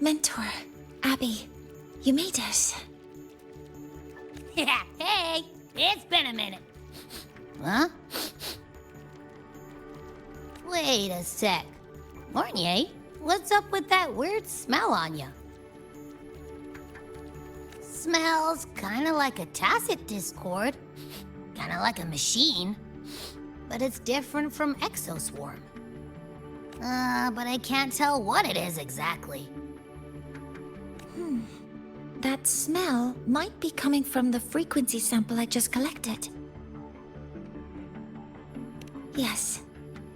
Mentor, Abby, you made it. Yeah, hey, it's been a minute. Huh? Wait a sec. Mornier, what's up with that weird smell on you? Smells kinda like a tacit discord. Kinda like a machine. But it's different from Exoswarm. But I can't tell what it is exactly. That smell might be coming from the frequency sample I just collected. Yes,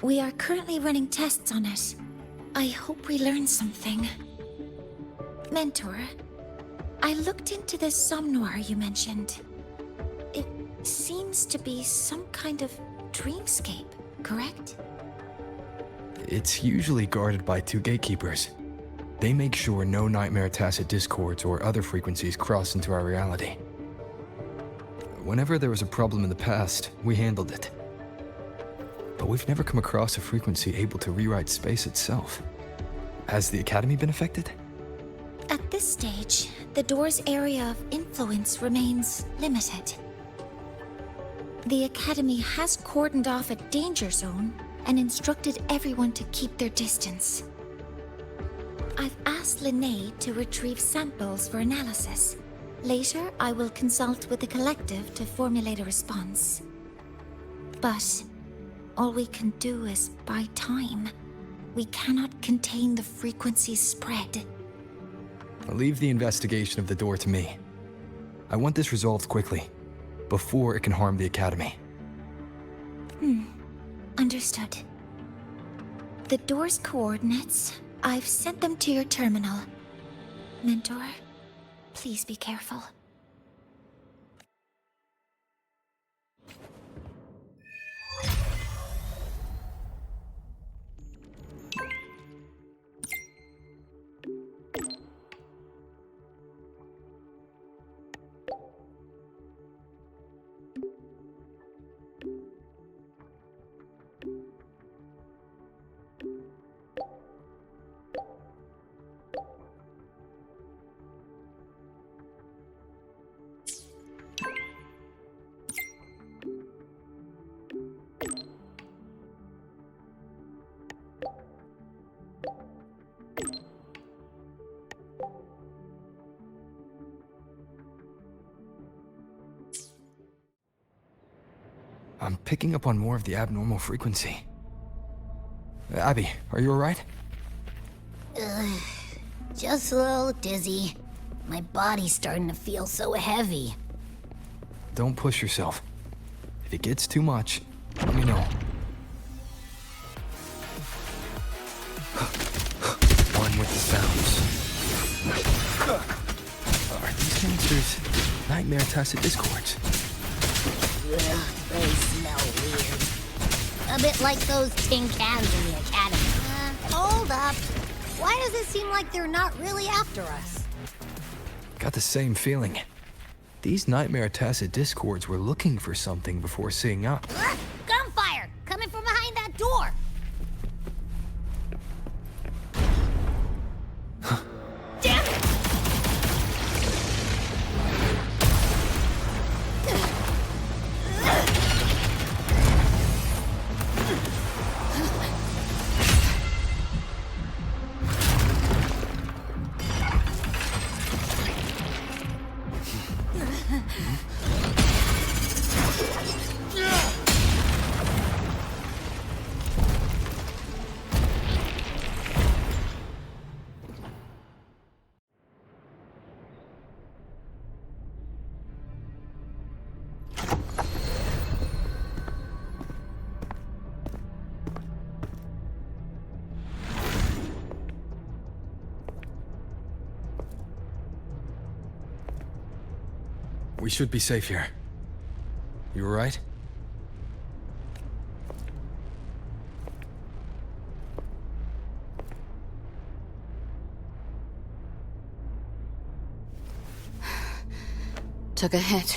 we are currently running tests on it. I hope we learn something. Mentor, I looked into this somnoir you mentioned. It seems to be some kind of dreamscape, correct? It's usually guarded by two gatekeepers. They make sure no nightmare tacit discords or other frequencies cross into our reality. Whenever there was a problem in the past, we handled it. But we've never come across a frequency able to rewrite space itself. Has the Academy been affected? At this stage, the door's area of influence remains limited. The Academy has cordoned off a danger zone and instructed everyone to keep their distance. I've asked Linnae to retrieve samples for analysis. Later, I will consult with the collective to formulate a response. But all we can do is buy time. We cannot contain the frequency spread. I'll leave the investigation of the door to me. I want this resolved quickly, before it can harm the Academy. Understood. The door's coordinates, I've sent them to your terminal. Mentor, please be careful. I'm picking up on more of the abnormal frequency. Abby, are you alright? Just a little dizzy. My body's starting to feel so heavy. Don't push yourself. If it gets too much, let me know. One with the sounds. Are these gangsters nightmare tacit discords? Ugh, they smell weird. A bit like those tin cans in the Academy. Hold up. Why does it seem like they're not really after us? Got the same feeling. These nightmare tacit discords were looking for something before seeing up. Gunfire! Coming from behind that door! Damn it! We should be safe here. You alright? Took a hit,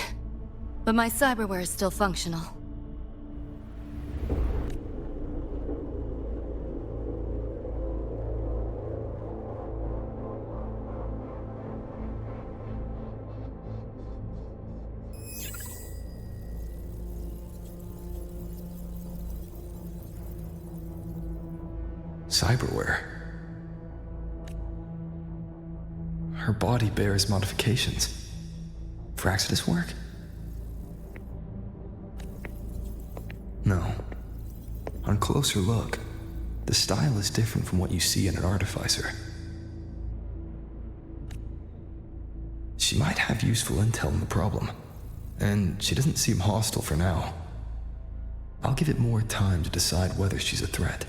but my cyberware is still functional. Cyberware. Her body bears modifications. For Exodus work? No. On closer look, the style is different from what you see in an artificer. She might have useful intel on the problem, and she doesn't seem hostile for now. I'll give it more time to decide whether she's a threat.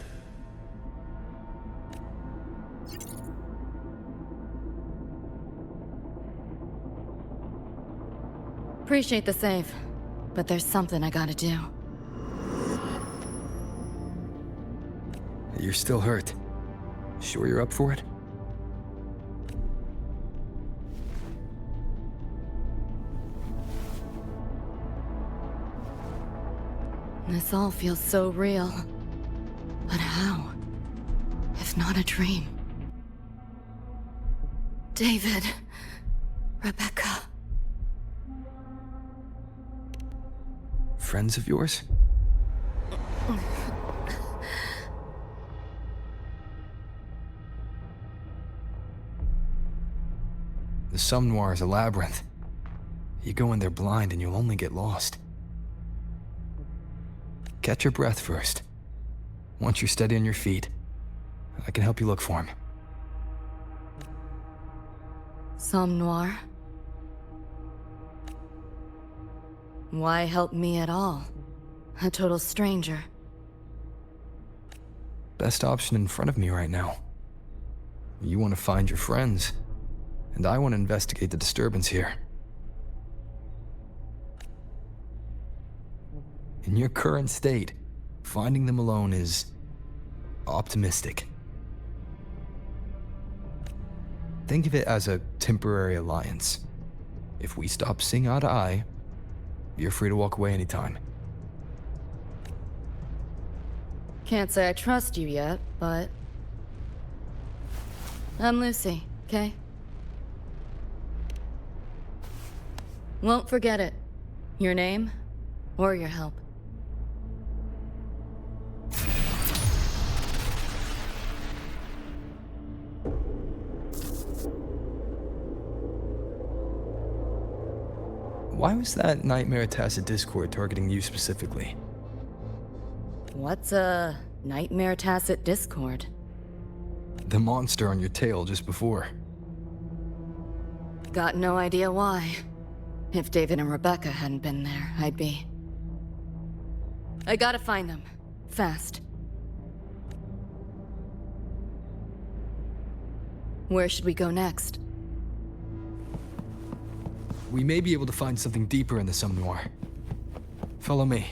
Appreciate the save, but there's something I gotta do. You're still hurt. Sure you're up for it? This all feels so real. But how? If not a dream? David. Rebecca. Friends of yours? The Somme Noir is a labyrinth. You go in there blind and you'll only get lost. Catch your breath first. Once you're steady on your feet, I can help you look for him. Somme Noir? Why help me at all? A total stranger. Best option in front of me right now. You want to find your friends, and I want to investigate the disturbance here. In your current state, finding them alone is optimistic. Think of it as a temporary alliance. If we stop seeing eye to eye, you're free to walk away anytime. Can't say I trust you yet, but... I'm Lucy, okay? Won't forget it. Your name, or your help. Why was that Nightmare Tacit Discord targeting you specifically? What's a Nightmare Tacit Discord? The monster on your tail just before. Got no idea why. If David and Rebecca hadn't been there, I'd be... I gotta find them. Fast. Where should we go next? We may be able to find something deeper in the Somme Noir. Follow me.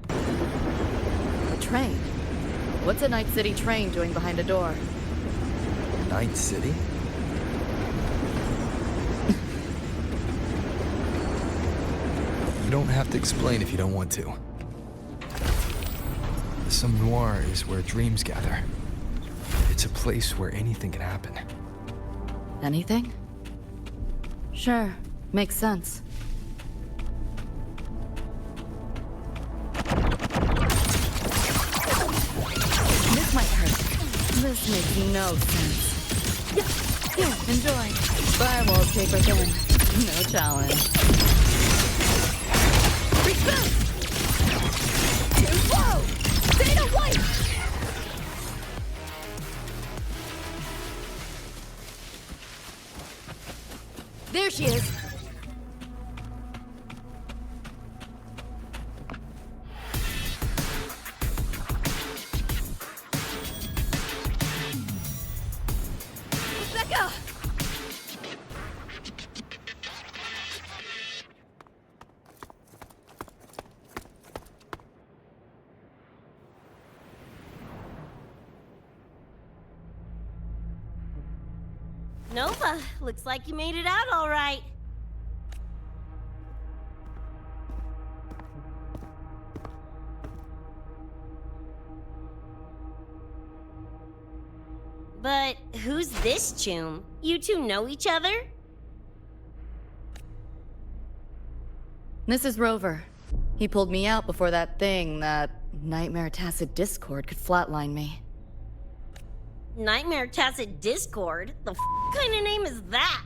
A train? What's a Night City train doing behind a door? Night City? You don't have to explain if you don't want to. The Somme Noir is where dreams gather. It's a place where anything can happen. Anything? Sure, makes sense. This might hurt. This makes no sense. Yeah, enjoy. Firewalls paper thin. No challenge. Reboot! Too slow! Data white! There she is. Rebecca! Nova, looks like you made it out all right. But who's this choom? You two know each other? This is Rover. He pulled me out before that thing that Nightmare Tacit Discord could flatline me. Nightmare Tacit Discord? The kind of name is that?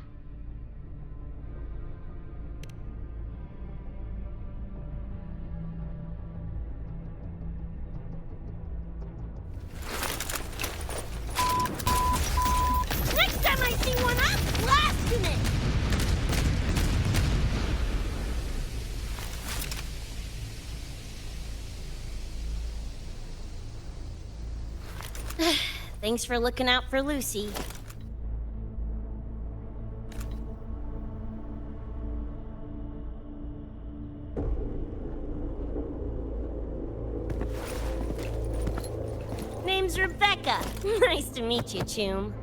Next time I see one, I'm blasting it! Thanks for looking out for Lucy. Name's Rebecca. Nice to meet you, Choom.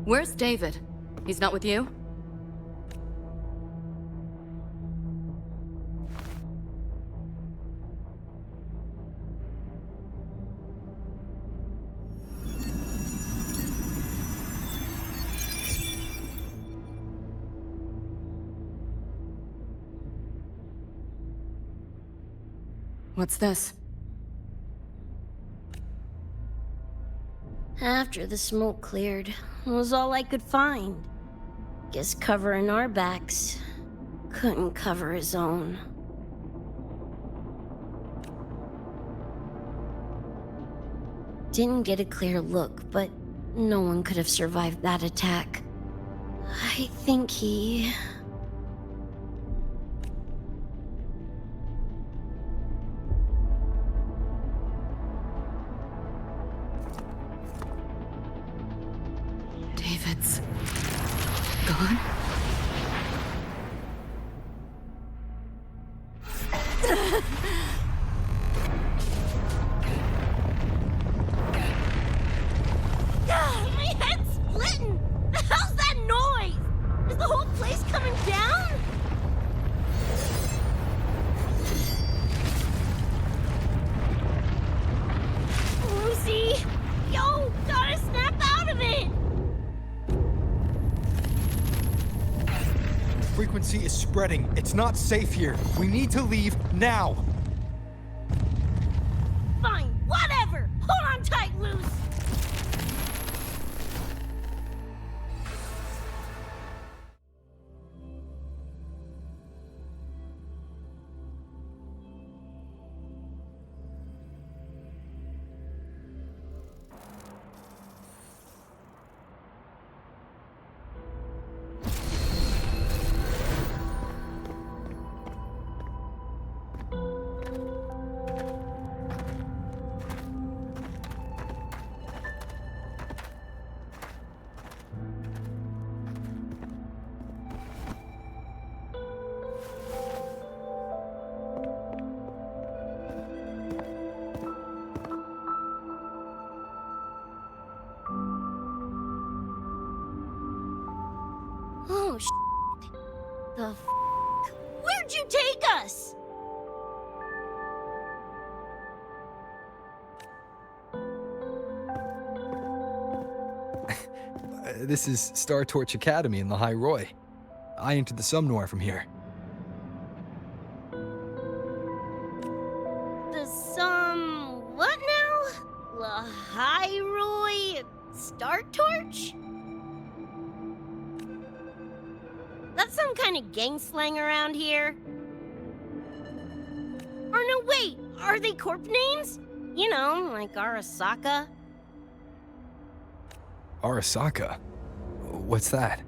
Where's David? He's not with you? What's this? After the smoke cleared, it was all I could find. Guess covering our backs couldn't cover his own. Didn't get a clear look, but no one could have survived that attack. I think he... David's gone? My head's splitting! The hell's that noise? Is the whole place coming down? Lucy! Yo, gotta snap out of it! Frequency is spreading. It's not safe here. We need to leave now. Fine, whatever! Hold on tight, Luce! Oh, shit. The f***? Where'd you take us? This is Star Torch Academy in the High Roy. I entered the Sumnoir from here. The what now? Lahiroi Star Torch? That's some kind of gang slang around here. Or no, wait, are they corp names? You know, like Arasaka? Arasaka? What's that?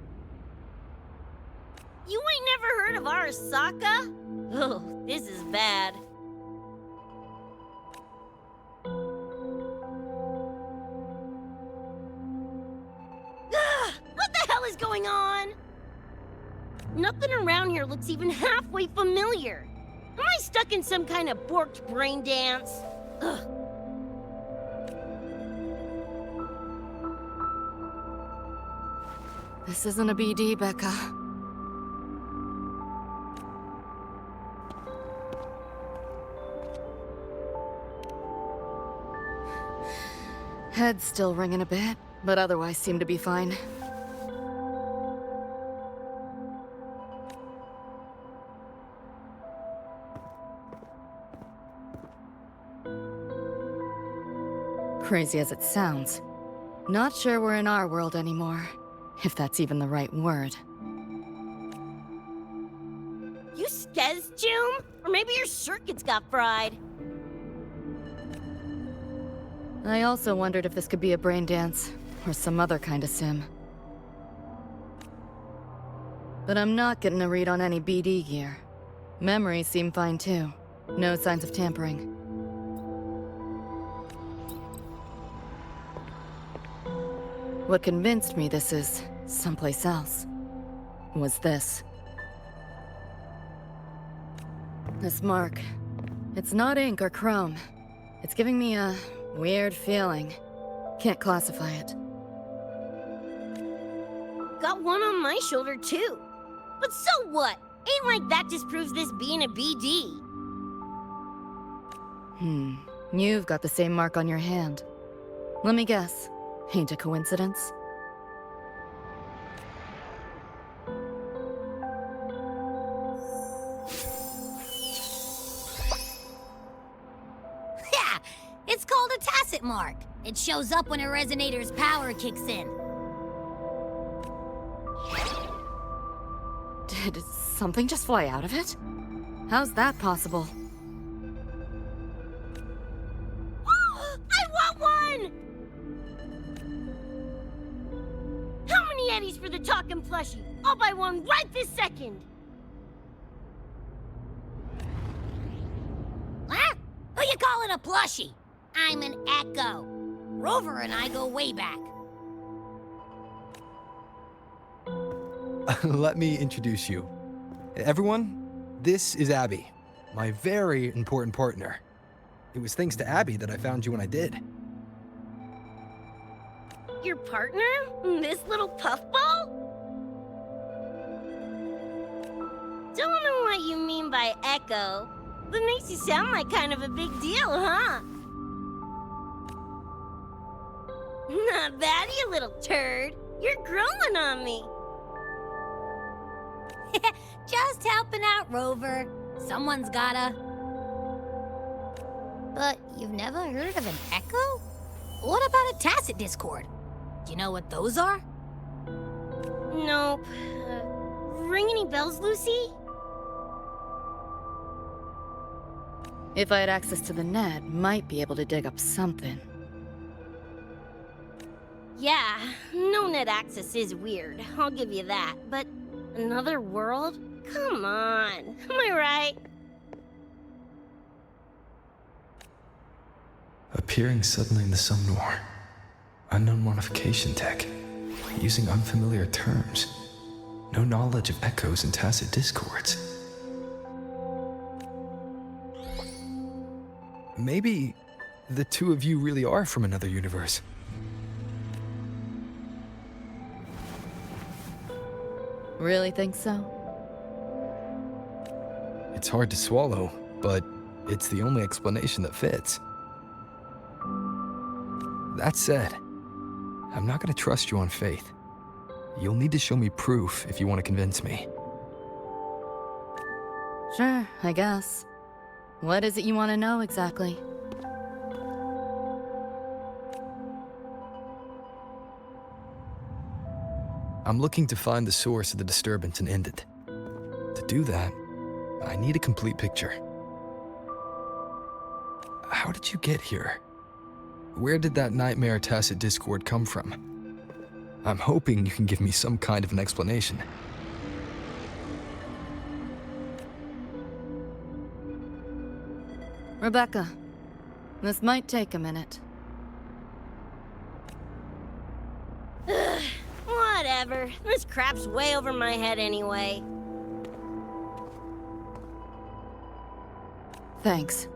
You ain't never heard of Arasaka? Oh, this is bad. What the hell is going on? Nothing around here looks even halfway familiar. Am I stuck in some kind of borked brain dance? Ugh. This isn't a BD, Becca. Head's still ringing a bit, but otherwise seem to be fine. crazy as it sounds. Not sure we're in our world anymore, if that's even the right word. You skez, June? Or maybe your circuits got fried. I also wondered if this could be a brain dance, or some other kind of sim. But I'm not getting a read on any BD gear. Memories seem fine too. No signs of tampering. What convinced me this is someplace else was this. This mark. It's not ink or chrome. It's giving me a weird feeling. Can't classify it. Got one on my shoulder, too. But so what? Ain't like that disproves this being a BD. You've got the same mark on your hand. Let me guess. Ain't a coincidence? Yeah, it's called a tacit mark. It shows up when a resonator's power kicks in. Did something just fly out of it? How's that possible? I want one! How many eddies for the talking plushie? I'll buy one right this second. Huh? Who you calling a plushie? I'm an Echo. Rover and I go way back. Let me introduce you. Everyone, this is Abby, my very important partner. It was thanks to Abby that I found you when I did. Your partner? This little puffball? Don't know what you mean by Echo, but makes you sound like kind of a big deal, huh? Not bad, you little turd. You're growing on me. Just helping out, Rover. Someone's gotta. But you've never heard of an Echo? What about a tacit discord? Do you know what those are? Nope. Ring any bells, Lucy? If I had access to the net, might be able to dig up something. Yeah, no net access is weird, I'll give you that, but another world? Come on, am I right? Appearing suddenly in the Somnor. Unknown modification tech. Using unfamiliar terms. No knowledge of echoes and tacit discords. Maybe the two of you really are from another universe. Really think so? It's hard to swallow, but it's the only explanation that fits. That said, I'm not going to trust you on faith. You'll need to show me proof if you want to convince me. Sure, I guess. What is it you want to know exactly? I'm looking to find the source of the disturbance and end it. To do that, I need a complete picture. How did you get here? Where did that nightmare tacit discord come from? I'm hoping you can give me some kind of an explanation. Rebecca, this might take a minute. Whatever, this crap's way over my head anyway. Thanks.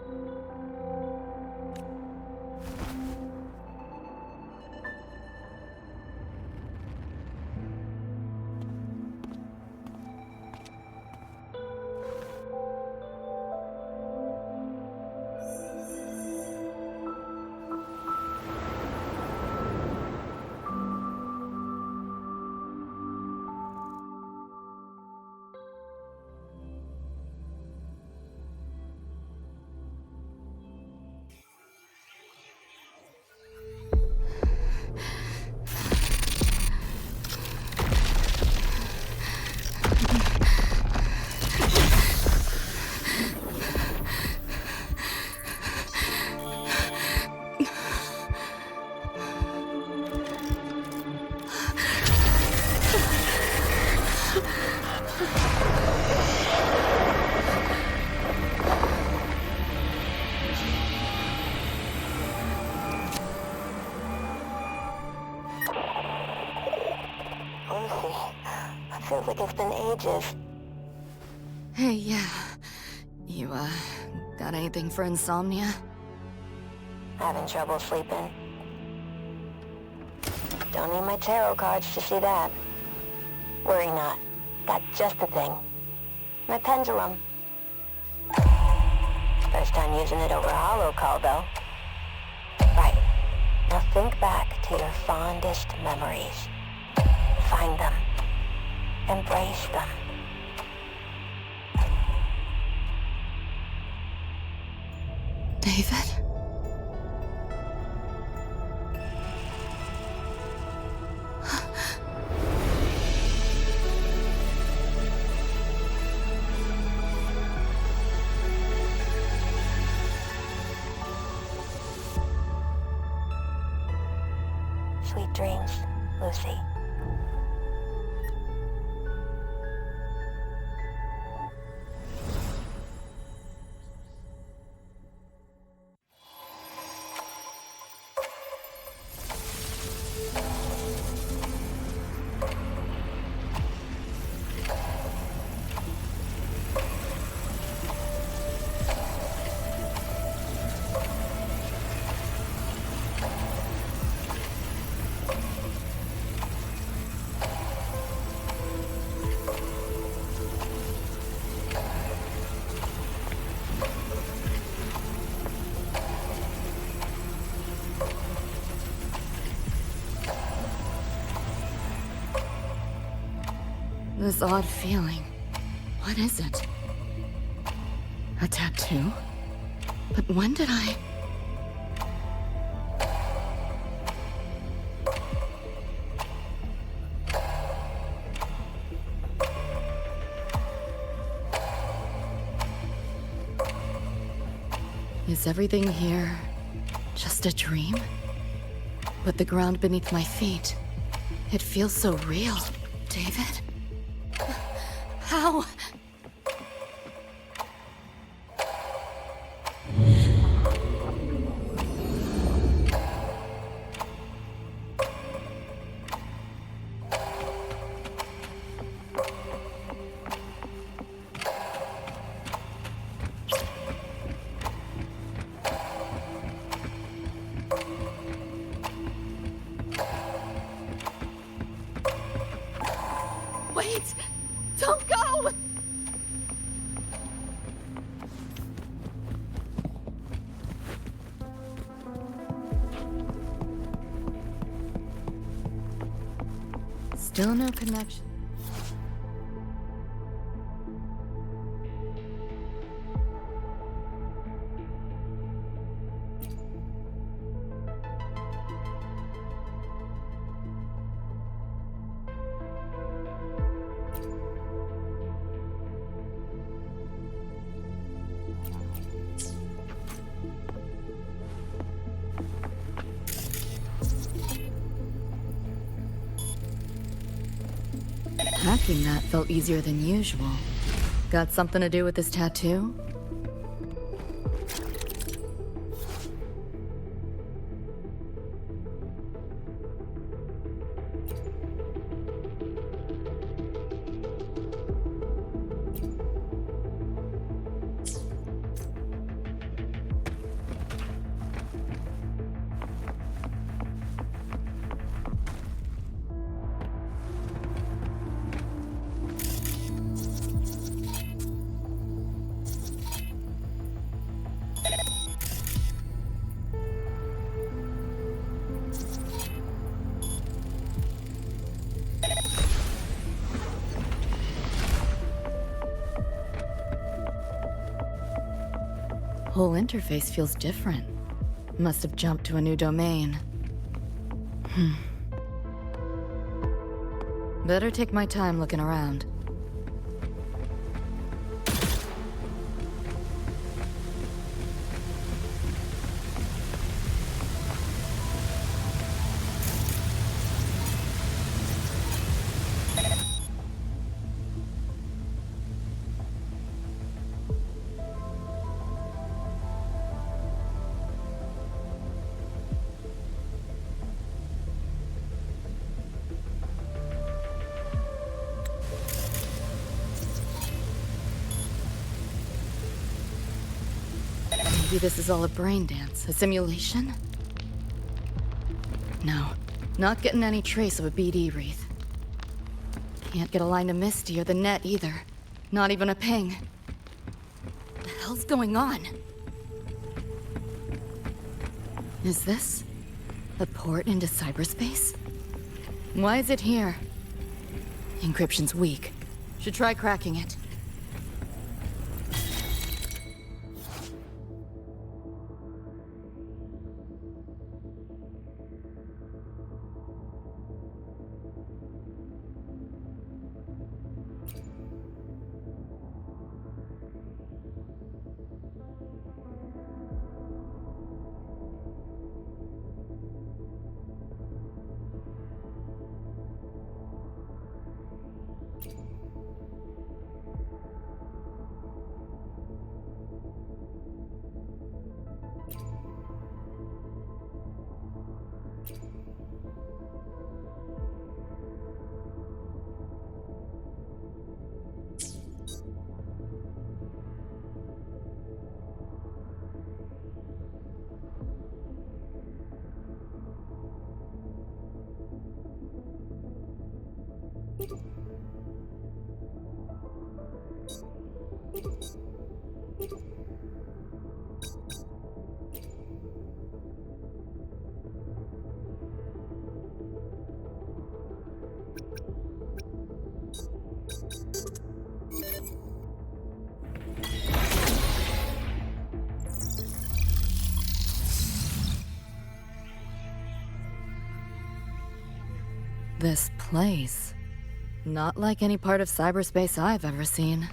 Feels like it's been ages. Hey, yeah. You, got anything for insomnia? Having trouble sleeping? Don't need my tarot cards to see that. Worry not. Got just the thing. My pendulum. First time using it over hollow call, though. Right. Now think back to your fondest memories. Find them. Embrace them. David? Sweet dreams, Lucy. This odd feeling. What is it? A tattoo? But when did I... Is everything here just a dream? But the ground beneath my feet, it feels so real. David? How? Wait! Don't go! Still no connection. Hacking that felt easier than usual. Got something to do with this tattoo? Whole interface feels different. Must have jumped to a new domain. Better take my time looking around. Maybe this is all a brain dance, a simulation? No, not getting any trace of a BD wreath. Can't get a line to Misty or the net either. Not even a ping. What the hell's going on? Is this a port into cyberspace? Why is it here? Encryption's weak. Should try cracking it. This place. Not like any part of cyberspace I've ever seen.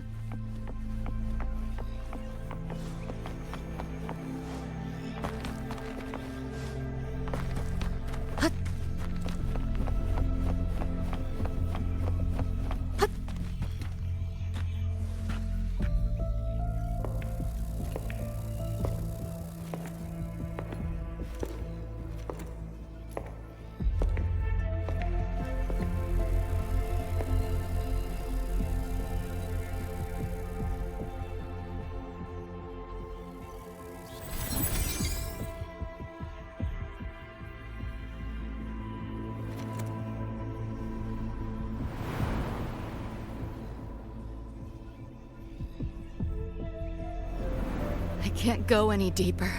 I can't go any deeper.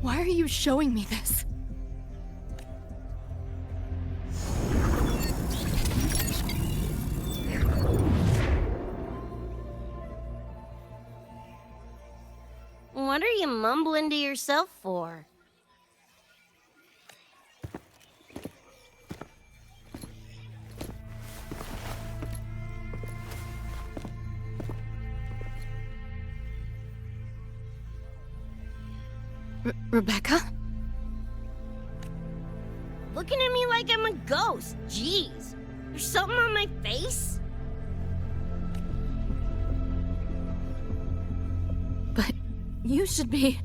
Why are you showing me this? What are you mumbling to yourself for? Rebecca? Looking at me like I'm a ghost. Jeez. There's something on my face? But you should be...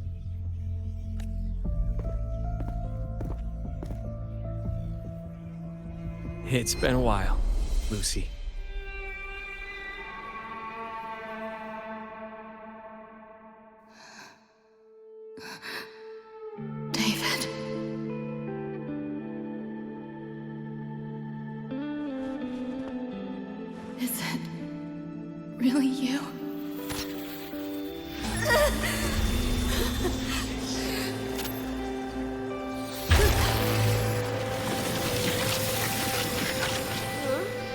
It's been a while, Lucy. David. Is it really you?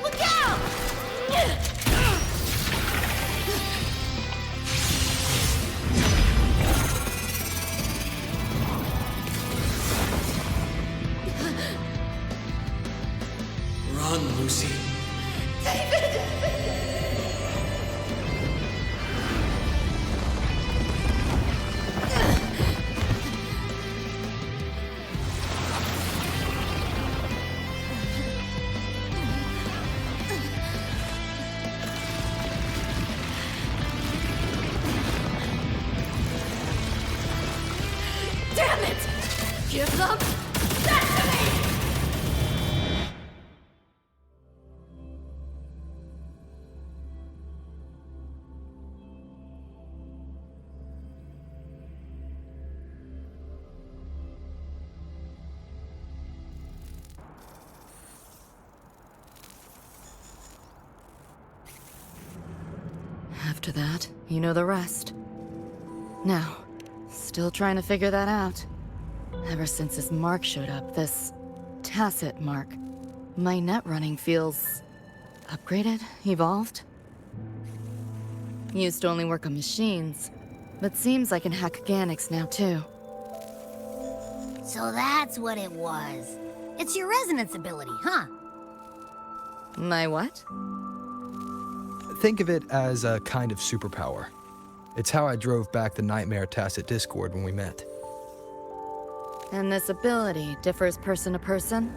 Look out! Run, Lucy. Damn it! Give them that to me! After that, you know the rest. Now, still trying to figure that out. Ever since this mark showed up, this tacit mark, my net running feels upgraded, evolved. Used to only work on machines, but seems I can hack organics now too. So that's what it was. It's your resonance ability, huh? My what? Think of it as a kind of superpower. It's how I drove back the Nightmare Tacit Discord when we met. And this ability differs person to person?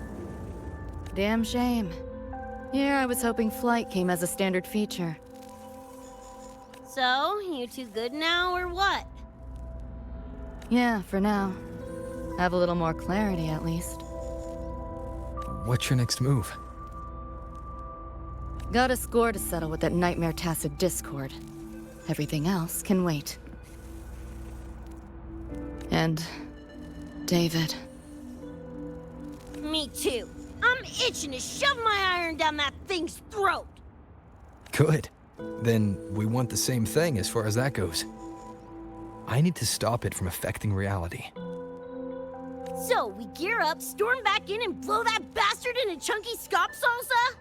Damn shame. Here I was hoping flight came as a standard feature. So, you two good now, or what? Yeah, for now. Have a little more clarity, at least. What's your next move? Got a score to settle with that Nightmare Tacit Discord. Everything else can wait. And David. Me too. I'm itching to shove my iron down that thing's throat. Good. Then we want the same thing as far as that goes. I need to stop it from affecting reality. So, we gear up, storm back in, and blow that bastard into chunky scop salsa?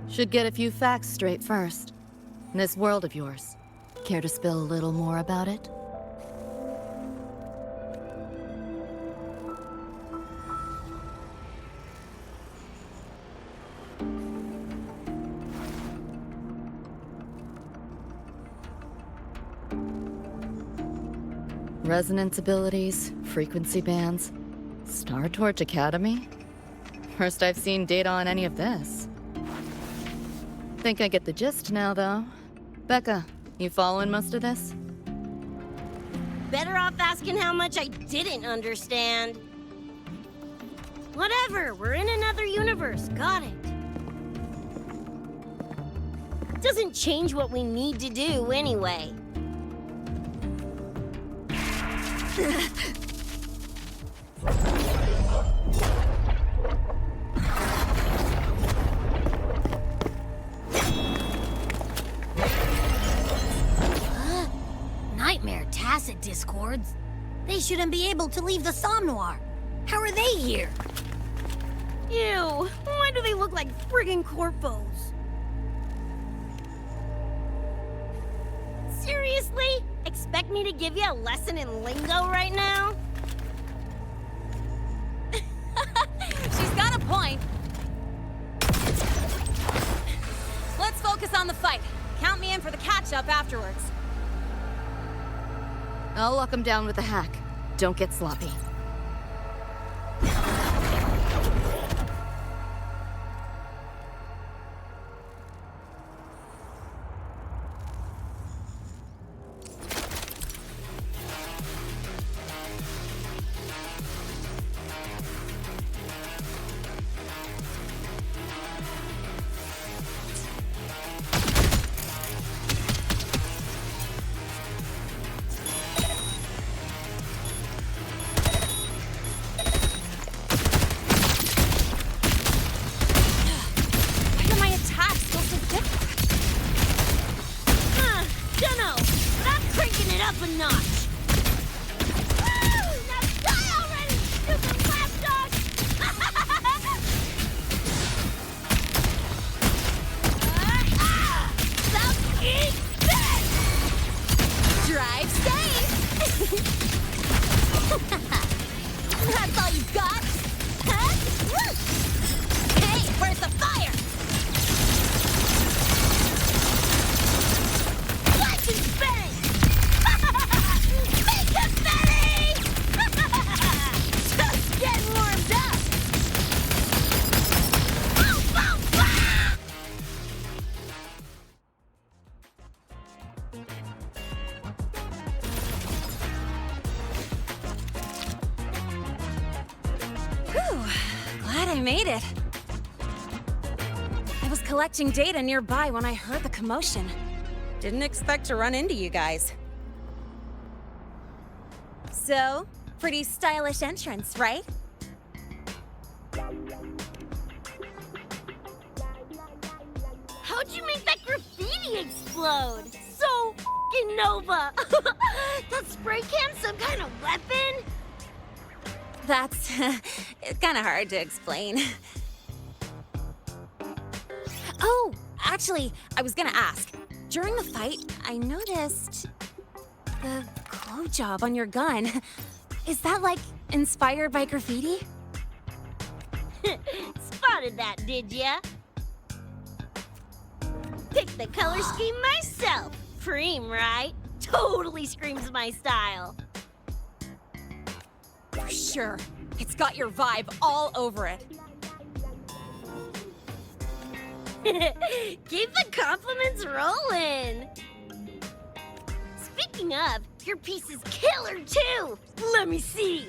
Should get a few facts straight first. This world of yours. Care to spill a little more about it? Resonance abilities, frequency bands, Star Torch Academy? First I've seen data on any of this. Think I get the gist now, though. Becca, you following most of this? Better off asking how much I didn't understand. Whatever, we're in another universe, got it. Doesn't change what we need to do anyway. Nightmare Tacit Discords? They shouldn't be able to leave the Somnoir. How are they here? Ew, why do they look like friggin' corpos? Seriously? Expect me to give you a lesson in lingo right now? She's got a point. Let's focus on the fight. Count me in for the catch-up afterwards. I'll lock him down with a hack. Don't get sloppy. I made it. I was collecting data nearby when I heard the commotion. Didn't expect to run into you guys. So, pretty stylish entrance, right? How'd you make that graffiti city explode! So f***ing Nova! That spray can some kind of weapon? That's it's kind of hard to explain. Oh, actually, I was gonna ask. During the fight, I noticed the glow job on your gun. Is that, like, inspired by graffiti? Spotted that, did ya? Picked the color scheme myself. Preem, right? Totally screams my style. For sure. It's got your vibe all over it. Keep the compliments rolling. Speaking of, your piece is killer too. Let me see.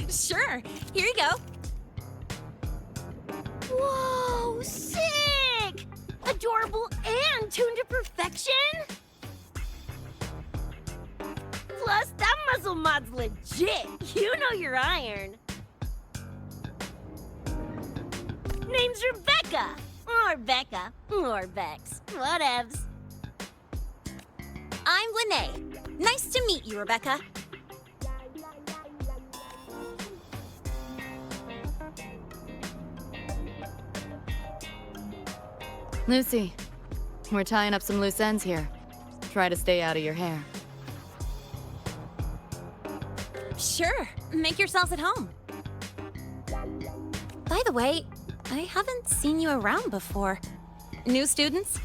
Sure. Here you go. Whoa, sick! Adorable and tuned to perfection? Plus, that muzzle mod's legit. You know your iron. Name's Rebecca. Or Becca. Or Bex. Whatevs. I'm Lene. Nice to meet you, Rebecca. Lucy, we're tying up some loose ends here. Try to stay out of your hair. Sure. Make yourselves at home. By the way, I haven't seen you around before. New students?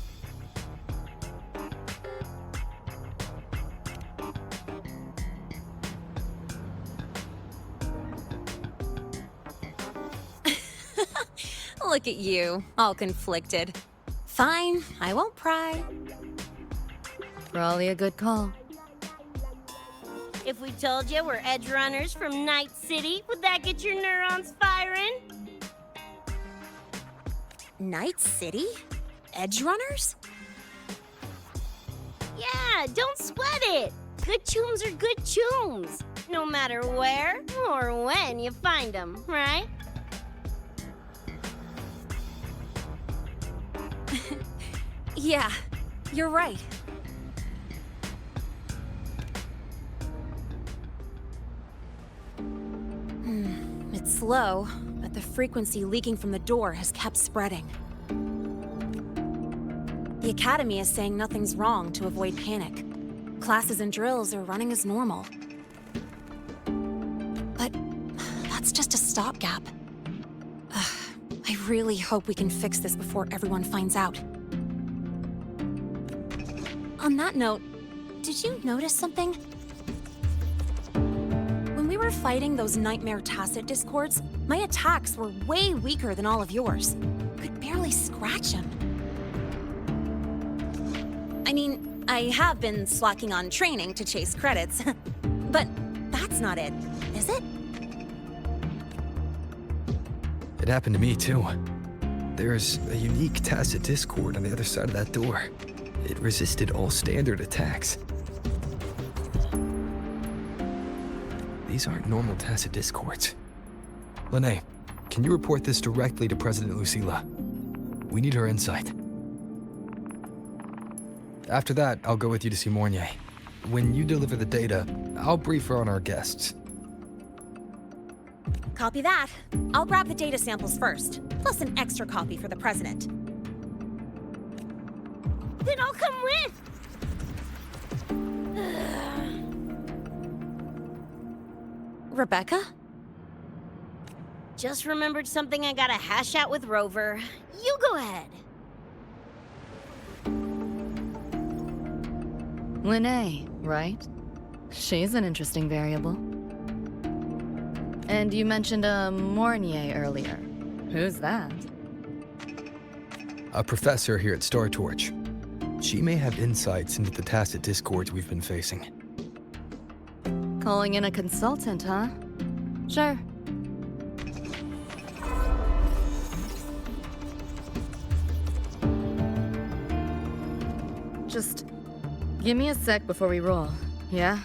Look at you, all conflicted. Fine, I won't pry. Probably a good call. If we told you we're Edgerunners from Night City, would that get your neurons firing? Night City? Edgerunners? Yeah, don't sweat it. Good tunes are good tunes. No matter where or when you find them, right? Yeah, you're right. It's slow, but the frequency leaking from the door has kept spreading. The Academy is saying nothing's wrong to avoid panic. Classes and drills are running as normal. But that's just a stopgap. I really hope we can fix this before everyone finds out. On that note, did you notice something? When we were fighting those nightmare tacit discords, my attacks were way weaker than all of yours. Could barely scratch them. I mean, I have been slacking on training to chase credits, but that's not it, is it? It happened to me, too. There's a unique tacit discord on the other side of that door. It resisted all standard attacks. These aren't normal tacit discords. Lene, can you report this directly to President Lucilla? We need her insight. After that, I'll go with you to see Mornier. When you deliver the data, I'll brief her on our guests. Copy that. I'll grab the data samples first, plus an extra copy for the president. Then I'll come with. Rebecca? Just remembered something I gotta hash out with Rover. You go ahead. Lene, right? She's an interesting variable. And you mentioned a Mornier earlier. Who's that? A professor here at Star Torch. She may have insights into the tacit discords we've been facing. Calling in a consultant, huh? Sure. Just give me a sec before we roll, yeah?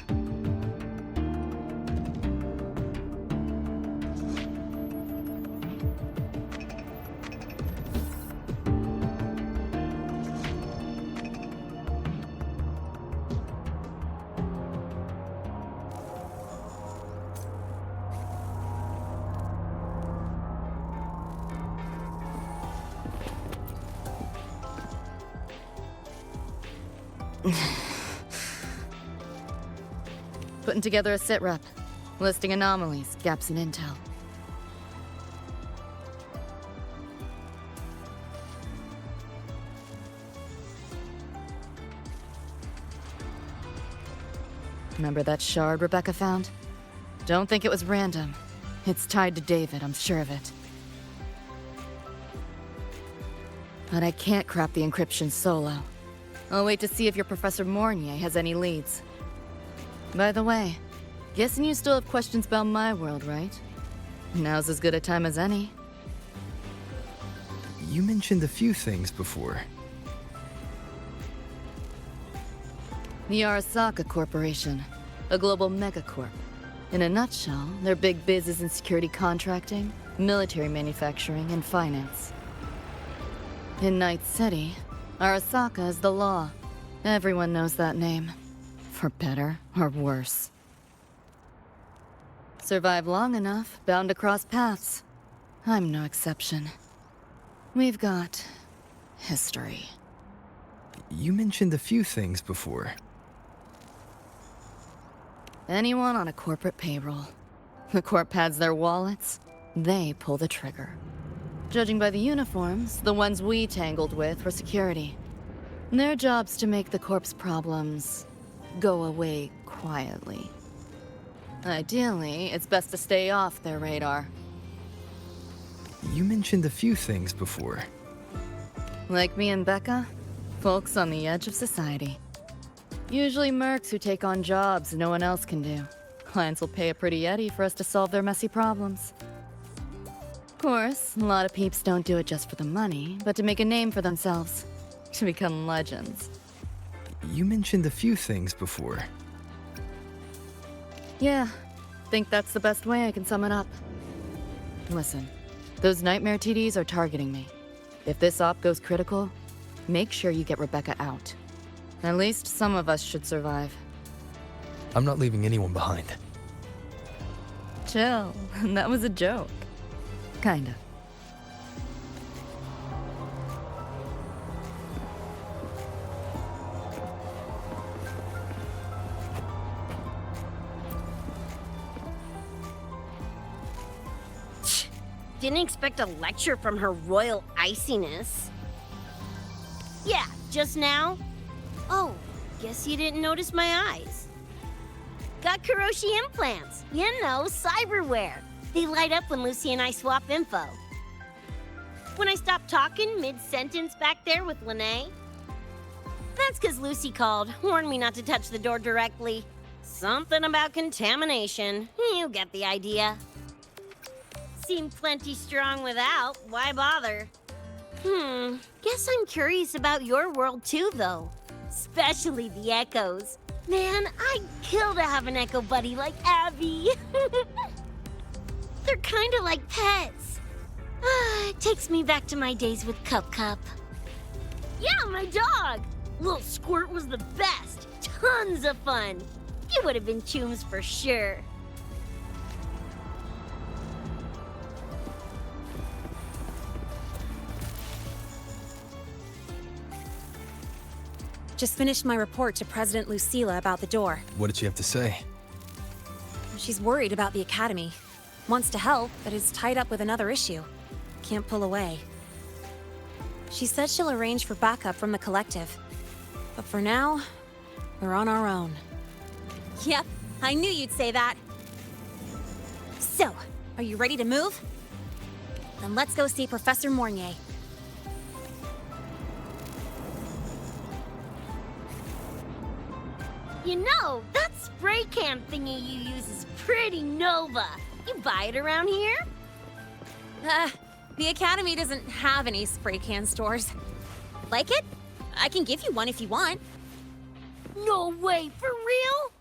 Putting together a sit rep, listing anomalies, gaps in intel. Remember that shard Rebecca found? Don't think it was random. It's tied to David, I'm sure of it. But I can't crack the encryption solo. I'll wait to see if your Professor Mornier has any leads. By the way, guessing you still have questions about my world, right? Now's as good a time as any. You mentioned a few things before. The Arasaka Corporation, a global megacorp. In a nutshell, their big biz is in security contracting, military manufacturing, and finance. In Night City, Arasaka is the law. Everyone knows that name. For better or worse. Survive long enough, bound to cross paths. I'm no exception. We've got history. You mentioned a few things before. Anyone on a corporate payroll. The corp pads their wallets, they pull the trigger. Judging by the uniforms, the ones we tangled with were security. Their job's to make the corp's problems go away quietly. Ideally, it's best to stay off their radar. You mentioned a few things before. Like me and Becca, folks on the edge of society. Usually mercs who take on jobs no one else can do. Clients will pay a pretty yeti for us to solve their messy problems. Of course, a lot of peeps don't do it just for the money, but to make a name for themselves. To become legends. You mentioned a few things before. Yeah, think that's the best way I can sum it up. Listen, those nightmare TDs are targeting me. If this op goes critical, make sure you get Rebecca out. At least some of us should survive. I'm not leaving anyone behind. Chill, that was a joke. Kinda. Didn't expect a lecture from her royal iciness. Yeah, just now? Oh, guess you didn't notice my eyes. Got Kuroshi implants. You know, cyberware. They light up when Lucy and I swap info. When I stop talking mid-sentence back there with Lene, that's because Lucy called, warned me not to touch the door directly. Something about contamination. You get the idea. Seemed plenty strong without. Why bother? Guess I'm curious about your world too, though. Especially the echoes. Man, I'd kill to have an echo buddy like Abby. They're kinda like pets. It takes me back to my days with Cup. Yeah, my dog. Little Squirt was the best. Tons of fun. You would have been chums for sure. Just finished my report to President Lucilla about the door. What did she have to say? She's worried about the Academy. Wants to help, but is tied up with another issue. Can't pull away. She said she'll arrange for backup from the collective. But for now, we're on our own. Yep, I knew you'd say that. So, are you ready to move? Then let's go see Professor Mornier. You know, that spray can thingy you use is pretty Nova. You buy it around here? The Academy doesn't have any spray can stores. Like it? I can give you one if you want. No way, for real?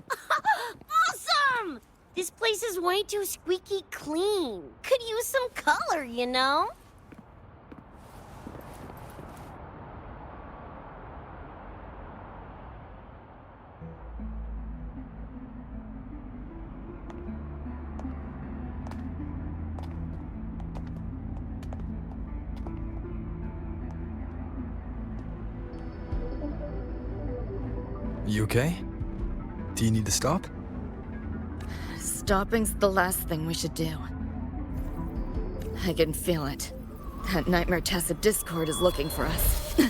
Awesome! This place is way too squeaky clean. Could use some color, you know? You okay? Do you need to stop? Stopping's the last thing we should do. I can feel it. That nightmare tacit discord is looking for us. Lucy!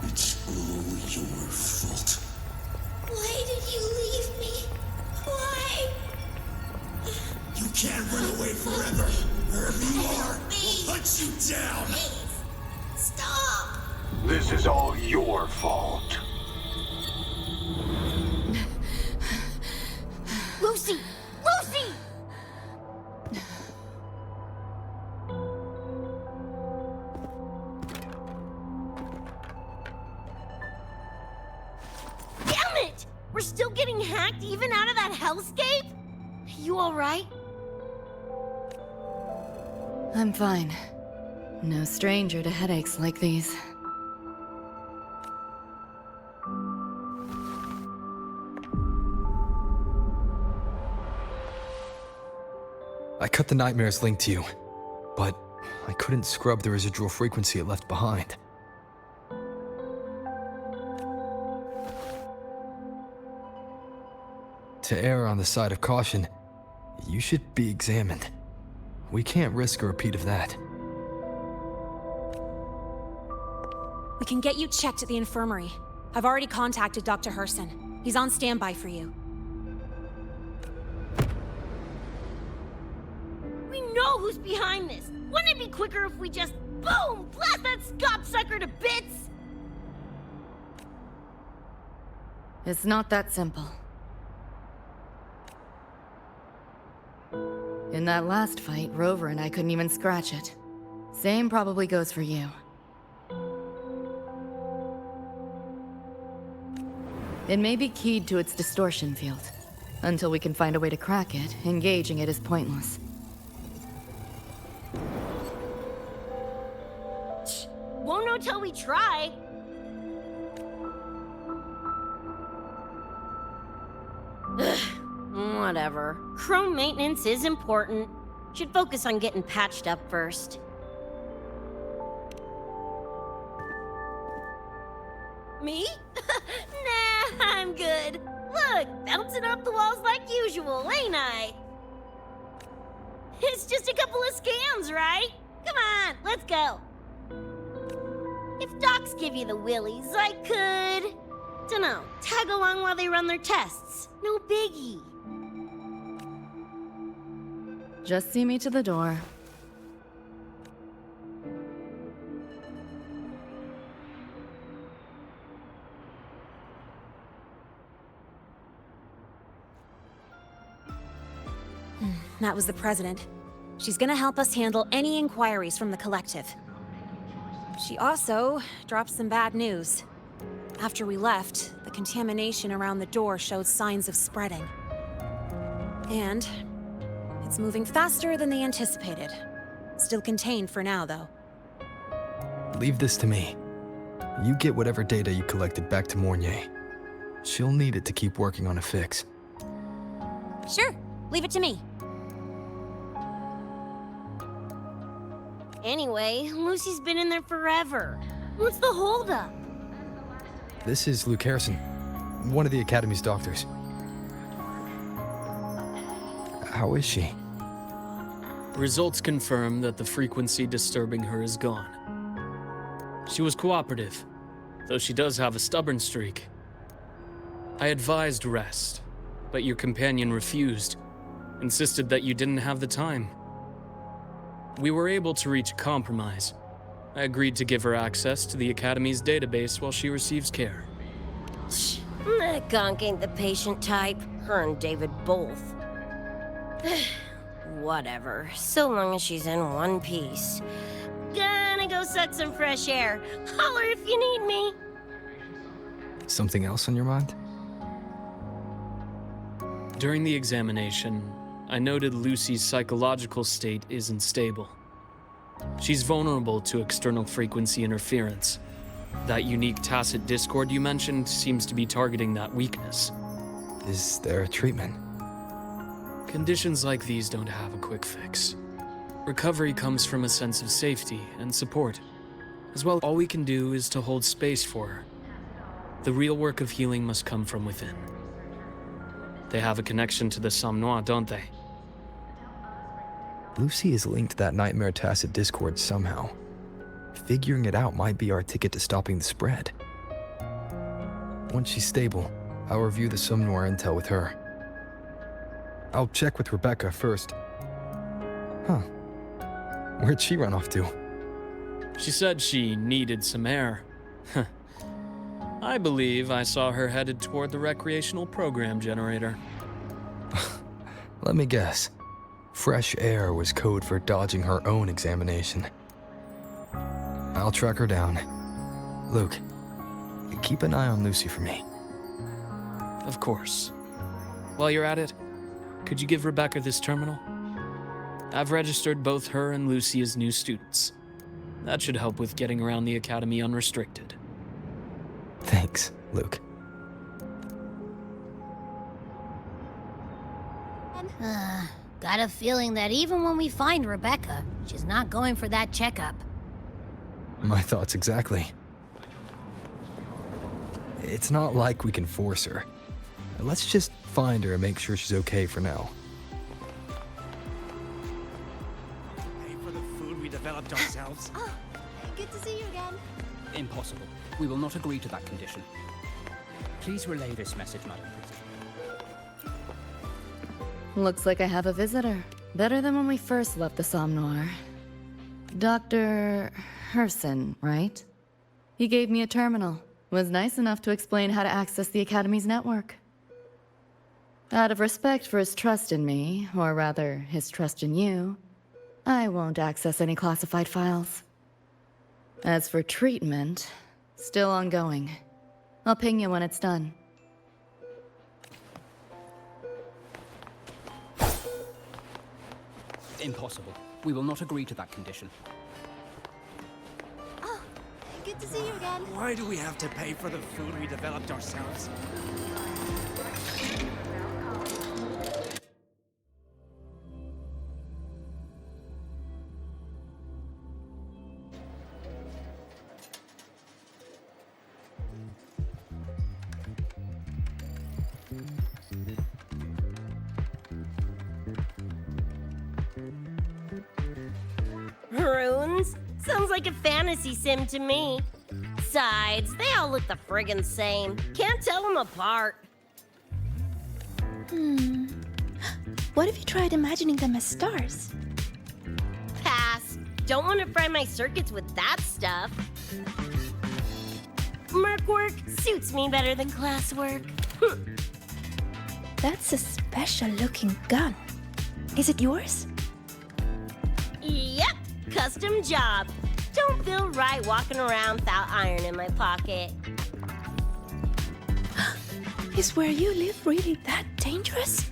It's all your fault. Why did you leave me? Why? You can't run away forever. Wherever you are, we'll hunt you down. Please, stop! This is all your fault. Lucy! Lucy! Damn it! We're still getting hacked even out of that hellscape? You alright? I'm fine. No stranger to headaches like these. I cut the nightmare's link to you, but I couldn't scrub the residual frequency it left behind. To err on the side of caution, you should be examined. We can't risk a repeat of that. We can get you checked at the infirmary. I've already contacted Dr. Herson. He's on standby for you. We know who's behind this! Wouldn't it be quicker if we just, boom, blast that gobsucker to bits? It's not that simple. In that last fight, Rover and I couldn't even scratch it. Same probably goes for you. It may be keyed to its distortion field. Until we can find a way to crack it, engaging it is pointless. Won't know till we try. Ugh, whatever. Chrome maintenance is important. Should focus on getting patched up first. Me? Nah, I'm good. Look, bouncing off the walls like usual, ain't I? It's just a couple of scans, right? Come on, let's go. If docs give you the willies, I could... dunno, tag along while they run their tests. No biggie. Just see me to the door. That was the president. She's gonna help us handle any inquiries from the collective. She also dropped some bad news. After we left, the contamination around the door showed signs of spreading. And it's moving faster than they anticipated. Still contained for now, though. Leave this to me. You get whatever data you collected back to Mornier. She'll need it to keep working on a fix. Sure, leave it to me. Anyway, Lucy's been in there forever. What's the holdup? This is Luke Harrison, one of the Academy's doctors. How is she? Results confirm that the frequency disturbing her is gone. She was cooperative, though she does have a stubborn streak. I advised rest, but your companion refused, insisted that you didn't have the time. We were able to reach a compromise. I agreed to give her access to the Academy's database while she receives care. That gonk ain't the patient type. Her and David both. Whatever, so long as she's in one piece. Gonna go suck some fresh air. Holler if you need me. Something else on your mind? During the examination, I noted Lucy's psychological state isn't stable. She's vulnerable to external frequency interference. That unique tacit discord you mentioned seems to be targeting that weakness. Is there a treatment? Conditions like these don't have a quick fix. Recovery comes from a sense of safety and support. As well, all we can do is to hold space for her. The real work of healing must come from within. They have a connection to the Somme Noir, don't they? Lucy is linked to that nightmare tacit discord somehow. Figuring it out might be our ticket to stopping the spread. Once she's stable, I'll review the Somme Noir intel with her. I'll check with Rebecca first. Huh. Where'd she run off to? She said she needed some air. I believe I saw her headed toward the recreational program generator. Let me guess. Fresh air was code for dodging her own examination. I'll track her down. Luke, keep an eye on Lucy for me. Of course. While you're at it, could you give Rebecca this terminal? I've registered both her and Lucy as new students. That should help with getting around the academy unrestricted. Thanks, Luke. Got a feeling that even when we find Rebecca, she's not going for that checkup. My thoughts exactly. It's not like we can force her. Let's just find her and make sure she's okay for now. Pay for the food we developed ourselves. Oh, good to see you again. Impossible. We will not agree to that condition. Please relay this message, madam. Looks like I have a visitor. Better than when we first left the Somme Noir. Dr. Herson, right? He gave me a terminal. Was nice enough to explain how to access the Academy's network. Out of respect for his trust in me, or rather, his trust in you, I won't access any classified files. As for treatment, still ongoing. I'll ping you when it's done. Impossible. We will not agree to that condition. Oh, good to see you again. Why do we have to pay for the food we developed ourselves? Runes? Sounds like a fantasy sim to me. Besides, they all look the friggin' same. Can't tell them apart. What if you tried imagining them as stars? Pass. Don't want to fry my circuits with that stuff. Merc work suits me better than classwork. That's a special looking gun. Is it yours? Yep, custom job. Don't feel right walking around without iron in my pocket. Is where you live really that dangerous?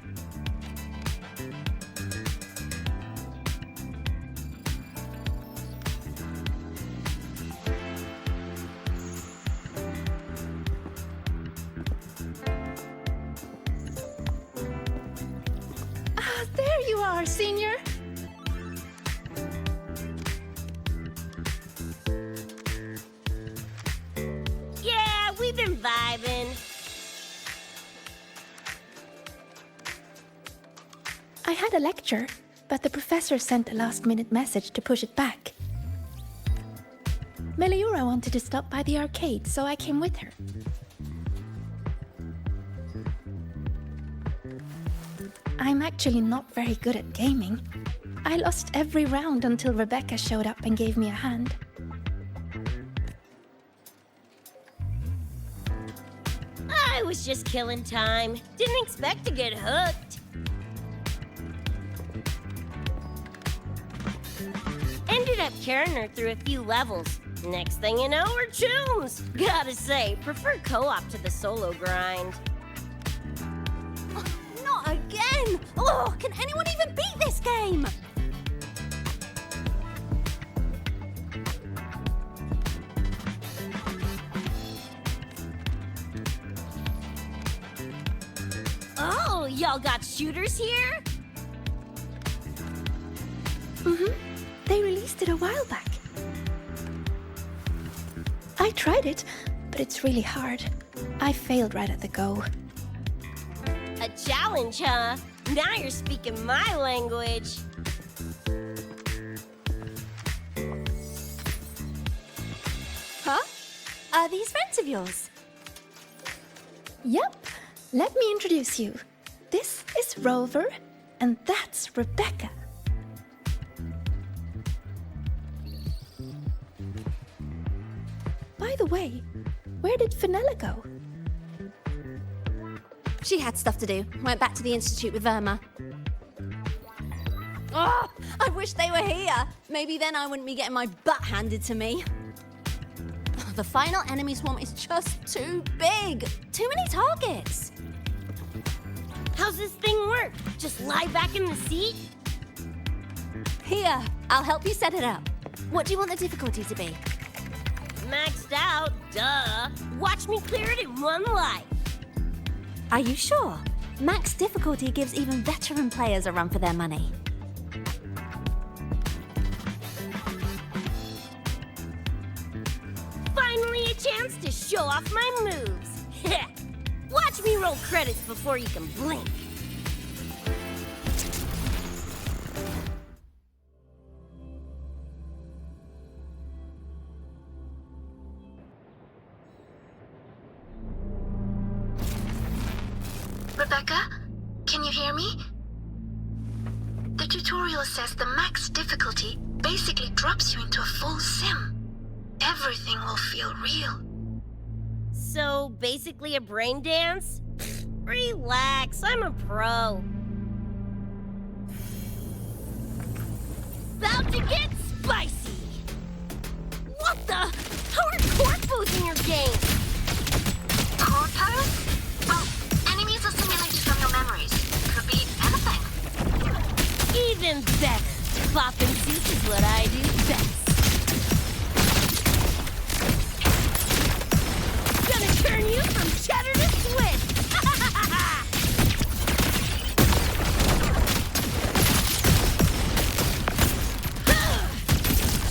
Ah, there you are, Senior. Yeah, we've been vibing. I had a lecture, but the professor sent a last-minute message to push it back. Meliora wanted to stop by the arcade, so I came with her. I'm actually not very good at gaming. I lost every round until Rebecca showed up and gave me a hand. I was just killing time. Didn't expect to get hooked. Ended up carrying her through a few levels. Next thing you know, we're chums. Gotta say, prefer co-op to the solo grind. Not again! Oh, can anyone even beat this game? Oh, y'all got shooters here? Mm-hmm. They released it a while back. I tried it, but it's really hard. I failed right at the go. A challenge, huh? Now you're speaking my language. Huh? Are these friends of yours? Yep. Let me introduce you. This is Rover, and that's Rebecca. By the way, where did Fenella go? She had stuff to do. Went back to the Institute with Verma. Oh, I wish they were here. Maybe then I wouldn't be getting my butt handed to me. The final enemy swarm is just too big. Too many targets. How's this thing work? Just lie back in the seat? Here, I'll help you set it up. What do you want the difficulty to be? Maxed out, duh. Watch me clear it in one life. Are you sure? Max difficulty gives even veteran players a run for their money. Finally a chance to show off my moves. Watch me roll credits before you can blink. Rebecca, can you hear me? The tutorial says the max difficulty basically drops you into a full sim. Everything will feel real. So, basically a brain dance? Relax, I'm a pro. About to get spicy! What the? How are corpos in your game? Corpos? Oh, enemies are simulated from your memories. Could be anything. Even better. Popping suits is what I do best. Gonna turn you from cheddar to Swiss!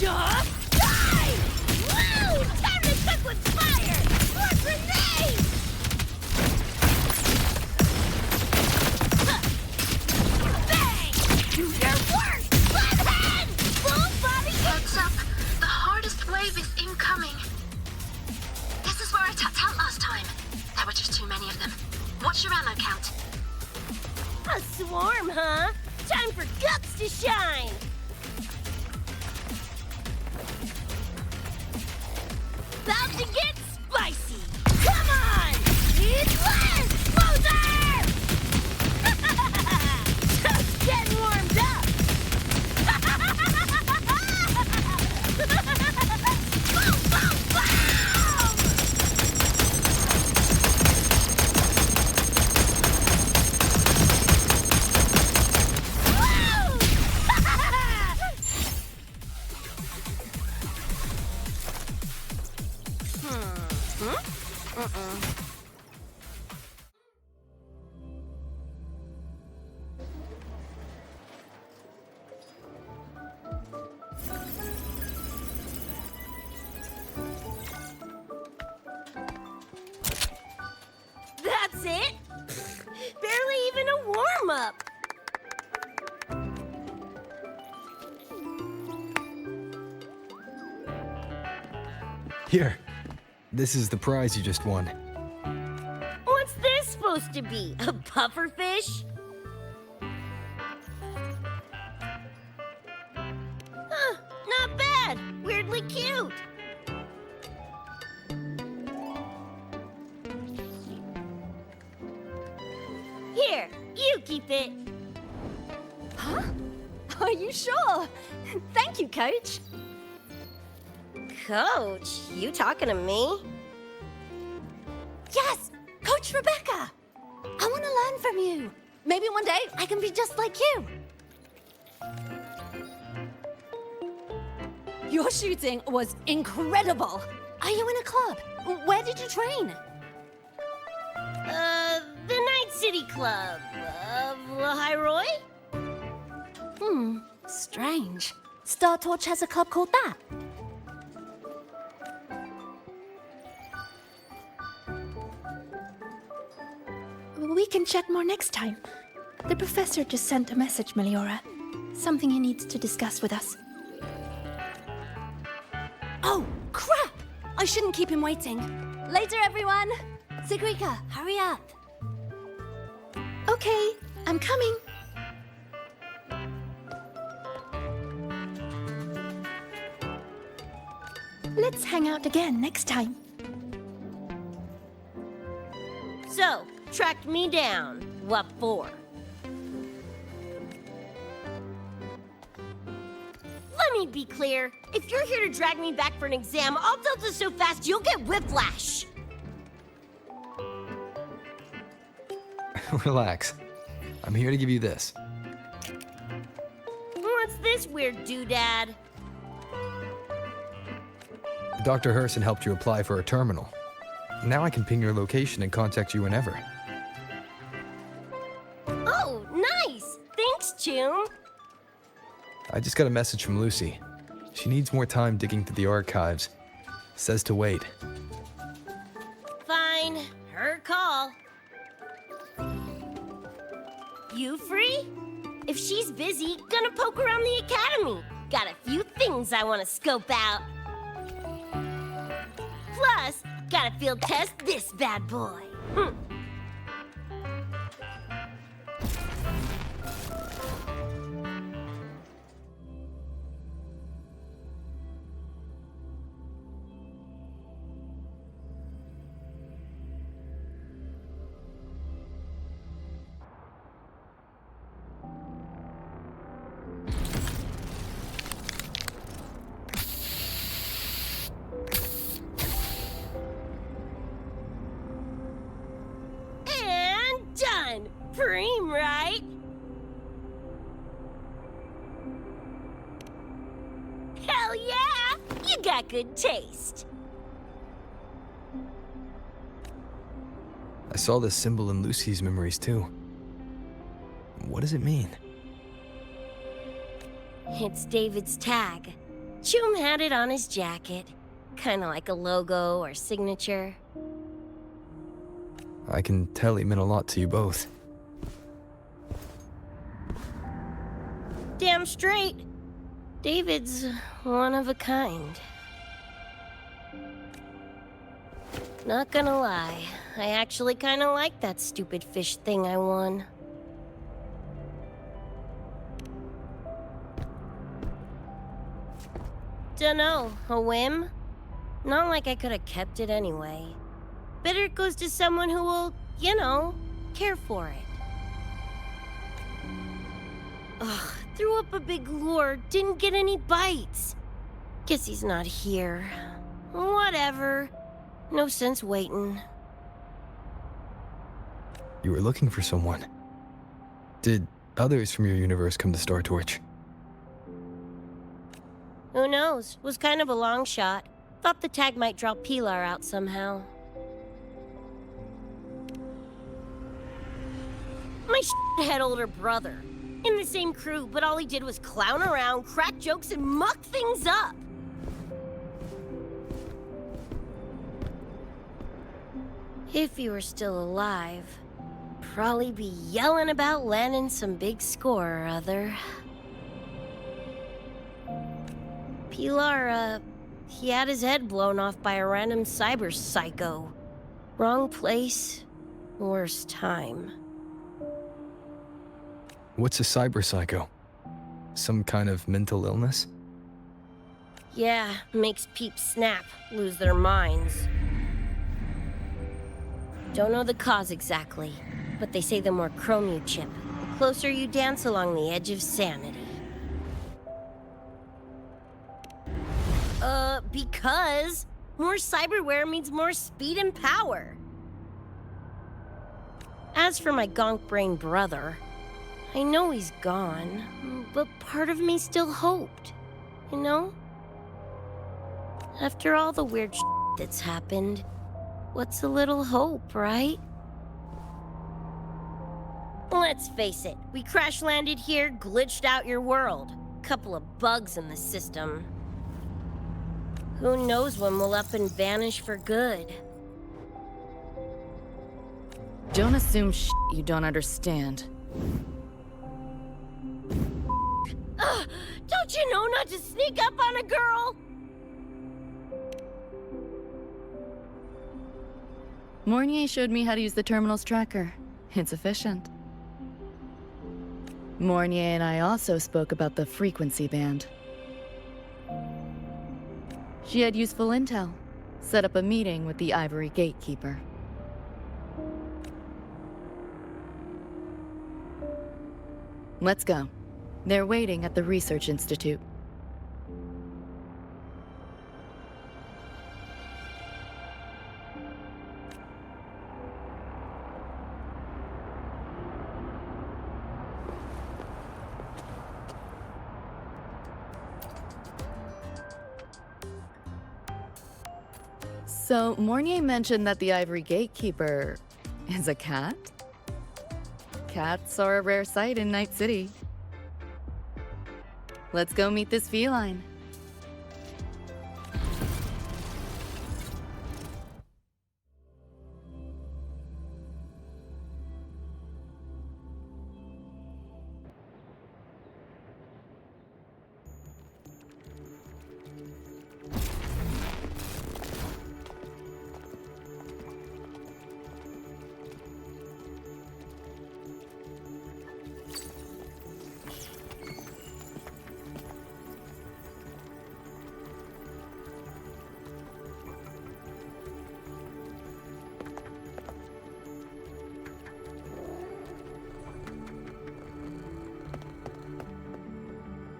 Just die! Woo! Time to cook with fire! More grenades! Bang! Do your work! Left hand! Full body! Heads up. The hardest wave is incoming. This is where I tapped out last time. There were just too many of them. What's your ammo count? A swarm, huh? Time for guts to shine! About to get spicy! Come on! It's less! Loser! Just getting warmed up! Boom, boom, boom! That's it? Barely even a warm-up. Here, this is the prize you just won. What's this supposed to be? A pufferfish? Huh, not bad. Weirdly cute. keep it. Huh? Are you sure? Thank you, Coach. Coach, you talking to me? Yes! Coach Rebecca! I want to learn from you. Maybe one day I can be just like you. Your shooting was incredible. Are you in a club? Where did you train? The Night City Club of Lahiroy? Strange. Star Torch has a club called that. We can chat more next time. The professor just sent a message, Meliora. Something he needs to discuss with us. Oh, crap! I shouldn't keep him waiting. Later, everyone. Sigrika, hurry up. Okay, I'm coming. Let's hang out again next time. So, tracked me down. What for? Let me be clear. If you're here to drag me back for an exam, I'll tilt it so fast you'll get whiplash. Relax. I'm here to give you this. What's this weird doodad? Dr. Herson helped you apply for a terminal. Now I can ping your location and contact you whenever. Oh, nice! Thanks, Chum. I just got a message from Lucy. She needs more time digging through the archives. Says to wait. Fine. Her call. You free? If she's busy, gonna poke around the academy. Got a few things I want to scope out. Plus, gotta field test this bad boy. And done! Preem, right? Hell yeah! You got good taste. I saw this symbol in Lucy's memories too. What does it mean? It's David's tag. Chum had it on his jacket. Kinda like a logo or signature. I can tell he meant a lot to you both. Damn straight. David's one of a kind. Not gonna lie, I actually kinda like that stupid fish thing I won. Dunno, a whim? Not like I could have kept it anyway. Better it goes to someone who will, you know, care for it. Ugh, threw up a big lure, didn't get any bites. Guess he's not here. Whatever. No sense waiting. You were looking for someone. Did others from your universe come to Star Torch? Who knows? Was kind of a long shot. Thought the tag might draw Pilar out somehow. My shithead older brother. In the same crew, but all he did was clown around, crack jokes, and muck things up. If he were still alive, probably be yelling about landing some big score or other. Pilar, he had his head blown off by a random cyber psycho. Wrong place, worst time. What's a cyber psycho? Some kind of mental illness? Yeah, makes peeps snap, lose their minds. Don't know the cause exactly, but they say the more chrome you chip, the closer you dance along the edge of sanity. Because more cyberware means more speed and power. As for my gonk brain brother, I know he's gone, but part of me still hoped, you know? After all the weird shit that's happened, what's a little hope, right? Let's face it, we crash-landed here, glitched out your world. Couple of bugs in the system. Who knows when we'll up and vanish for good? Don't assume shit you don't understand. Don't you know not to sneak up on a girl? Mornier showed me how to use the terminal's tracker. It's efficient. Mornier and I also spoke about the frequency band. She had useful intel. Set up a meeting with the Ivory Gatekeeper. Let's go. They're waiting at the Research Institute. So, Mornier mentioned that the Ivory Gatekeeper is a cat? Cats are a rare sight in Night City. Let's go meet this feline.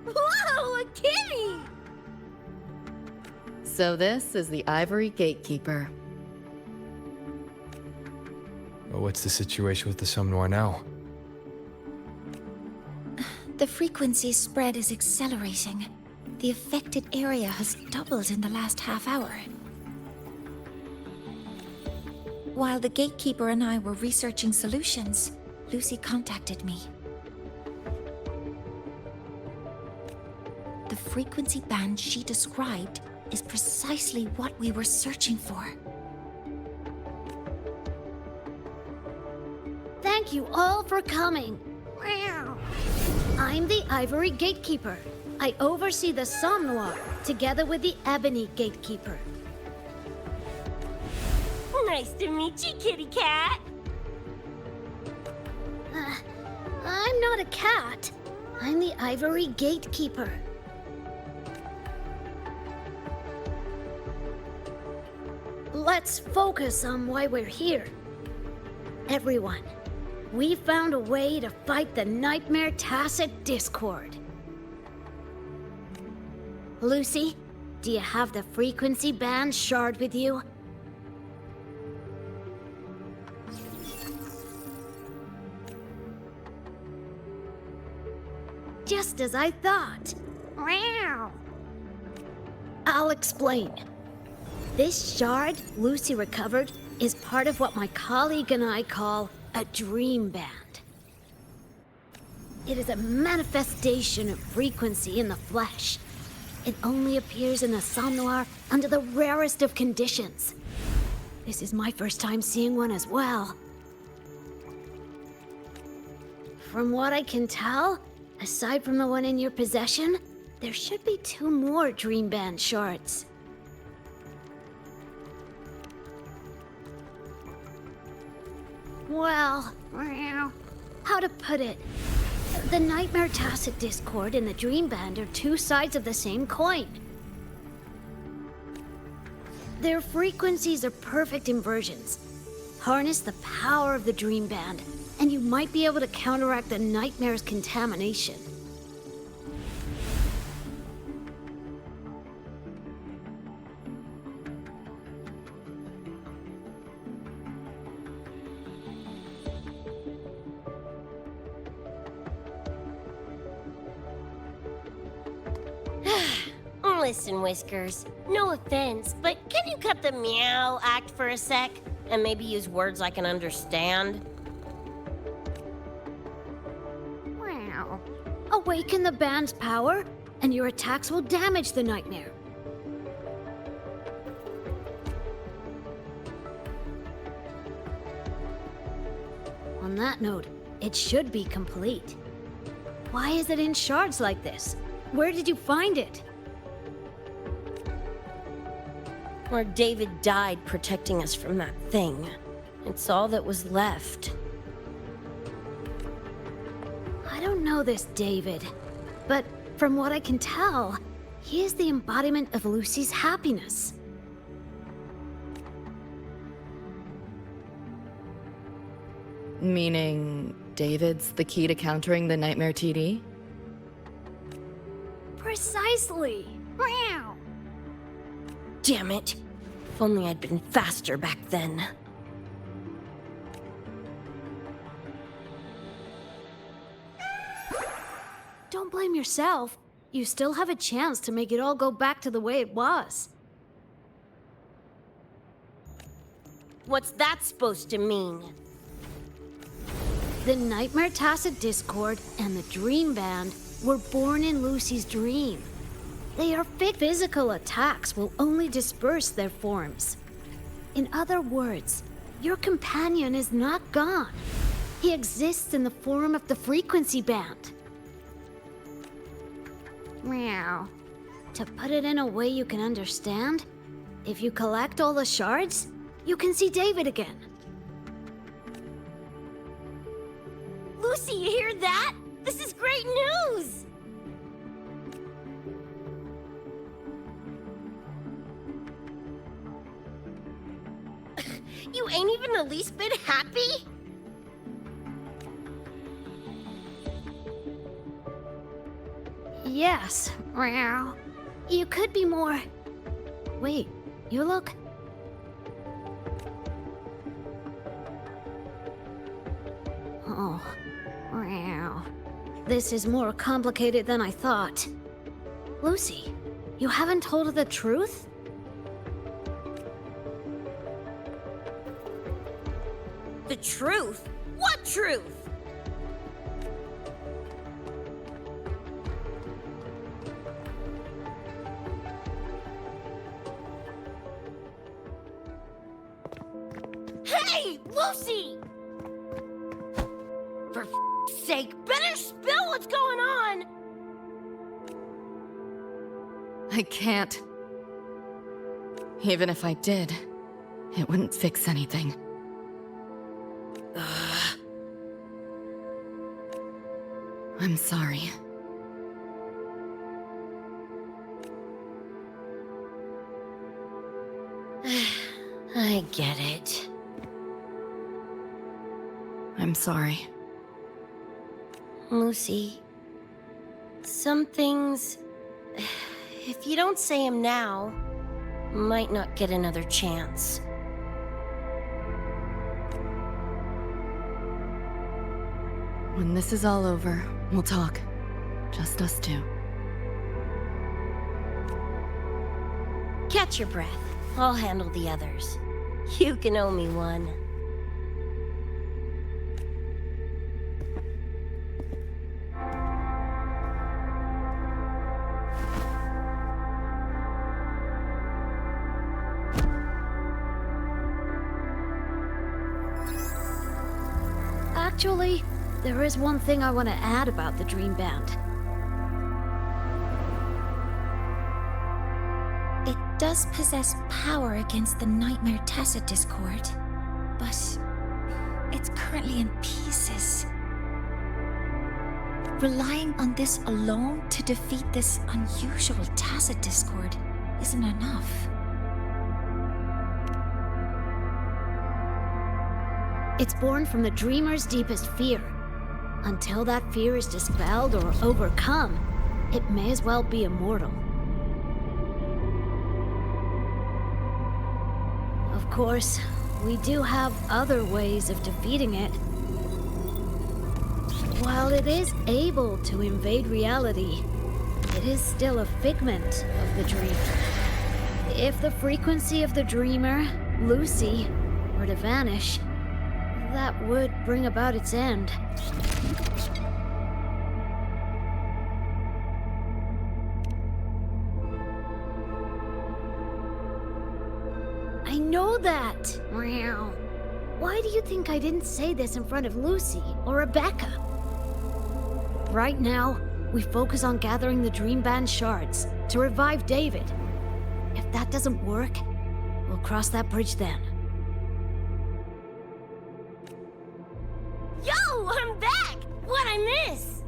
Whoa, a kitty! So this is the Ivory Gatekeeper. Well, what's the situation with the Somme Noir now? The frequency spread is accelerating. The affected area has doubled in the last half hour. While the Gatekeeper and I were researching solutions, Lucy contacted me. The frequency band she described is precisely what we were searching for. Thank you all for coming. I'm the Ivory Gatekeeper. I oversee the Somme Noir, together with the Ebony Gatekeeper. Nice to meet you, kitty cat. I'm not a cat. I'm the Ivory Gatekeeper. Let's focus on why we're here. Everyone, we found a way to fight the Nightmare Tacit Discord. Lucy, do you have the frequency band shard with you? Just as I thought. I'll explain. This shard Lucy recovered is part of what my colleague and I call a dream band. It is a manifestation of frequency in the flesh. It only appears in the Somme Noir under the rarest of conditions. This is my first time seeing one as well. From what I can tell, aside from the one in your possession, there should be 2 more dream band shards. Well, how to put it? The Nightmare Tacit Discord and the Dream Band are 2 sides of the same coin. Their frequencies are perfect inversions. Harness the power of the Dream Band, and you might be able to counteract the nightmare's contamination. Listen, Whiskers, no offense, but can you cut the meow act for a sec? And maybe use words I can understand? Wow. Awaken the band's power, and your attacks will damage the nightmare. On that note, it should be complete. Why is it in shards like this? Where did you find it? Where David died protecting us from that thing. It's all that was left. I don't know this David, but from what I can tell, he is the embodiment of Lucy's happiness. Meaning, David's the key to countering the nightmare TD? Precisely! Meow! Damn it. If only I'd been faster back then. Don't blame yourself. You still have a chance to make it all go back to the way it was. What's that supposed to mean? The Nightmare Tacit Discord and the Dream Band were born in Lucy's dream. They are physical attacks will only disperse their forms. In other words, your companion is not gone. He exists in the form of the frequency band. Meow. To put it in a way you can understand, if you collect all the shards, you can see David again. Lucy, you hear that? This is great news! You ain't even the least bit happy? Yes, meow. You could be more... Wait, you look... Oh, meow. This is more complicated than I thought. Lucy, you haven't told her the truth? The truth? What truth? Hey, Lucy! For f***'s sake, better spill what's going on! I can't. Even if I did, it wouldn't fix anything. I'm sorry. I get it. I'm sorry. Lucy, some things, if you don't say them now, might not get another chance. When this is all over, we'll talk. Just us two. Catch your breath. I'll handle the others. You can owe me one. Actually, there is one thing I want to add about the Dream Band. It does possess power against the Nightmare Tacit Discord, but it's currently in pieces. Relying on this alone to defeat this unusual Tacit Discord isn't enough. It's born from the dreamer's deepest fear. Until that fear is dispelled or overcome, it may as well be immortal. Of course, we do have other ways of defeating it. While it is able to invade reality, it is still a figment of the dream. If the frequency of the dreamer, Lucy, were to vanish, that would bring about its end. I know that! Meow. Why do you think I didn't say this in front of Lucy or Rebecca? Right now, we focus on gathering the Dream Band shards to revive David. If that doesn't work, we'll cross that bridge then. Yo, I'm back! What'd I miss?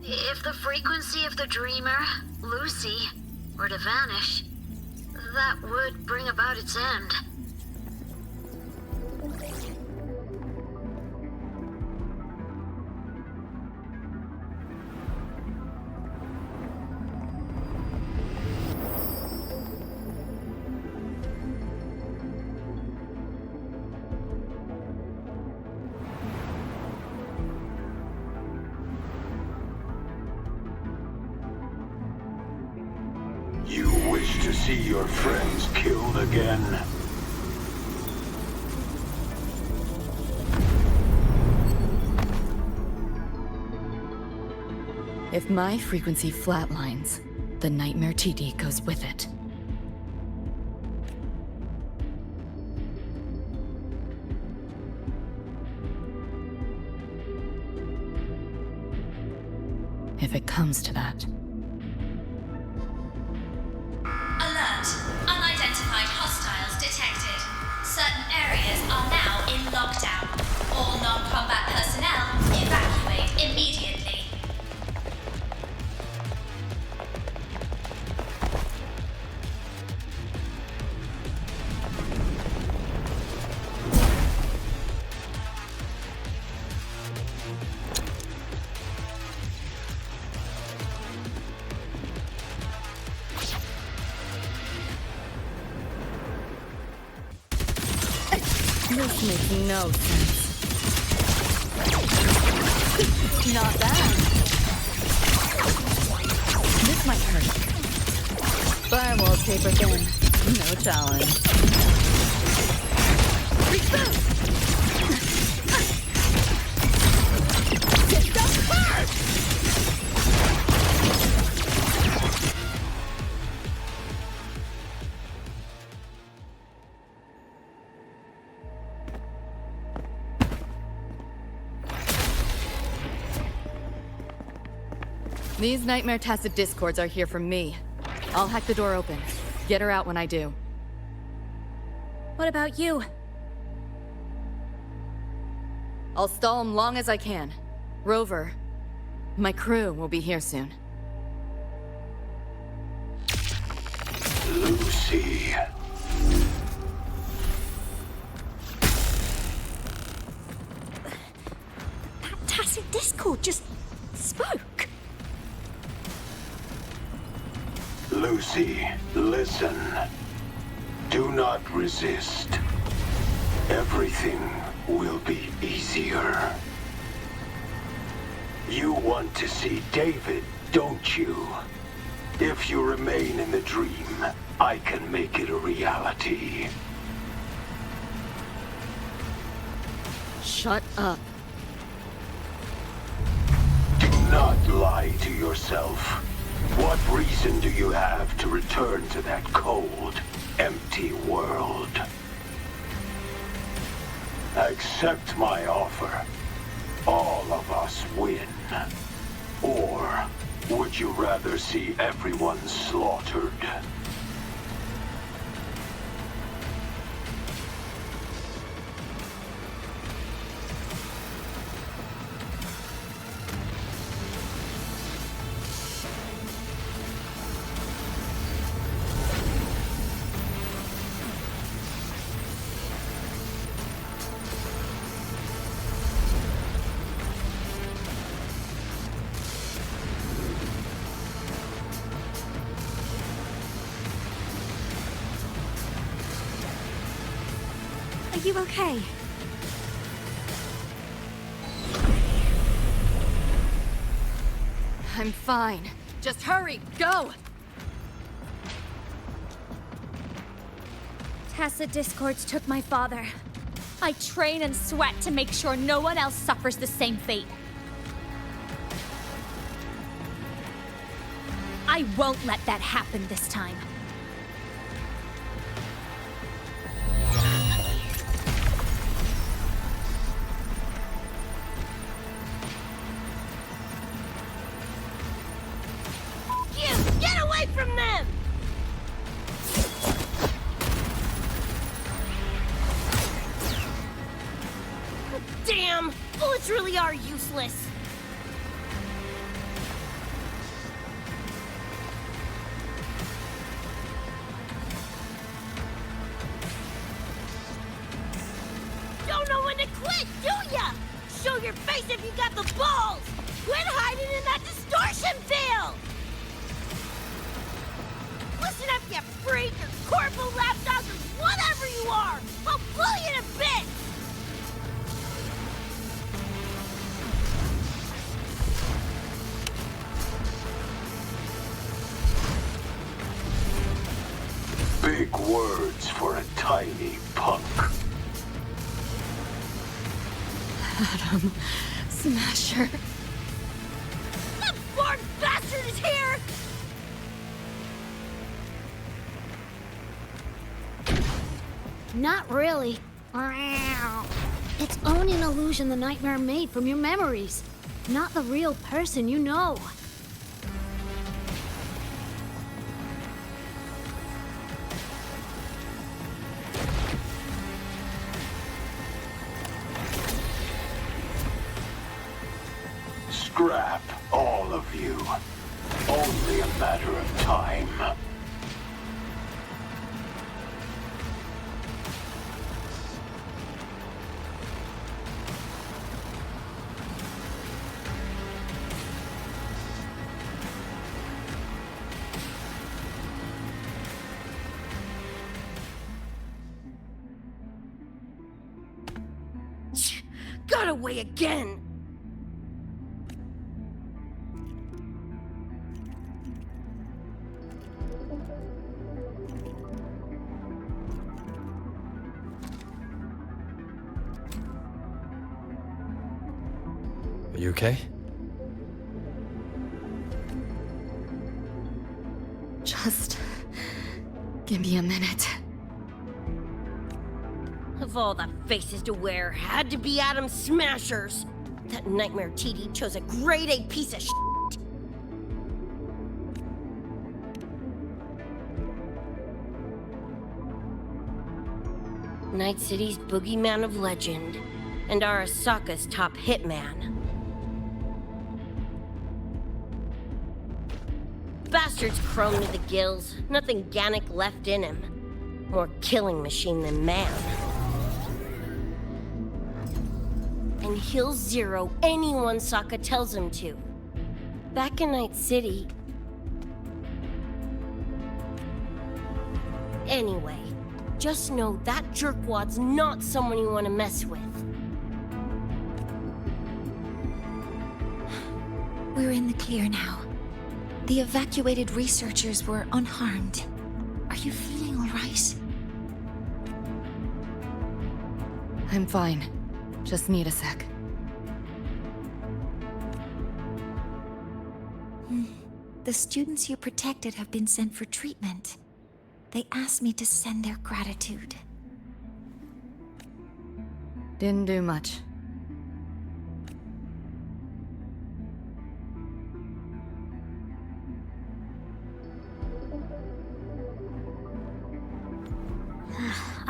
If the frequency of the dreamer, Lucy, were to vanish, that would bring about its end. You wish to see your friends killed again? If my frequency flatlines, the Nightmare TD goes with it. If it comes to that. Alert! Unidentified hostiles detected. Certain areas are now in lockdown. All non-combat personnel evacuate immediately. This makes no sense. Not bad. This might hurt. Firewall's paper thin. No challenge. Reboot! Get the hurt! These Nightmare Tacit Discords are here for me. I'll hack the door open. Get her out when I do. What about you? I'll stall them long as I can. Rover, my crew will be here soon. Lucy. That Tacit Discord just spoke. Lucy, listen. Do not resist. Everything will be easier. You want to see David, don't you? If you remain in the dream, I can make it a reality. Shut up. Do not lie to yourself. What reason do you have to return to that cold, empty world? Accept my offer. All of us win. Or would you rather see everyone slaughtered? Are you okay? I'm fine. Just hurry, go! Tacit discords took my father. I train and sweat to make sure no one else suffers the same fate. I won't let that happen this time. Get away from them! Damn! Bullets really are useless. Don't know when to quit, do ya? Show your face if you got the balls! Quit hiding in that distortion field! Listen up, you freak, or corporal lapdogs, or whatever you are! I'll blow you to bits! Big words for a tiny punk. Adam Smasher. That born bastard is here! Not really. It's only an illusion the nightmare made from your memories, not the real person you know. Scrap, all of you. Only a matter of time. Got away again! Are you okay? Just give me a minute. Of all the faces to wear, had to be Adam Smashers. That nightmare TD chose a grade A piece of shit. Night City's boogeyman of legend, and Arasaka's top hitman. Bastard's chrome to the gills, nothing Gannic left in him. More killing machine than man. And he'll zero anyone Saka tells him to. Back in Night City... Anyway, just know that jerkwad's not someone you want to mess with. We're in the clear now. The evacuated researchers were unharmed. Are you feeling all right? I'm fine. Just need a sec. The students you protected have been sent for treatment. They asked me to send their gratitude. Didn't do much.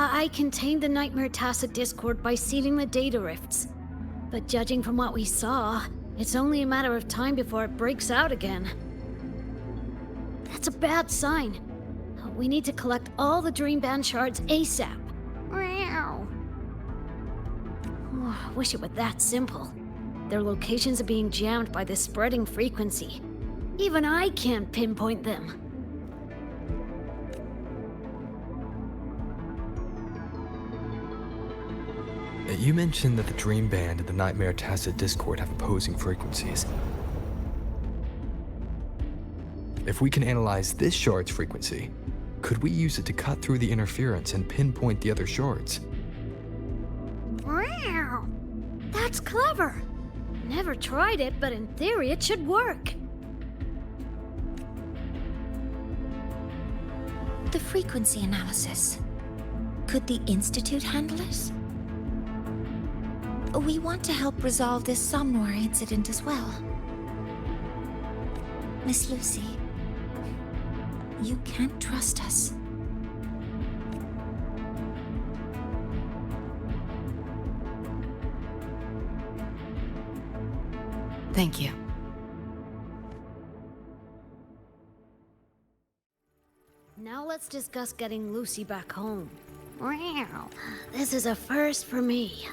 I contained the Nightmare Tacit Discord by sealing the data rifts. But judging from what we saw, it's only a matter of time before it breaks out again. That's a bad sign. We need to collect all the Dream Band shards ASAP. Wish it were that simple. Their locations are being jammed by the spreading frequency. Even I can't pinpoint them. You mentioned that the Dream Band and the Nightmare Tacit Discord have opposing frequencies. If we can analyze this shard's frequency, could we use it to cut through the interference and pinpoint the other shards? Wow, that's clever. Never tried it, but in theory it should work. The frequency analysis. Could the Institute handle it? We want to help resolve this Somnoir incident as well. Miss Lucy, you can't trust us. Thank you. Now let's discuss getting Lucy back home. Wow, this is a first for me.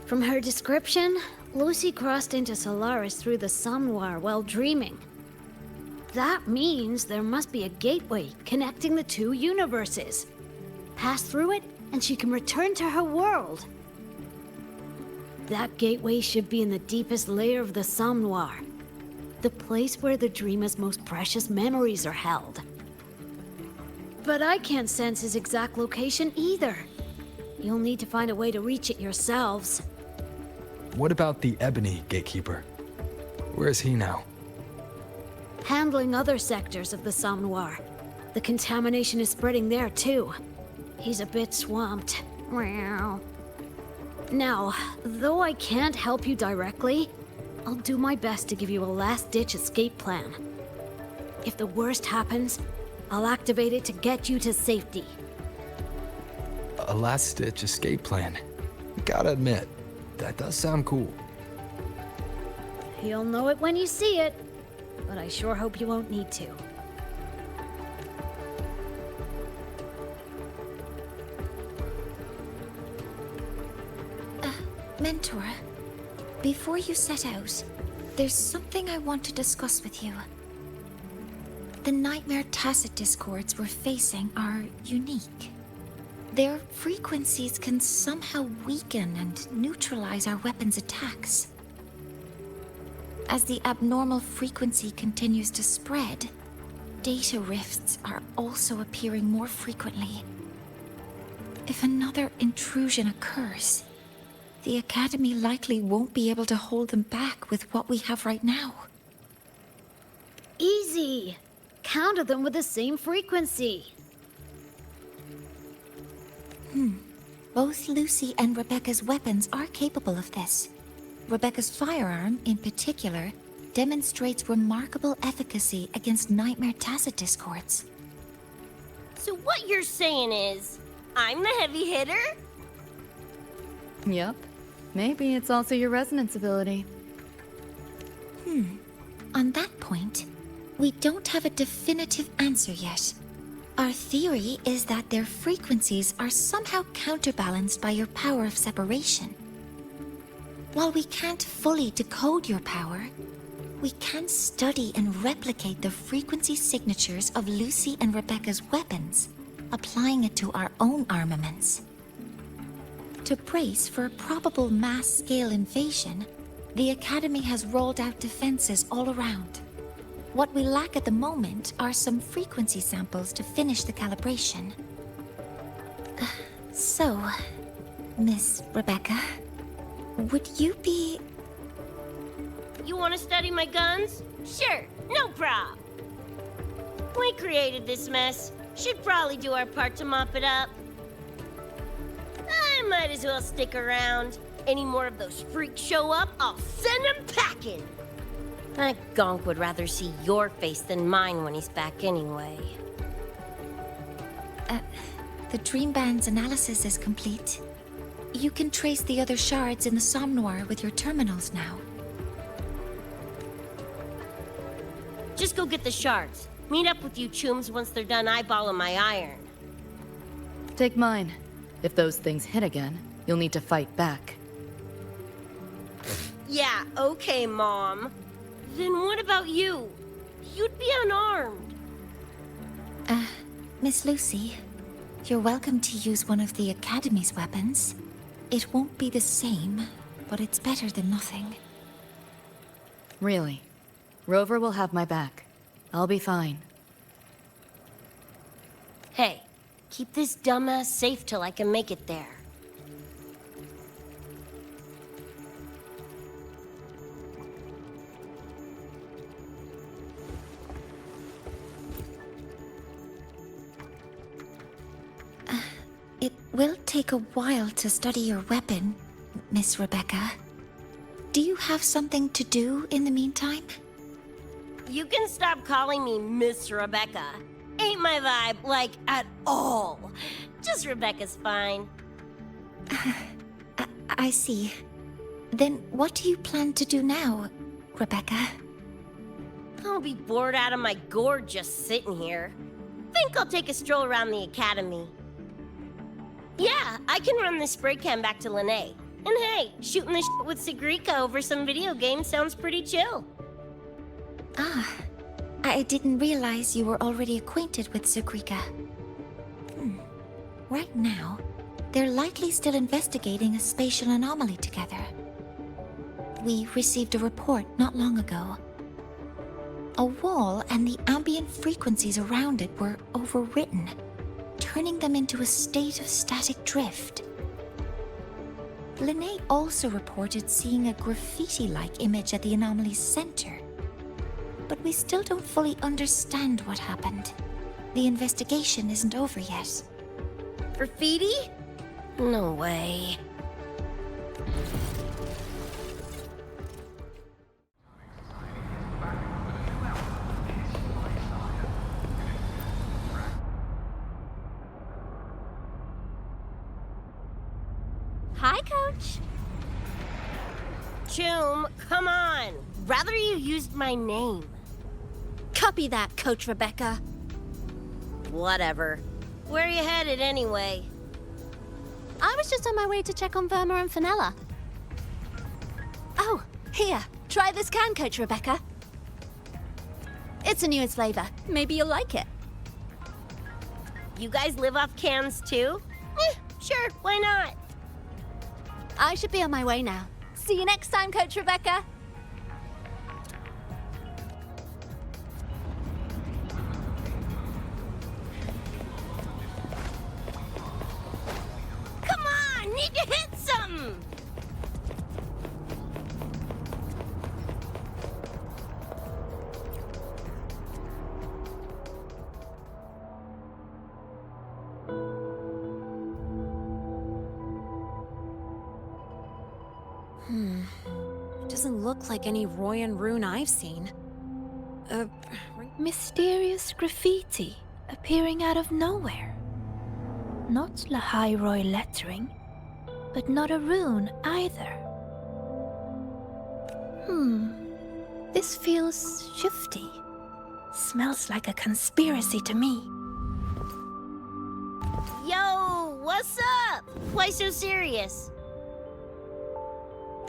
From her description, Lucy crossed into Solaris through the Somnoir while dreaming. That means there must be a gateway connecting the two universes. Pass through it, and she can return to her world. That gateway should be in the deepest layer of the Somnoir, the place where the dreamer's most precious memories are held. But I can't sense his exact location either. You'll need to find a way to reach it yourselves. What about the Ebony Gatekeeper? Where is he now? Handling other sectors of the Somnoir. The contamination is spreading there too. He's a bit swamped. Meow. Now, though I can't help you directly, I'll do my best to give you a last-ditch escape plan. If the worst happens, I'll activate it to get you to safety. A last-ditch escape plan. Gotta admit, that does sound cool. You'll know it when you see it, but I sure hope you won't need to. Mentor, before you set out, there's something I want to discuss with you. The Nightmare Tacit Discords we're facing are unique. Their frequencies can somehow weaken and neutralize our weapons' attacks. As the abnormal frequency continues to spread, data rifts are also appearing more frequently. If another intrusion occurs, the Academy likely won't be able to hold them back with what we have right now. Easy! Counter them with the same frequency. Both Lucy and Rebecca's weapons are capable of this. Rebecca's firearm, in particular, demonstrates remarkable efficacy against Nightmare Tacit Discords. So what you're saying is, I'm the heavy hitter? Yep. Maybe it's also your resonance ability. On that point, we don't have a definitive answer yet. Our theory is that their frequencies are somehow counterbalanced by your power of separation. While we can't fully decode your power, we can study and replicate the frequency signatures of Lucy and Rebecca's weapons, applying it to our own armaments. To brace for a probable mass-scale invasion, the Academy has rolled out defenses all around. What we lack at the moment are some frequency samples to finish the calibration. So, Miss Rebecca, would you be... You want to study my guns? Sure, no prob. We created this mess. Should probably do our part to mop it up. I might as well stick around. Any more of those freaks show up, I'll send them packing. That gonk would rather see your face than mine when he's back anyway. The Dream Band's analysis is complete. You can trace the other shards in the Somnoir with your terminals now. Just go get the shards. Meet up with you chooms once they're done eyeballing my iron. Take mine. If those things hit again, you'll need to fight back. Yeah, okay, Mom. Then what about you? You'd be unarmed. Miss Lucy, you're welcome to use one of the Academy's weapons. It won't be the same, but it's better than nothing. Really. Rover will have my back. I'll be fine. Hey, keep this dumbass safe till I can make it there. It will take a while to study your weapon, Miss Rebecca. Do you have something to do in the meantime? You can stop calling me Miss Rebecca. Ain't my vibe, like, at all. Just Rebecca's fine. I see. Then what do you plan to do now, Rebecca? I'll be bored out of my gourd just sitting here. Think I'll take a stroll around the academy. Yeah, I can run this spray can back to Lene. And hey, shooting the shit with Sigrika over some video games sounds pretty chill. Ah, I didn't realize you were already acquainted with Sigrika. Right now, they're likely still investigating a spatial anomaly together. We received a report not long ago. A wall and the ambient frequencies around it were overwritten, turning them into a state of static drift. Lene also reported seeing a graffiti-like image at the anomaly's center. But we still don't fully understand what happened. The investigation isn't over yet. Graffiti? No way. Hi, Coach. Choom, come on. Rather you used my name. Copy that, Coach Rebecca. Whatever. Where are you headed anyway? I was just on my way to check on Verma and Fenella. Oh, here. Try this can, Coach Rebecca. It's a newest flavor. Maybe you'll like it. You guys live off cans too? Sure, why not? I should be on my way now. See you next time, Coach Rebecca. Come on, need to hit something! Doesn't look like any Royan rune I've seen. Mysterious graffiti appearing out of nowhere. Not Lahairoi lettering, but not a rune either. This feels shifty. Smells like a conspiracy to me. Yo, what's up? Why so serious?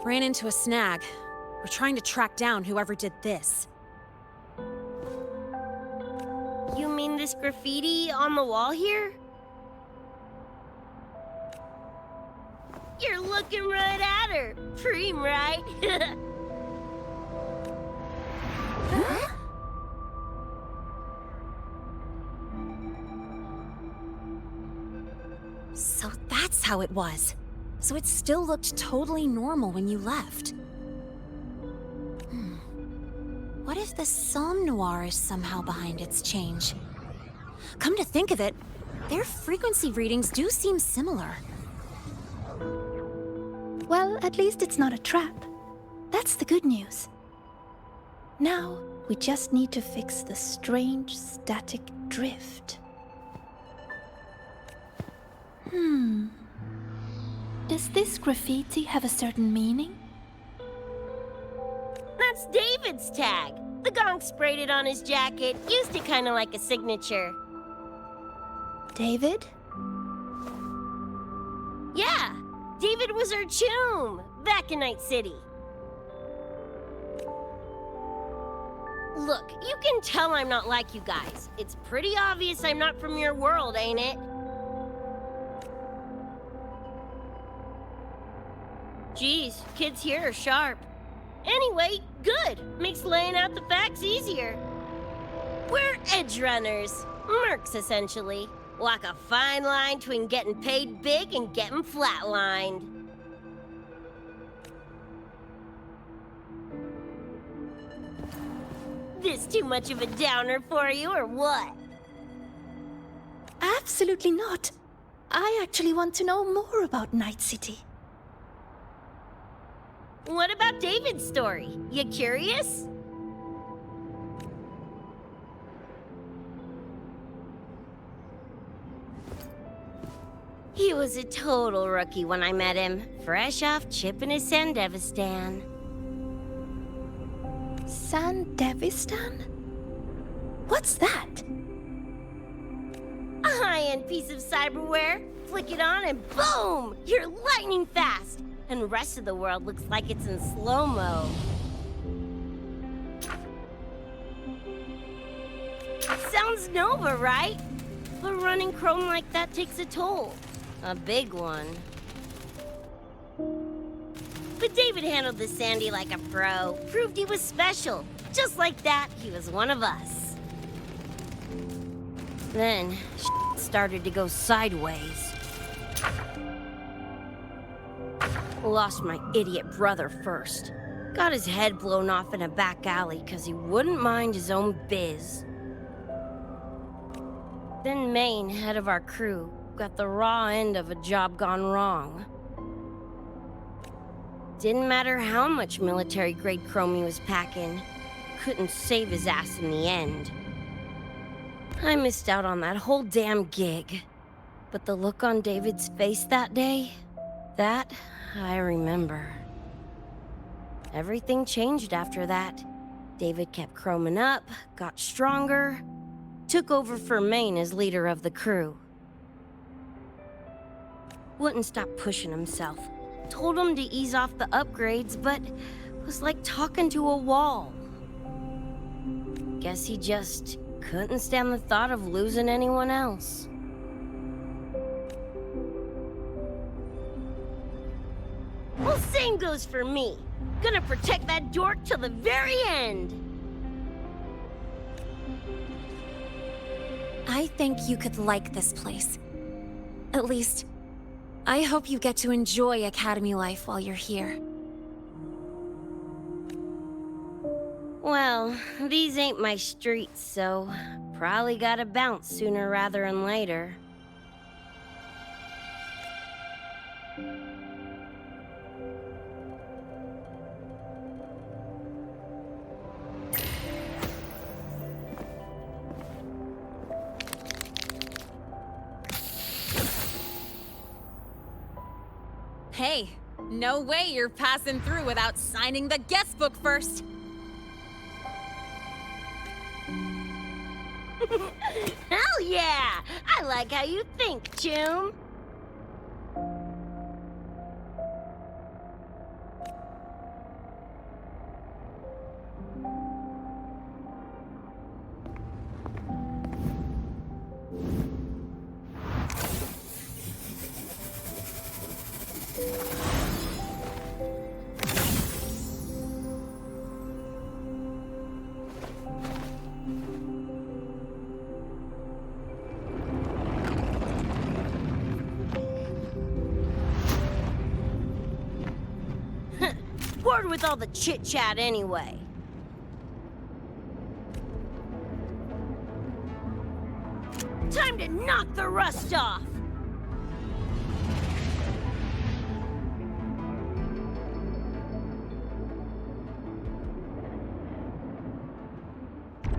Ran into a snag. We're trying to track down whoever did this. You mean this graffiti on the wall here? You're looking right at her. Preem, right? Huh? So that's how it was. So it still looked totally normal when you left. What if the Somme Noir is somehow behind its change? Come to think of it, their frequency readings do seem similar. Well, at least it's not a trap. That's the good news. Now, we just need to fix the strange static drift. Does this graffiti have a certain meaning? That's David's tag. The gonk sprayed it on his jacket, used it kind of like a signature. David? Yeah, David was our choom back in Night City. Look, you can tell I'm not like you guys. It's pretty obvious I'm not from your world, ain't it? Geez, kids here are sharp. Anyway, good. Makes laying out the facts easier. We're Edgerunners. Mercs, essentially. Walk a fine line between getting paid big and getting flatlined. This too much of a downer for you, or what? Absolutely not. I actually want to know more about Night City. What about David's story? You curious? He was a total rookie when I met him, fresh off chipping his Sandevistan. Sandevistan? What's that? A high-end piece of cyberware. Flick it on and boom! You're lightning fast! And the rest of the world looks like it's in slow-mo. Sounds Nova, right? But running chrome like that takes a toll. A big one. But David handled the Sandy like a pro. Proved he was special. Just like that, he was one of us. Then, started to go sideways. Lost my idiot brother first. Got his head blown off in a back alley because he wouldn't mind his own biz. Then Maine, head of our crew, got the raw end of a job gone wrong. Didn't matter how much military-grade chrome he was packing, couldn't save his ass in the end. I missed out on that whole damn gig. But the look on David's face that day, that I remember. Everything changed after that. David kept chroming up, got stronger, took over for Maine as leader of the crew. Wouldn't stop pushing himself. Told him to ease off the upgrades, but was like talking to a wall. Guess he just couldn't stand the thought of losing anyone else. Well, same goes for me. Gonna protect that dork till the very end. I think you could like this place. At least, I hope you get to enjoy Academy life while you're here. Well, these ain't my streets, so probably gotta bounce sooner rather than later. Hey, no way you're passing through without signing the guest book first. Hell yeah! I like how you think, Choom. Bored with all the chit-chat anyway. Time to knock the rust off!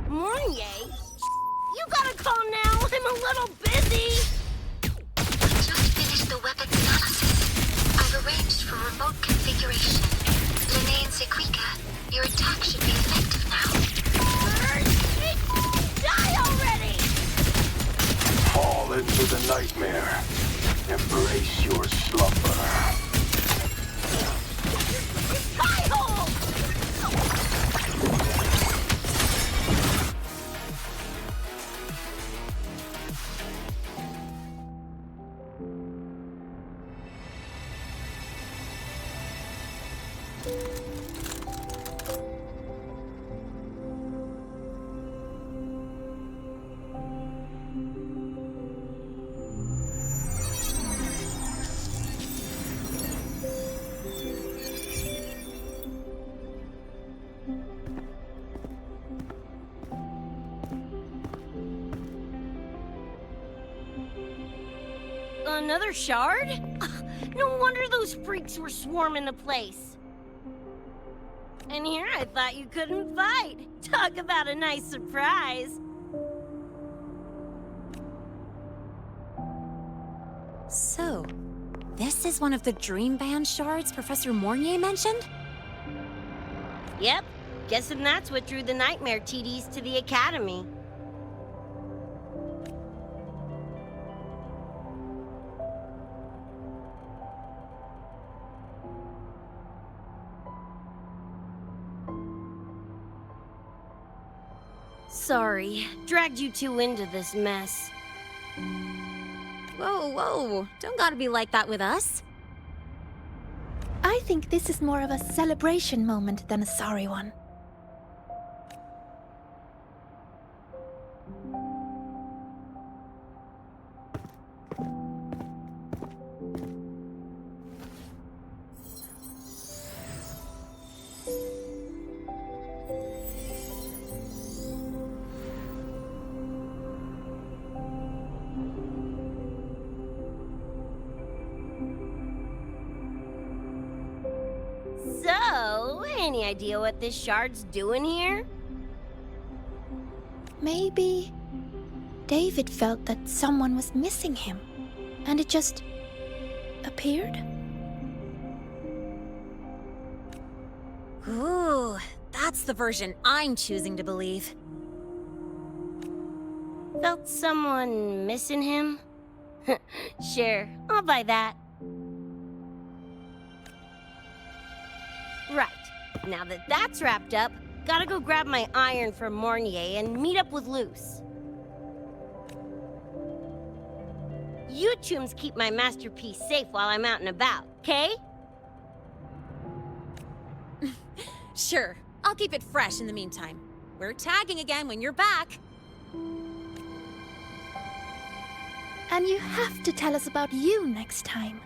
Mornier? You gotta call now, I'm a little busy! Just finished the weapons analysis. I've arranged for remote configuration. Lene and Sequika, your attack should be effective now. Die already! Fall into the nightmare. Embrace your slumber. Skyhole! Another shard? No wonder those freaks were swarming the place. And here I thought you couldn't fight. Talk about a nice surprise. So, this is one of the Dream Band shards Professor Mornier mentioned? Yep. Guessing that's what drew the nightmare TDs to the Academy. Sorry, dragged you two into this mess. Whoa, whoa, don't gotta be like that with us. I think this is more of a celebration moment than a sorry one. So, any idea what this shard's doing here? Maybe David felt that someone was missing him, and it just appeared? Ooh, that's the version I'm choosing to believe. Felt someone missing him? Sure, I'll buy that. Right, now that that's wrapped up, gotta go grab my iron from Mornier and meet up with Luce. You chums keep my masterpiece safe while I'm out and about, okay? Sure, I'll keep it fresh in the meantime. We're tagging again when you're back. And you have to tell us about you next time.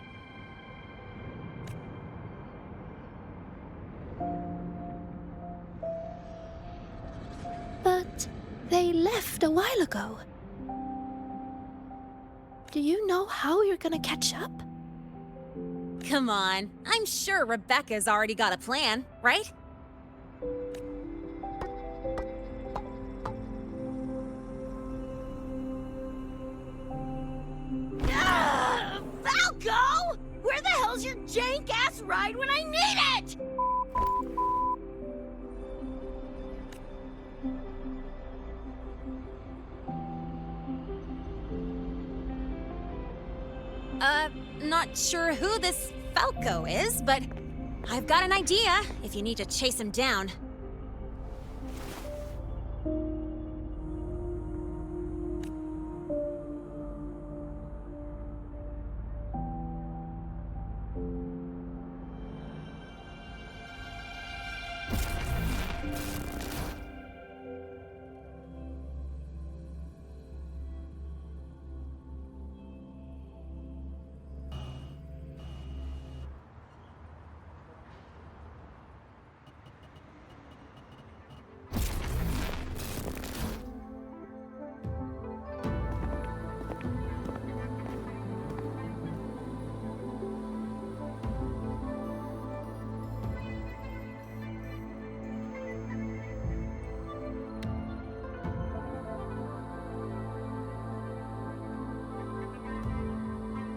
But they left a while ago. Do you know how you're gonna catch up? Come on, I'm sure Rebecca's already got a plan, right? Falco! Where the hell's your jank-ass ride when I need it? Not sure who this Falco is, but I've got an idea if you need to chase him down.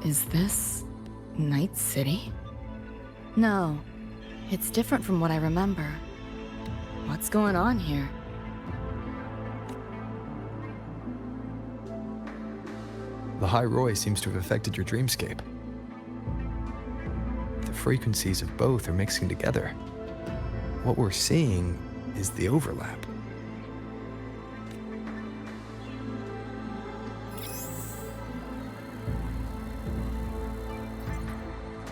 Is this Night City? No, it's different from what I remember. What's going on here? The High Roy seems to have affected your dreamscape. The frequencies of both are mixing together. What we're seeing is the overlap.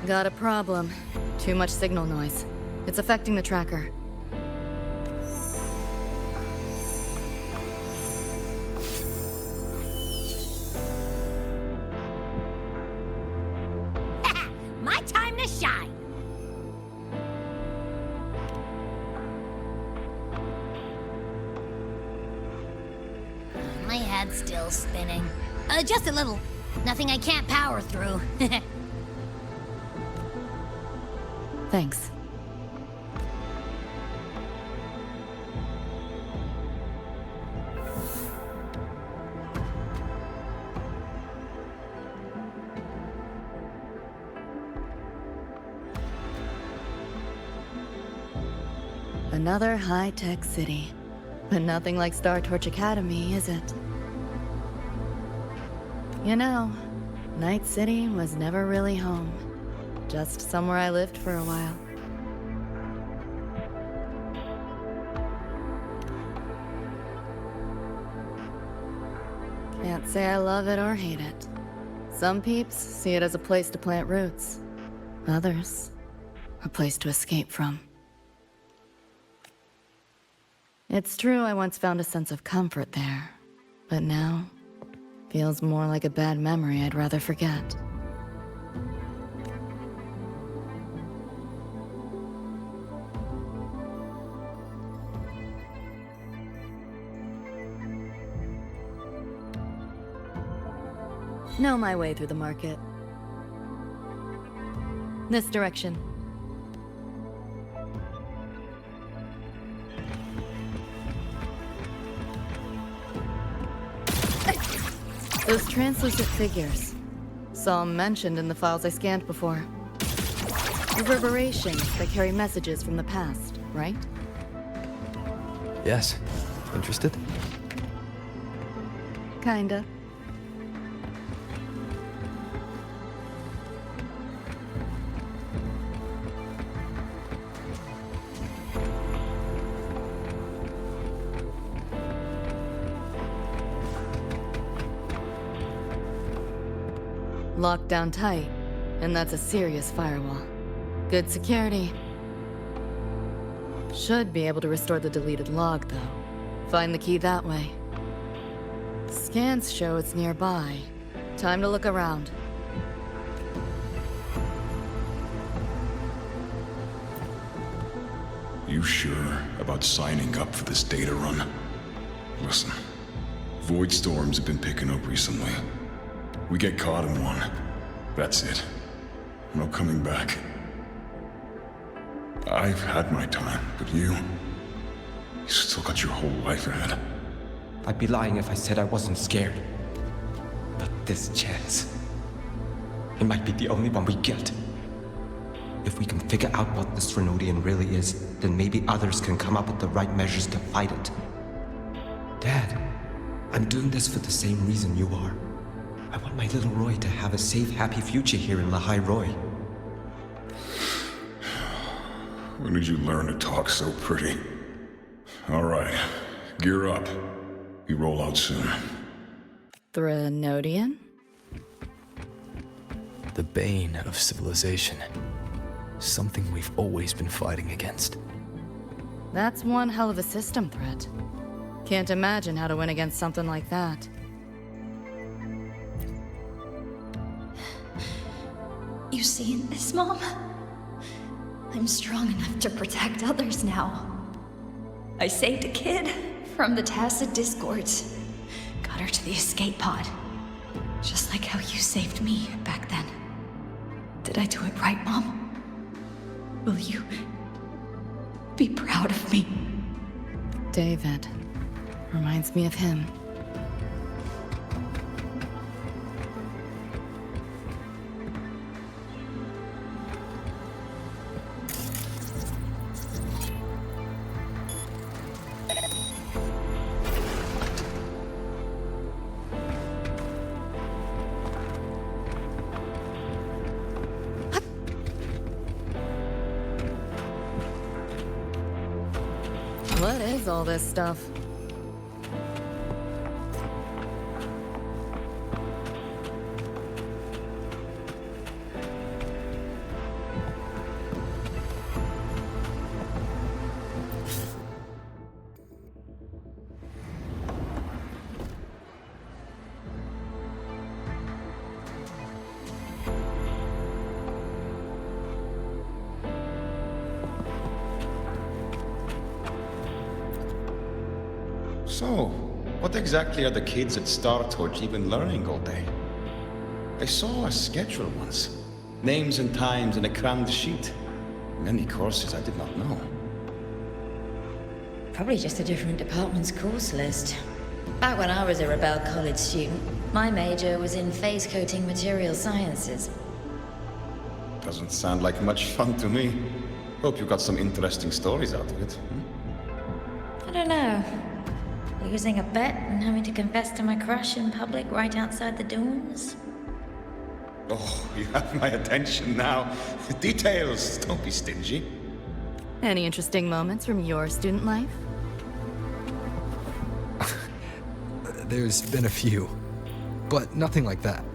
Got a problem. Too much signal noise. It's affecting the tracker. My time to shine! My head's still spinning. Just a little. Nothing I can't power through. Thanks. Another high-tech city. But nothing like Star Torch Academy, is it? You know, Night City was never really home. Just somewhere I lived for a while. Can't say I love it or hate it. Some peeps see it as a place to plant roots. Others, a place to escape from. It's true I once found a sense of comfort there, but now, feels more like a bad memory I'd rather forget. Know my way through the market. This direction. Those translucent figures. Saw them mentioned in the files I scanned before. Reverberations that carry messages from the past, right? Yes. Interested? Kinda. Locked down tight, and that's a serious firewall. Good security. Should be able to restore the deleted log, though. Find the key that way. Scans show it's nearby. Time to look around. You sure about signing up for this data run? Listen, void storms have been picking up recently. We get caught in one. That's it. No coming back. I've had my time, but you still got your whole life ahead. I'd be lying if I said I wasn't scared. But this chance, it might be the only one we get. If we can figure out what this Renodian really is, then maybe others can come up with the right measures to fight it. Dad, I'm doing this for the same reason you are. I want my little Roy to have a safe, happy future here in Lahai Roy. When did you learn to talk so pretty? All right, gear up. We roll out soon. Renodian? The bane of civilization. Something we've always been fighting against. That's one hell of a system threat. Can't imagine how to win against something like that. You seen this, Mom? I'm strong enough to protect others now. I saved a kid from the Tacit Discords. Got her to the escape pod. Just like how you saved me back then. Did I do it right, Mom? Will you be proud of me? David. Reminds me of him. What is all this stuff? So, what exactly are the kids at Star Torch even learning all day? I saw a schedule once. Names and times in a crammed sheet. Many courses I did not know. Probably just a different department's course list. Back when I was a Rebel College student, my major was in phase coating material sciences. Doesn't sound like much fun to me. Hope you got some interesting stories out of it. I don't know. Losing a bet and having to confess to my crush in public right outside the dorms? Oh, you have my attention now. Details, don't be stingy. Any interesting moments from your student life? There's been a few, but nothing like that.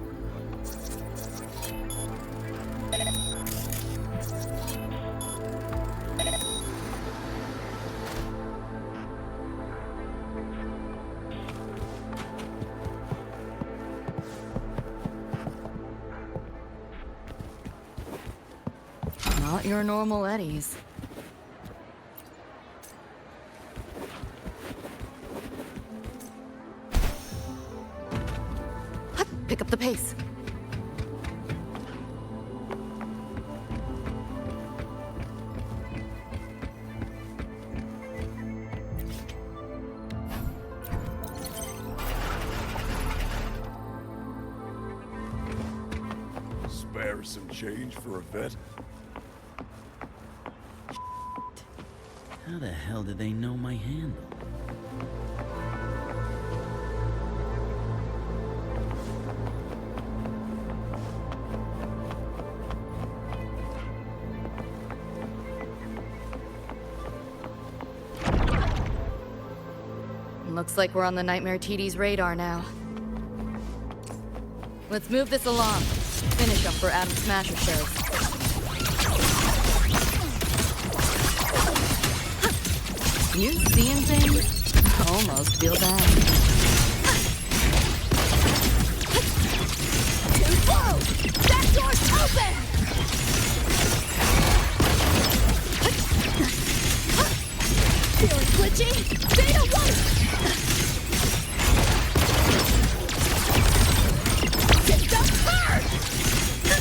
Not your normal Eddies. Pick up the pace. Spare some change for a vet? How the hell did they know my handle? Looks like we're on the Nightmare TD's radar now. Let's move this along. Finish up for Adam Smasher shows. You seeing things? Almost feel bad. Too slow! That door's open! Feeling glitchy? Beta 1!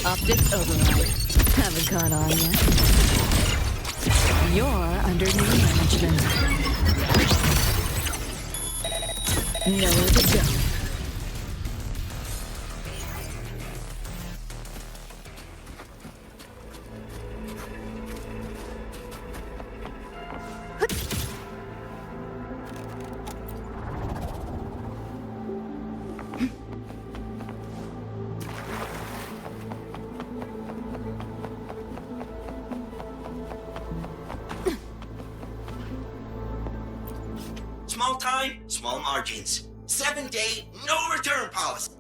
Optics override. Haven't caught on yet. You're under new management. Nowhere to go. Small time, small margins. 7-day, no return policy.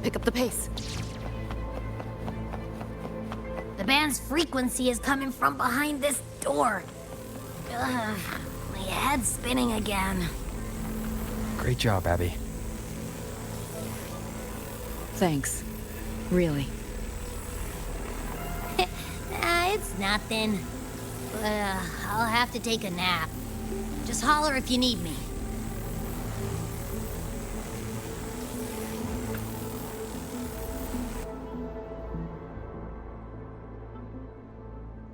Pick up the pace. The band's frequency is coming from behind this door. Ugh, my head's spinning again. Great job, Abby. Thanks. Really. It's nothing. I'll have to take a nap. Just holler if you need me.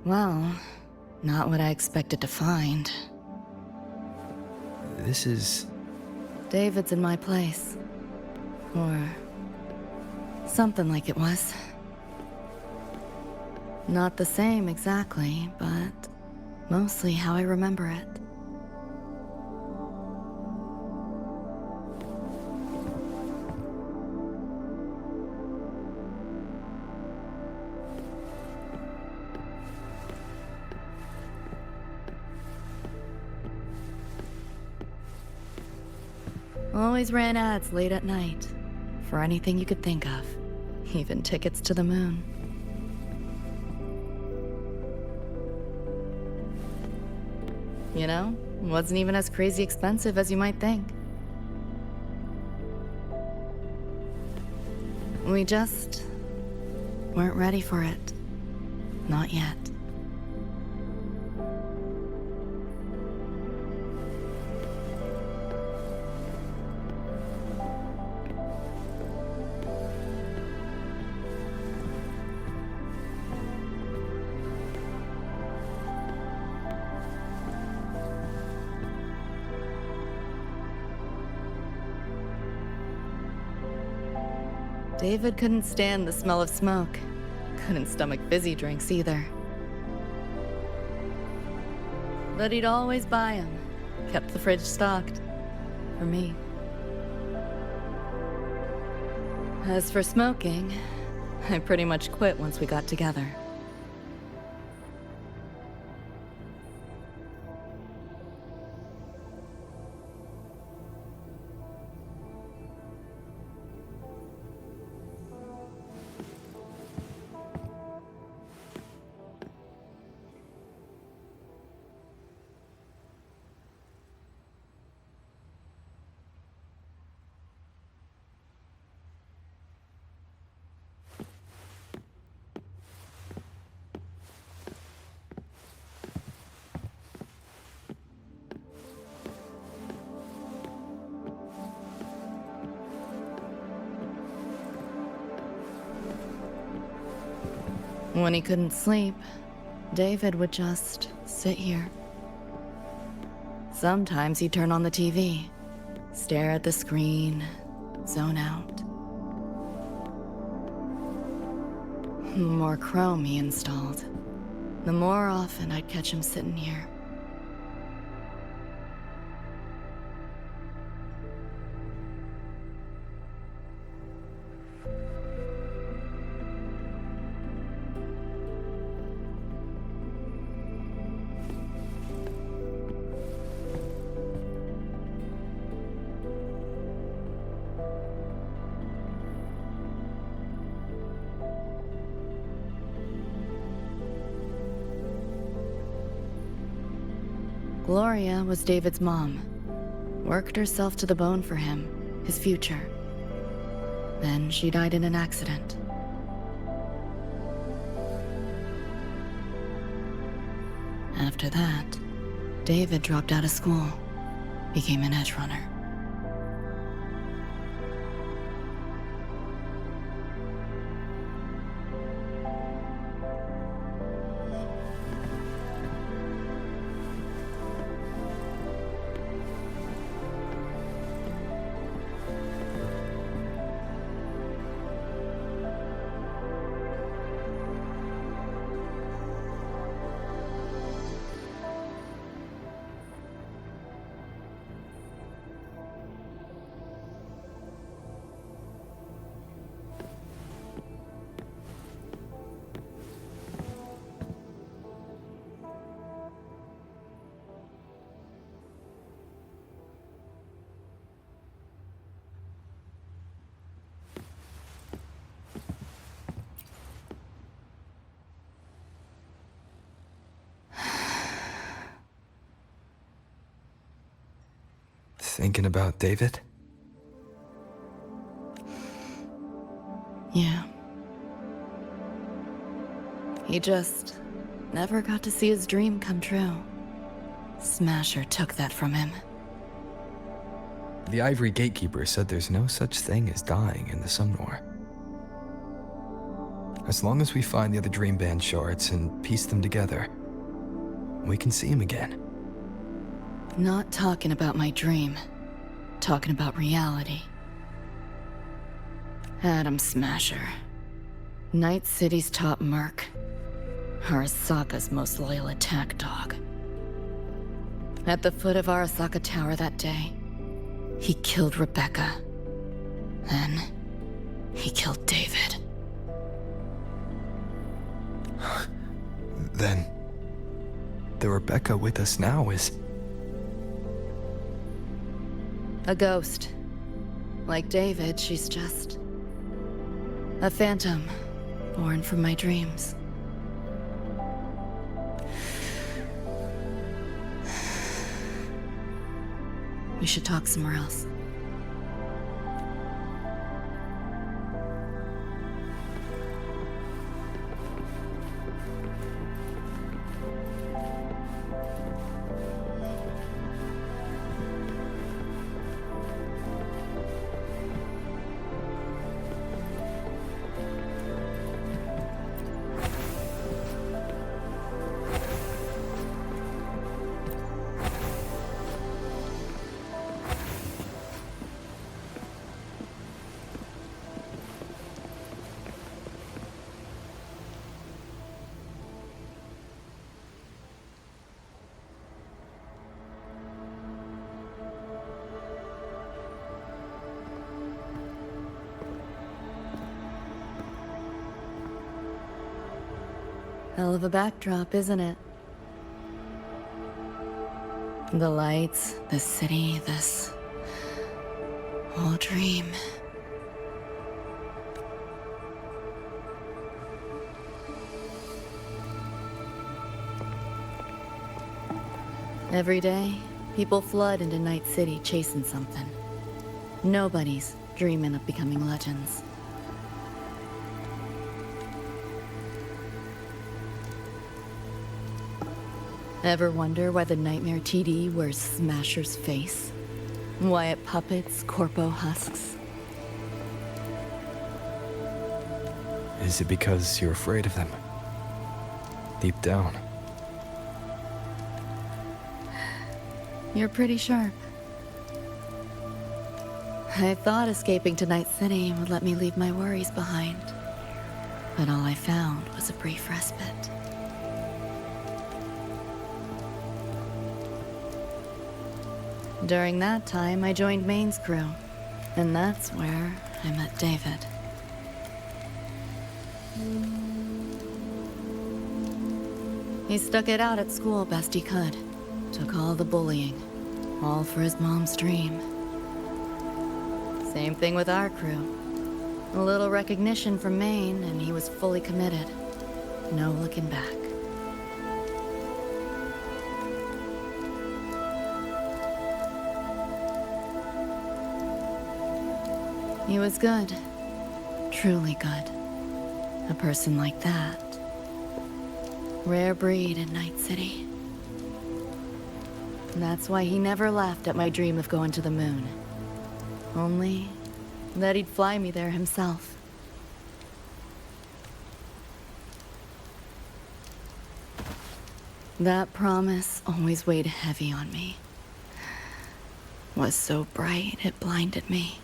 Well, not what I expected to find. This is... David's in my place. Or... something like it was. Not the same exactly, but mostly how I remember it. Always ran ads late at night. For anything you could think of. Even tickets to the moon. You know, wasn't even as crazy expensive as you might think. We just weren't ready for it. Not yet. David couldn't stand the smell of smoke. Couldn't stomach fizzy drinks either. But he'd always buy them. Kept the fridge stocked. For me. As for smoking, I pretty much quit once we got together. When he couldn't sleep, David would just sit here. Sometimes he'd turn on the TV, stare at the screen, zone out. The more Chrome he installed, the more often I'd catch him sitting here. Gloria was David's mom. Worked herself to the bone for him, his future. Then she died in an accident. After that, David dropped out of school, became an Edgerunner. Thinking about David? Yeah. He just never got to see his dream come true. Smasher took that from him. The Ivory Gatekeeper said there's no such thing as dying in the Sumnor. As long as we find the other Dream Band shards and piece them together, we can see him again. Not talking about my dream. Talking about reality. Adam Smasher. Night City's top merc. Arasaka's most loyal attack dog. At the foot of Arasaka Tower that day, he killed Rebecca. Then, he killed David. Then, the Rebecca with us now is... a ghost. Like David, she's just... a phantom, born from my dreams. We should talk somewhere else. Hell of a backdrop, isn't it? The lights, the city, this whole dream. Every day, people flood into Night City chasing something. Nobody's dreaming of becoming legends. Ever wonder why the Nightmare TD wears Smasher's face? Why it puppets Corpo husks? Is it because you're afraid of them? Deep down. You're pretty sharp. I thought escaping to Night City would let me leave my worries behind. But all I found was a brief respite. During that time, I joined Maine's crew, and that's where I met David. He stuck it out at school best he could. Took all the bullying, all for his mom's dream. Same thing with our crew. A little recognition from Maine, and he was fully committed. No looking back. He was good. Truly good. A person like that. Rare breed in Night City. And that's why he never laughed at my dream of going to the moon. Only that he'd fly me there himself. That promise always weighed heavy on me. Was so bright it blinded me.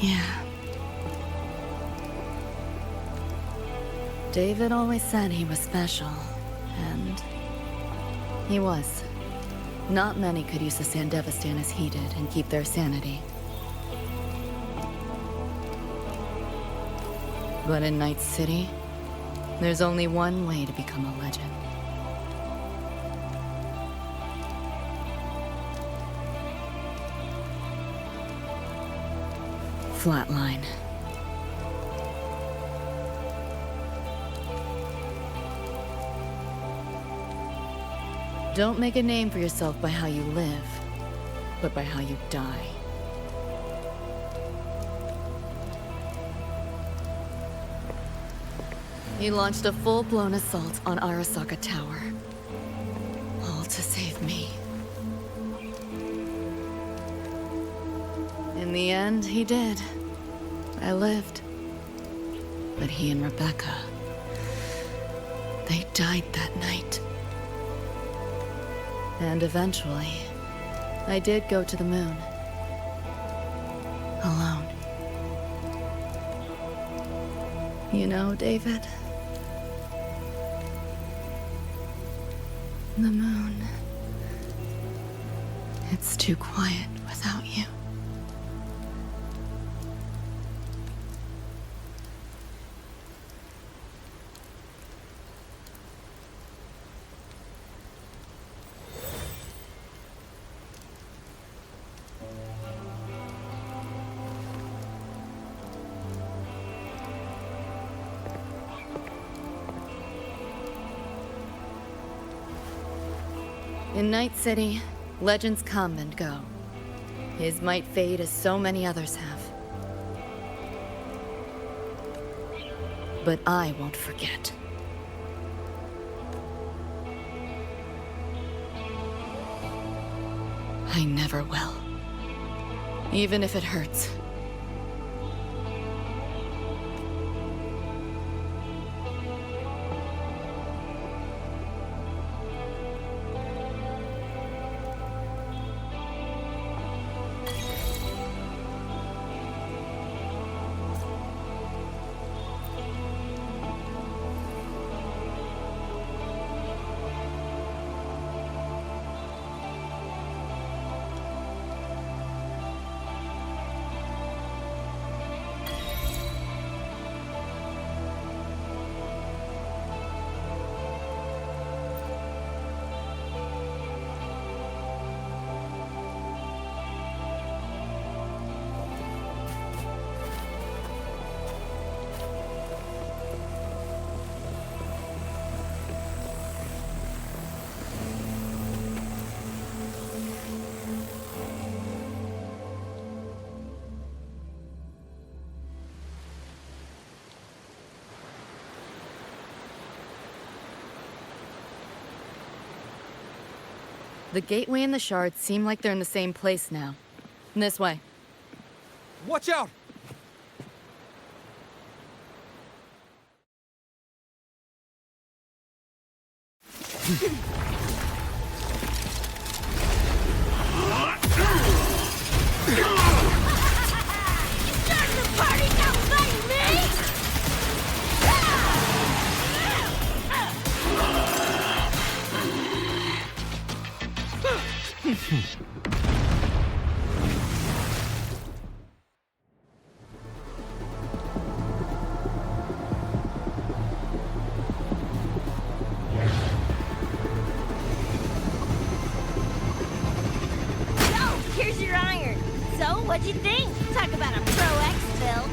Yeah. David always said he was special, and he was. Not many could use the Sandevistan as he did and keep their sanity. But in Night City, there's only one way to become a legend. Flatline. Don't make a name for yourself by how you live, but by how you die. He launched a full-blown assault on Arasaka Tower. All to save me. In the end, he did. I lived. But he and Rebecca, they died that night. And eventually, I did go to the moon. Alone. You know, David, the moon, it's too quiet without you. In Night City, legends come and go. His might fade as so many others have. But I won't forget. I never will. Even if it hurts. The gateway and the shards seem like they're in the same place now. This way. Watch out! What'd you think? Talk about a pro X-Bill.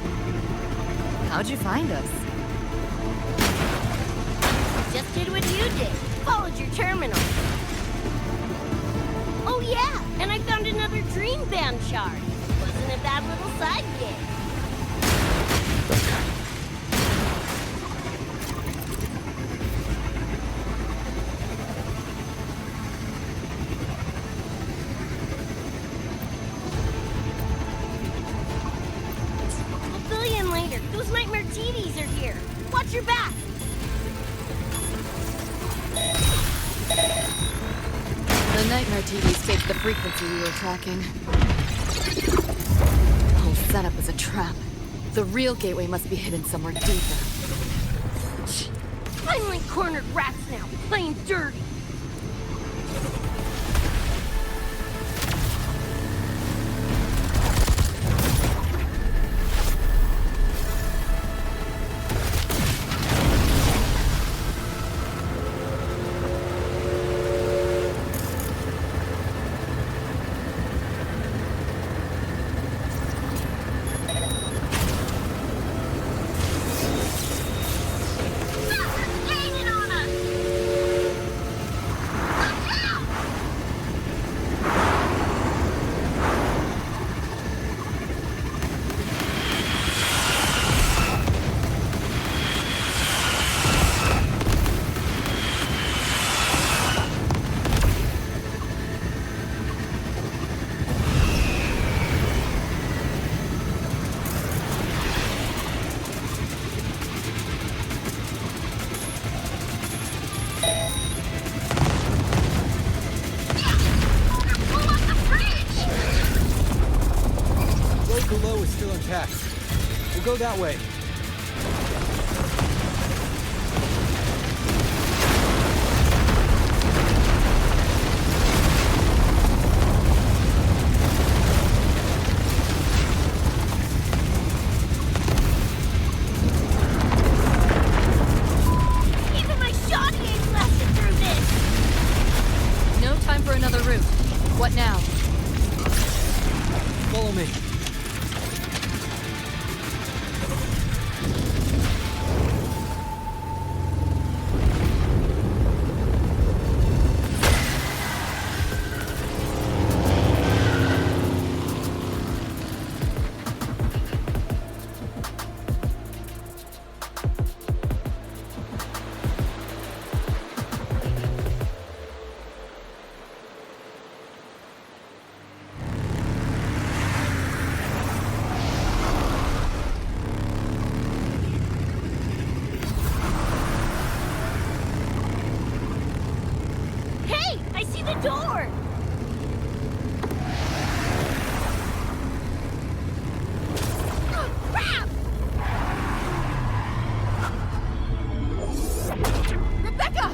How'd you find us? Just did what you did. Followed your terminal. Oh yeah, and I found another dream band shard. Wasn't a bad little side gig. Those nightmare TVs are here. Watch your back. The nightmare TVs faked the frequency we were tracking. The whole setup was a trap. The real gateway must be hidden somewhere deeper. Finally cornered rats now, playing dirty. Below is still intact. We'll go that way. door! Crap! Rebecca!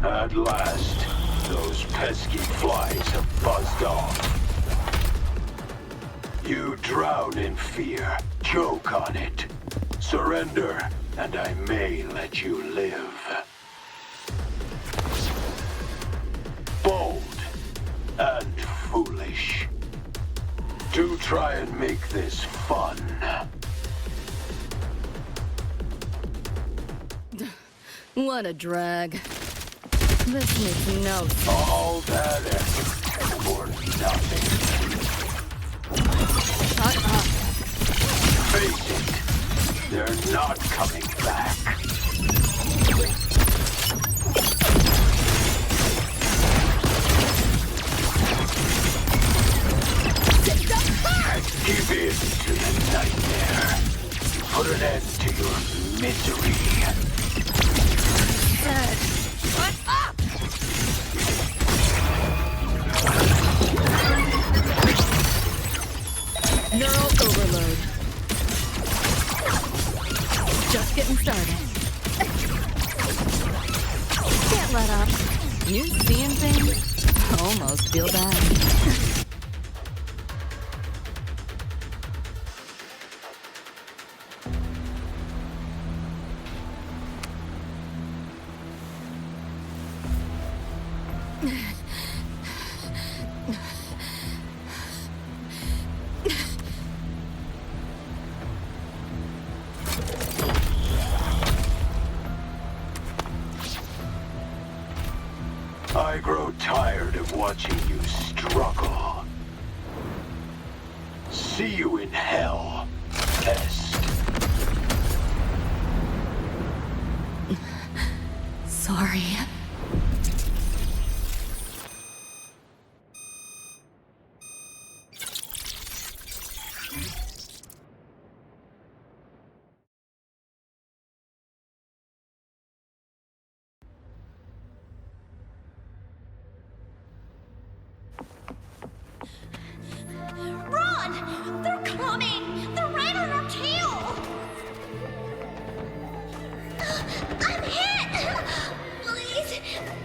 At last, those pesky flies have buzzed off. You drown in fear, choke on it. Surrender, and I may let you live. Bold and foolish. Do try and make this fun. What a drag. This makes no sense. All that effort for nothing. Shut up. Face it, they're not coming back. Give in to the nightmare. Put an end to your misery. Shut up! Neural overload. Just getting started. Can't let up. You seeing things? Almost feel bad. I grow tired of watching you struggle. See you in hell, pest. Sorry. Run! They're coming! They're right on our tail! I'm hit! Please,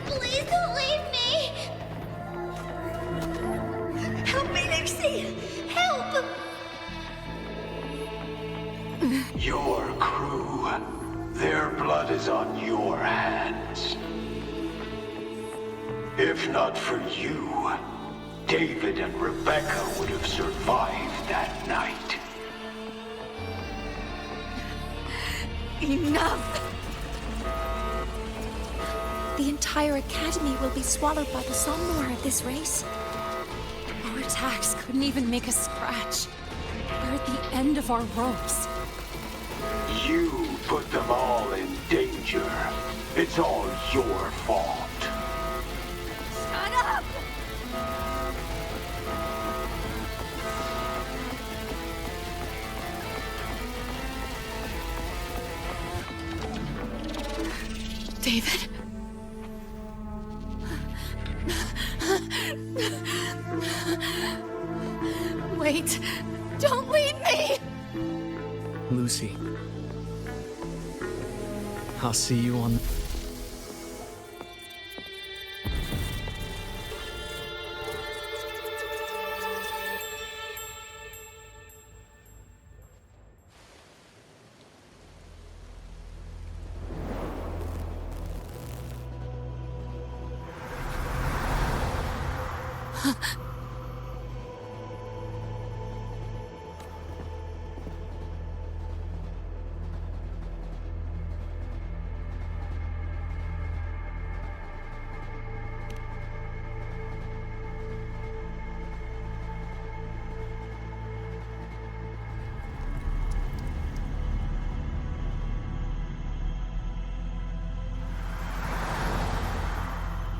please don't leave me! Help me, Lucy! Help! Your crew, their blood is on your hands. If not for you, David and Rebecca would have survived that night. Enough! The entire academy will be swallowed by the Somnor at this race. Our attacks couldn't even make us scratch. We're at the end of our ropes. You put them all in danger. It's all your fault. Shut up! David? Wait! Don't leave me! Lucy. I'll see you on...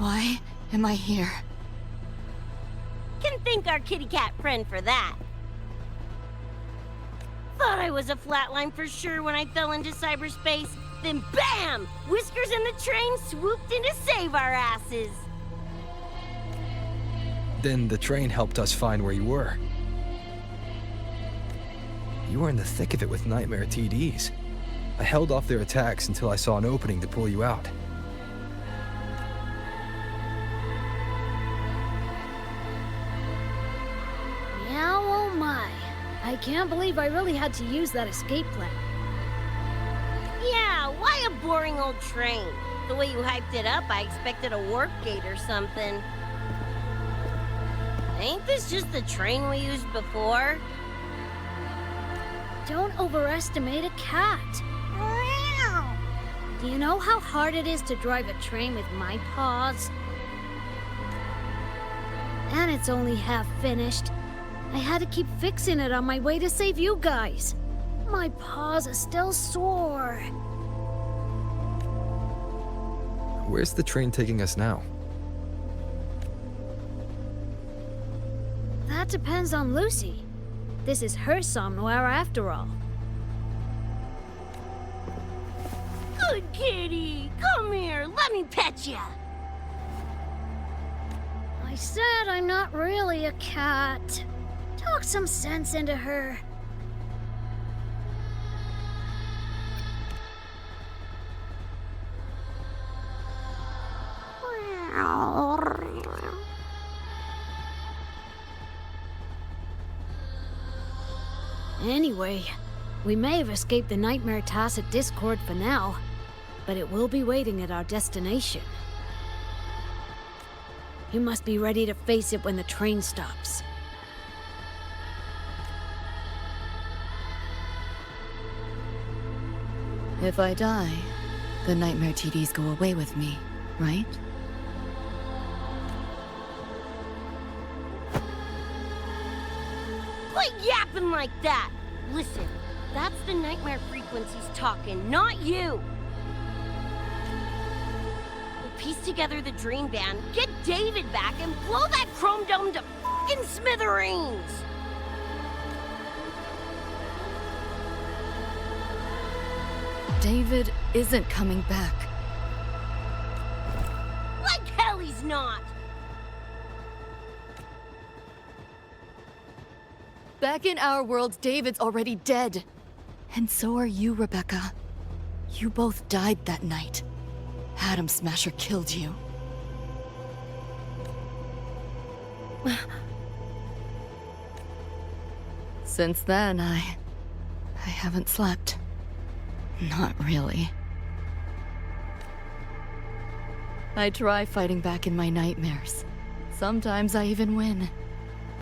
Why am I here? Can thank our kitty cat friend for that. Thought I was a flatline for sure when I fell into cyberspace. Then BAM! Whiskers and the train swooped in to save our asses. Then the train helped us find where you were. You were in the thick of it with Nightmare TDs. I held off their attacks until I saw an opening to pull you out. Meow, oh my. I can't believe I really had to use that escape plan. Yeah, why a boring old train? The way you hyped it up, I expected a warp gate or something. Ain't this just the train we used before? Don't overestimate a cat. Do you know how hard it is to drive a train with my paws? And it's only half finished. I had to keep fixing it on my way to save you guys. My paws are still sore. Where's the train taking us now? That depends on Lucy. This is her somewhere after all. Good kitty! Come here, let me pet ya! I said I'm not really a cat. Talk some sense into her. Anyway, we may have escaped the Nightmare Tacit Discord for now, but it will be waiting at our destination. You must be ready to face it when the train stops. If I die, the Nightmare TDs go away with me, right? Quit yapping like that! Listen, that's the nightmare frequencies talking, not you! We'll piece together the dream band, get David back, and blow that chrome dome to f***ing smithereens! David isn't coming back. Like hell he's not! Back in our world, David's already dead. And so are you, Rebecca. You both died that night. Atom Smasher killed you. Since then, I haven't slept. Not really. I try fighting back in my nightmares. Sometimes I even win.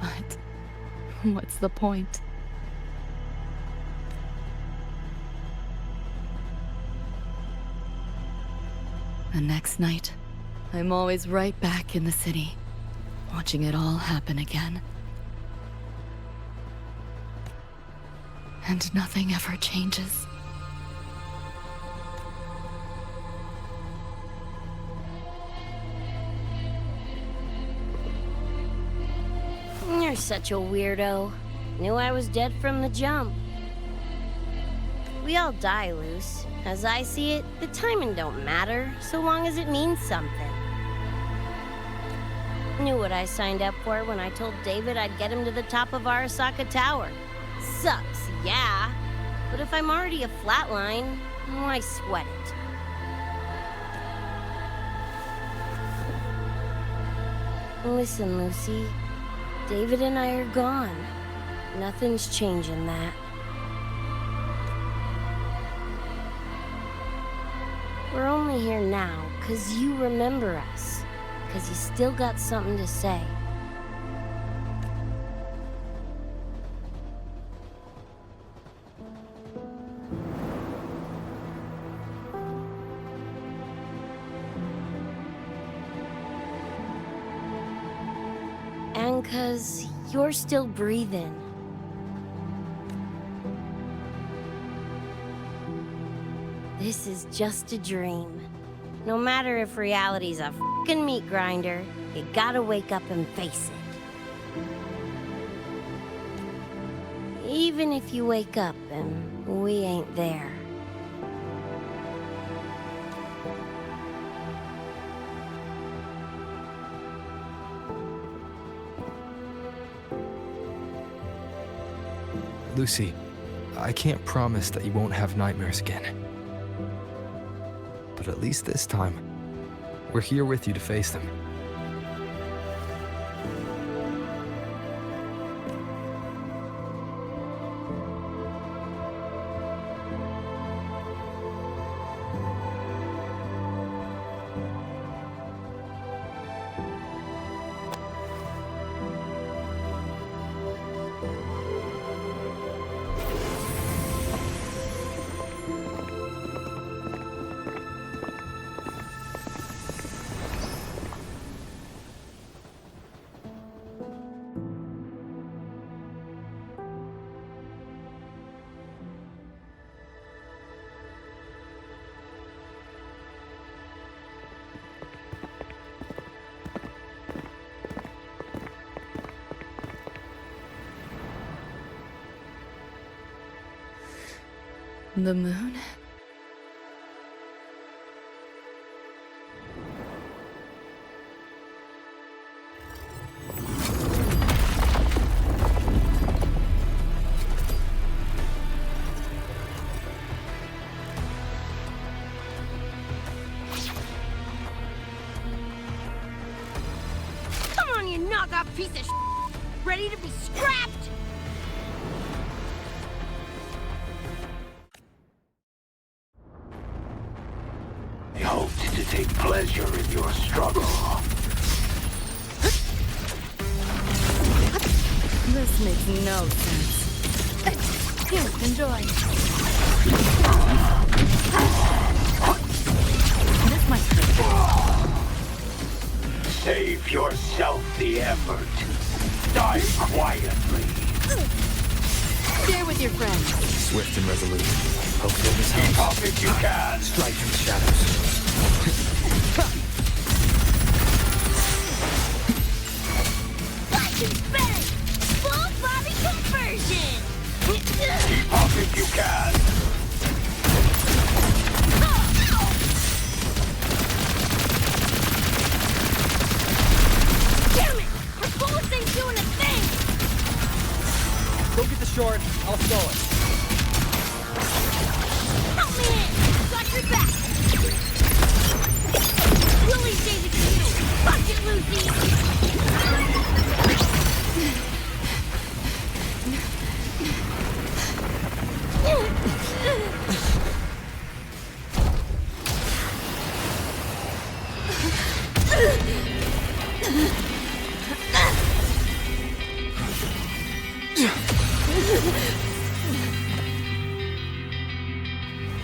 But what's the point? The next night, I'm always right back in the city, watching it all happen again. And nothing ever changes. You're such a weirdo. Knew I was dead from the jump. We all die, Luce. As I see it, the timing don't matter, so long as it means something. Knew what I signed up for when I told David I'd get him to the top of Arasaka Tower. Sucks, yeah. But if I'm already a flatline, why sweat it? Listen, Lucy. David and I are gone. Nothing's changing that. We're only here now because you remember us. Because you still got something to say. And because you're still breathing. This is just a dream. No matter if reality's a f***ing meat grinder, you gotta wake up and face it. Even if you wake up and we ain't there. Lucy, I can't promise that you won't have nightmares again. But at least this time, we're here with you to face them. The moon? Come on, you knockoff piece of shit! Ready to be scrapped? I hoped to take pleasure in your struggle. This makes no sense. Here, enjoy. This might hurt. Save yourself the effort. Die quietly. Stay with your friends. Swift and resolute. Hopefully this helps. Keep up if you can. Strike from the shadows. Bang! Full body conversion! Keep up if you can. Damn it! Our bullets ain't doing a thing! Go get the short. I'll stall it. Help me in! Got your back! Willie stays at you! Fuck it, Lucy!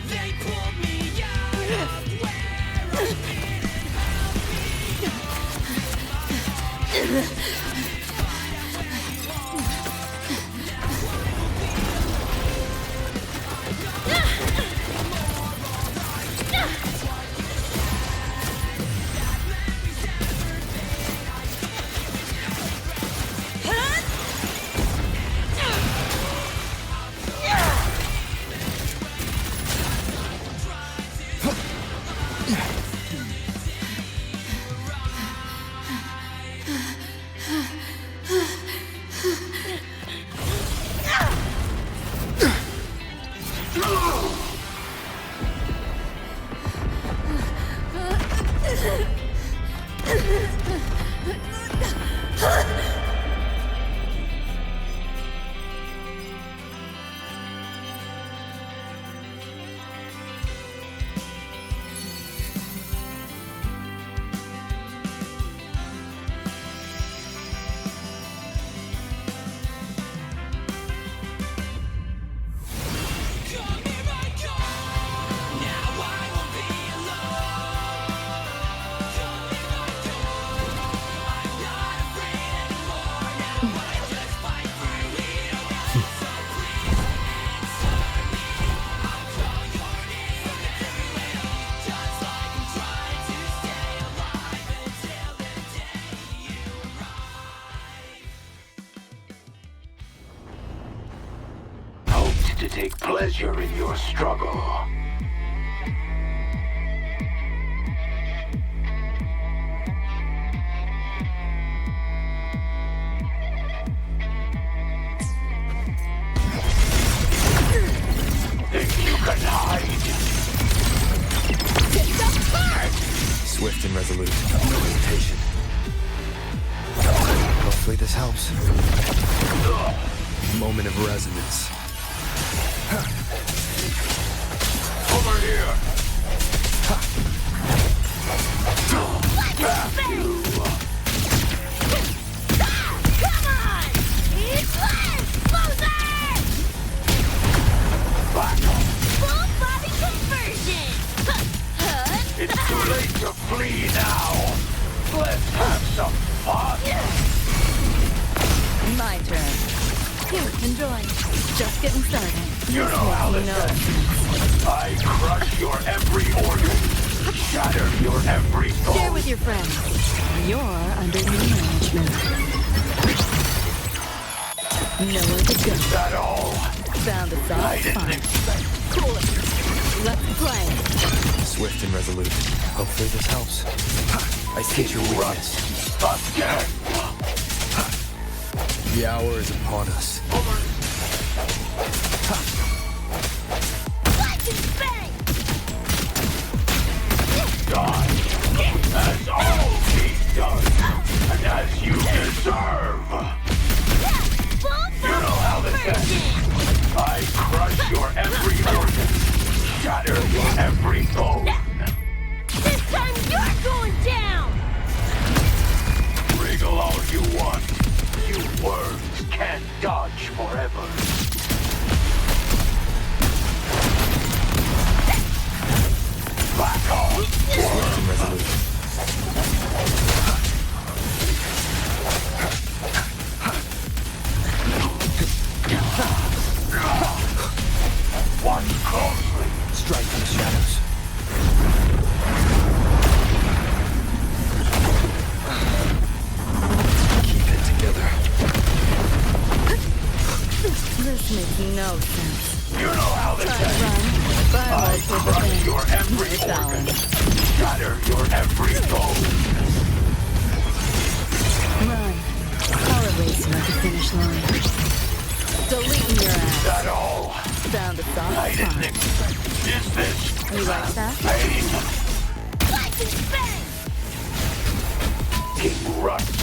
They pulled me out of where I've been. take pleasure in your struggle. Think you can hide? Swift and resolute. No hesitation. Hopefully this helps. Moment of resonance. Over here! Come on! It's Loser! Full body conversion! It's too late to flee now! Let's have some fun! My turn. Here, enjoy. Just getting started. You know how this ends. I crush your every organ, shatter your every bone. Share with your friends. You're under new management. Nowhere to go. Is that all? Found a soft spot. Cool it. Let's play. Swift and resolute. Hopefully this helps. I see your weakness. Again! The hour is upon us. Done. As all be done. And as you deserve. You know how this ends. I crush your every organ. Shatter your every bone. This time you're going down! Wriggle all you want. You worms can't dodge forever. Back off! Swift and resolute. Watch closely. Strike from the shadows. Keep it together. This makes no sense. You know how this ends. I crush your every organ. Shatter your every bone. Run. I'll erase you at the finish line. Deleting your ass. Is that all? Found a soft I didn't spot. expect. Is this You like that? pain? Bang! King Rust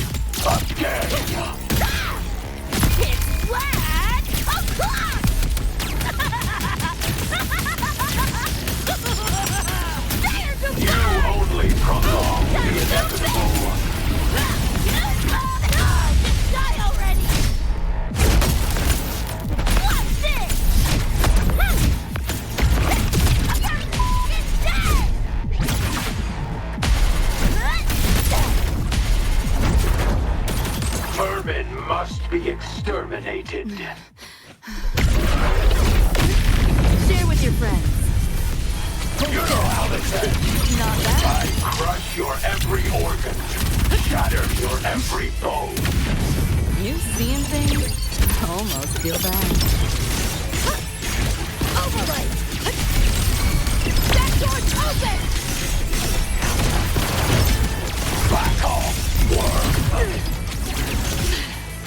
again. It's flat o'clock! You only prolong the inevitable. Just die already! What's this? It's dead! Vermin must be exterminated. Share with your friends. You know how this ends. Not bad. I crush your every organ. Shatter your every bone. You seeing things? Almost feel bad. Overlay! That door's open! Back off, worm.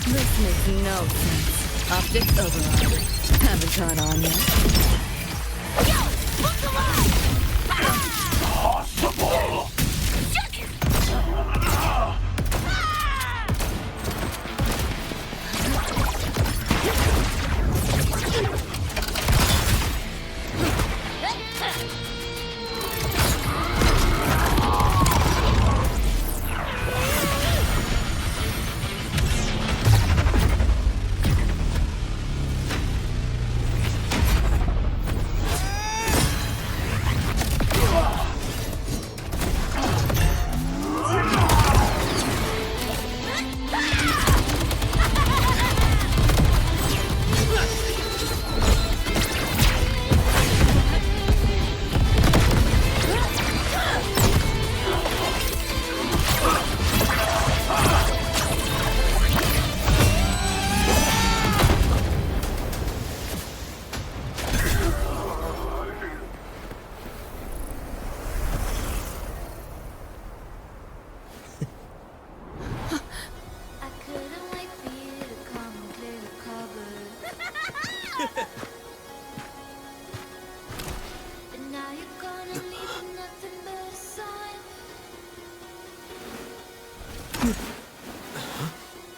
This makes no sense. Optics override. Haven't caught on yet. Yo! Look alive! Impossible.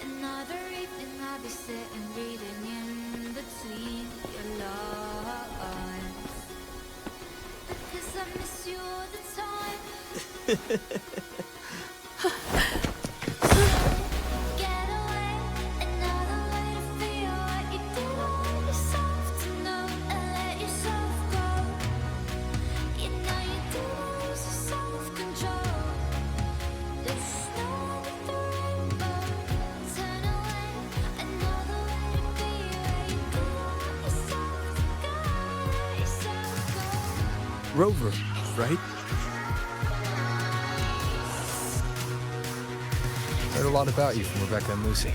Another evening I'll be sitting reading in between your lines. Because I miss you all the time. Get away, another way to feel what you did all yourself to know and let yourself go. You know you do lose your self-control. There's no under the rainbow. Turn away, another way to be where you do all yourself to go, let yourself go. Rover, right? Heard a lot about you from Rebecca and Lucy.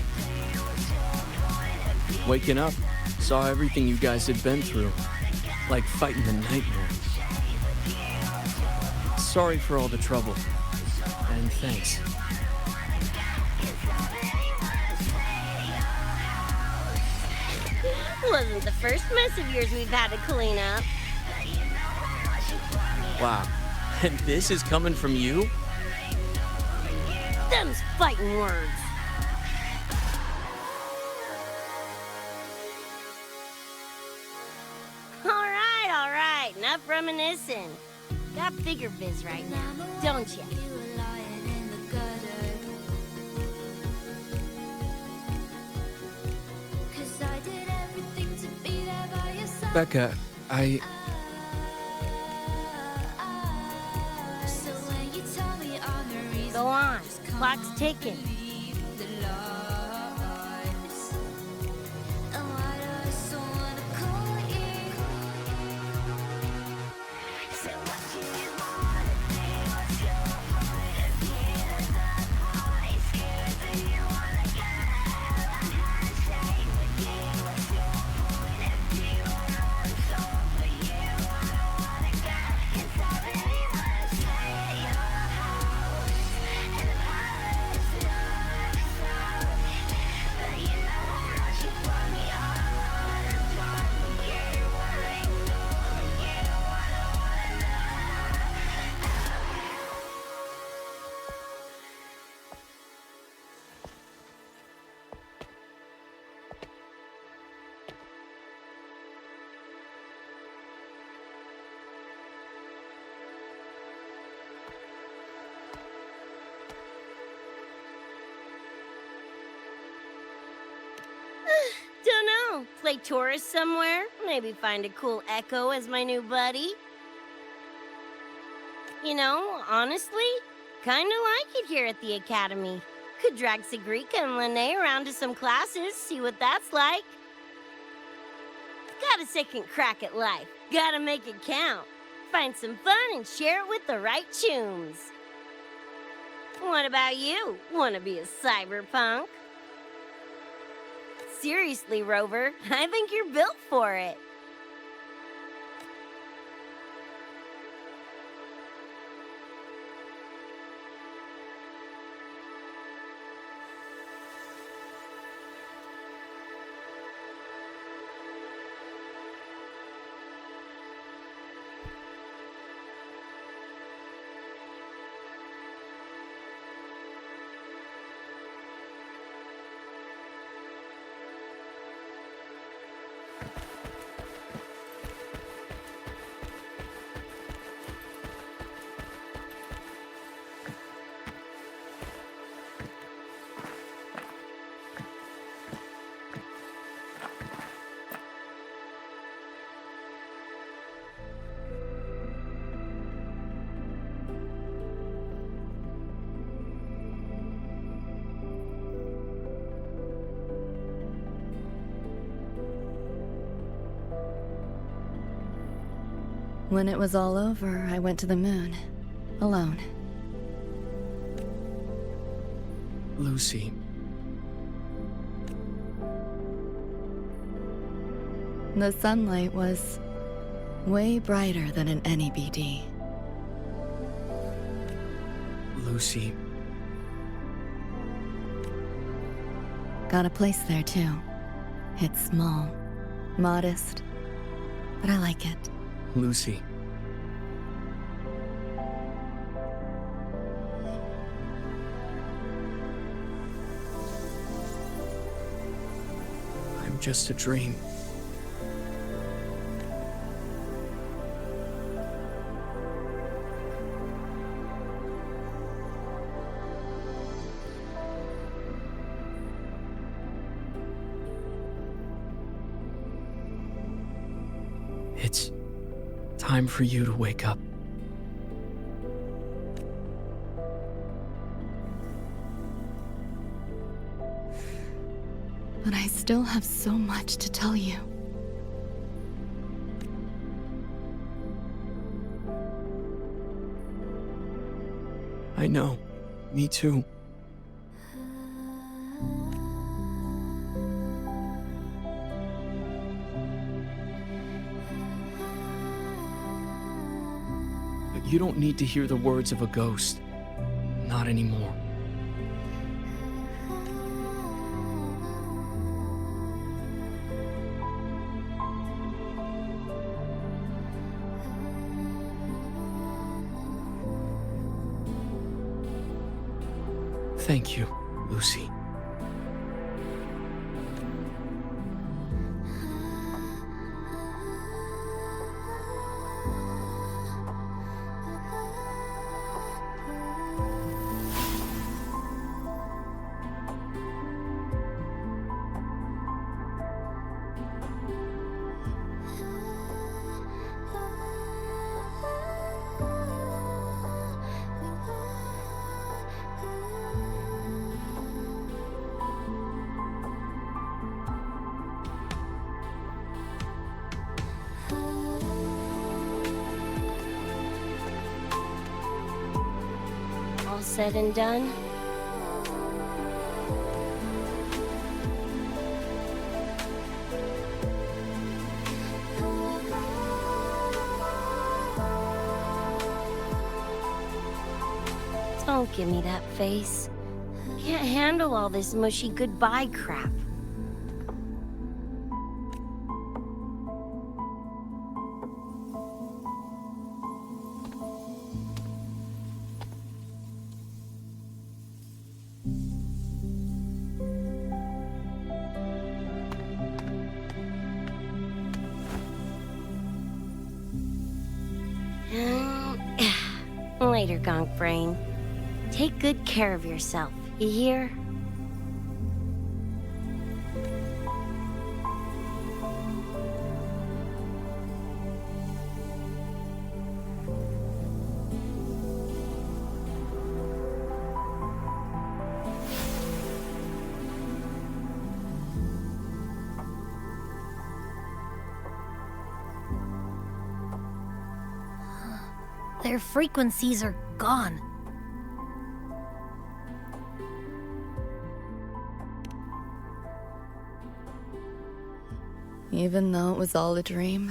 Waking up, saw everything you guys had been through. Like fighting a nightmare. Sorry for all the trouble. And thanks. Wasn't the first mess of yours we've had to clean up. Wow. And this is coming from you? Them's fighting words. All right. Enough reminiscing. Got bigger biz right now, don't ya? Becca, Go on. Clock's ticking. Dunno. Play tourist somewhere? Maybe find a cool Echo as my new buddy? You know, honestly, kinda like it here at the Academy. Could drag Sigrika and Lene around to some classes, see what that's like. Got a second crack at life. Gotta make it count. Find some fun and share it with the right chooms. What about you? Wanna be a cyberpunk? Seriously, Rover, I think you're built for it. When it was all over, I went to the moon. Alone. Lucy. The sunlight was way brighter than in any BD. Lucy. Got a place there too. It's small, modest, but I like it. Lucy. just a dream. It's time for you to wake up. But I still have so much to tell you. I know. Me too. But you don't need to hear the words of a ghost. Not anymore. Thank you, Lucy. All said and done? Don't give me that face. Can't handle all this mushy goodbye crap. Later, Gonk Brain. Take good care of yourself, you hear? Their frequencies are gone. Even though it was all a dream,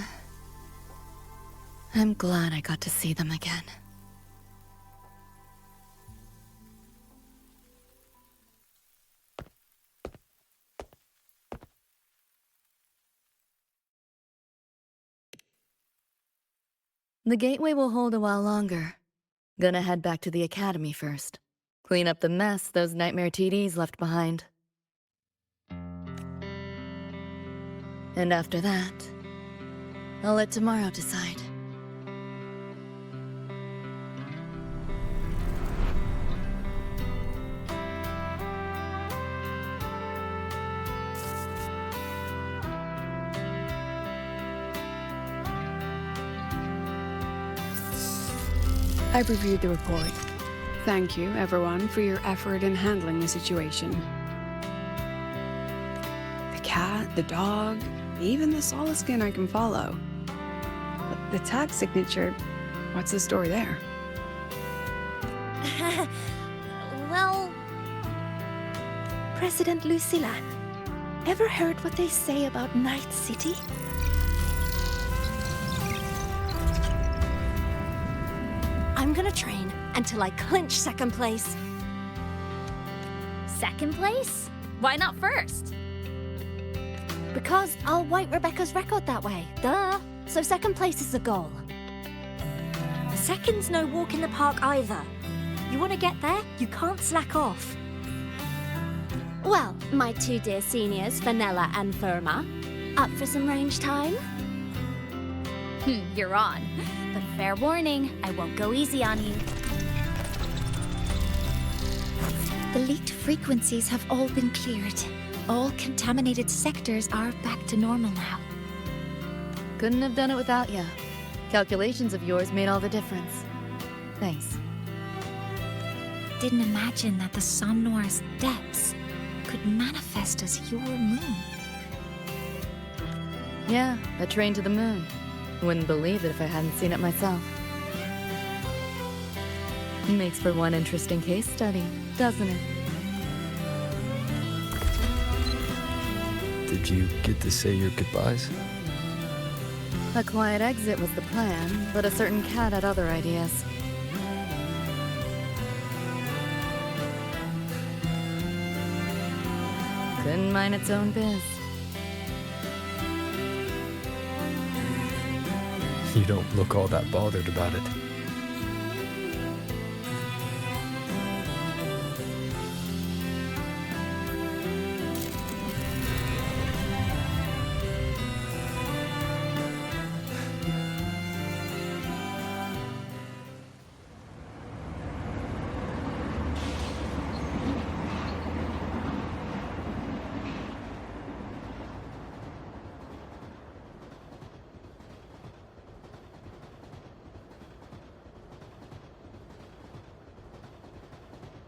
I'm glad I got to see them again. The gateway will hold a while longer. Gonna head back to the academy first. Clean up the mess those nightmare TDs left behind. And after that, I'll let tomorrow decide. I've reviewed the report. Thank you, everyone, for your effort in handling the situation. The cat, the dog, even the solid skin I can follow. But the tag signature, what's the story there? Well... President Lucilla, ever heard what they say about Night City? I'm gonna train until I clinch second place. Second place? Why not first? Because I'll wipe Rebecca's record that way. Duh. So second place is the goal. Second's no walk in the park either. You want to get there, you can't slack off. Well, my two dear seniors, Vanilla and Firma, up for some range time? You're on. But fair warning, I won't go easy on you. The leaked frequencies have all been cleared. All contaminated sectors are back to normal now. Couldn't have done it without ya. Calculations of yours made all the difference. Thanks. Didn't imagine that the Somnoir's depths could manifest as your moon. Yeah, a train to the moon. Wouldn't believe it if I hadn't seen it myself. Makes for one interesting case study, doesn't it? Did you get to say your goodbyes? A quiet exit was the plan, but a certain cat had other ideas. Couldn't mind its own biz. You don't look all that bothered about it.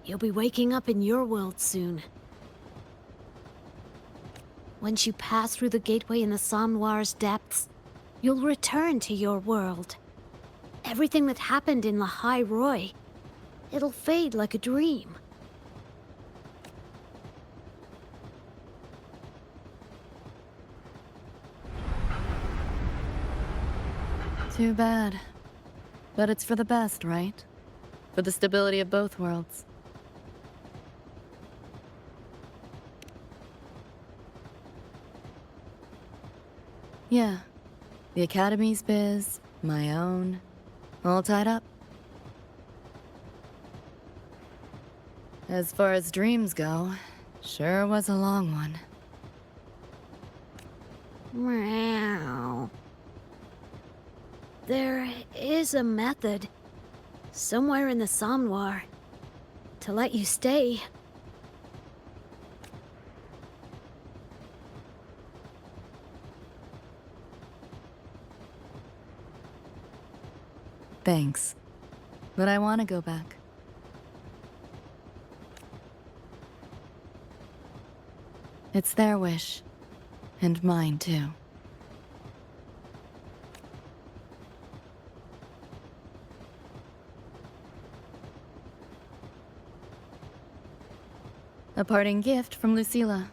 You'll be waking up in your world soon. Once you pass through the gateway in the Somnoir's depths, you'll return to your world. Everything that happened in the High Roy, it'll fade like a dream. Too bad. But it's for the best, right? For the stability of both worlds. Yeah. The Academy's biz, my own, all tied up. As far as dreams go, sure was a long one. Meow. There is a method, somewhere in the Somnoir, to let you stay. Thanks. But I want to go back. It's their wish. And mine, too. A parting gift from Lucilla.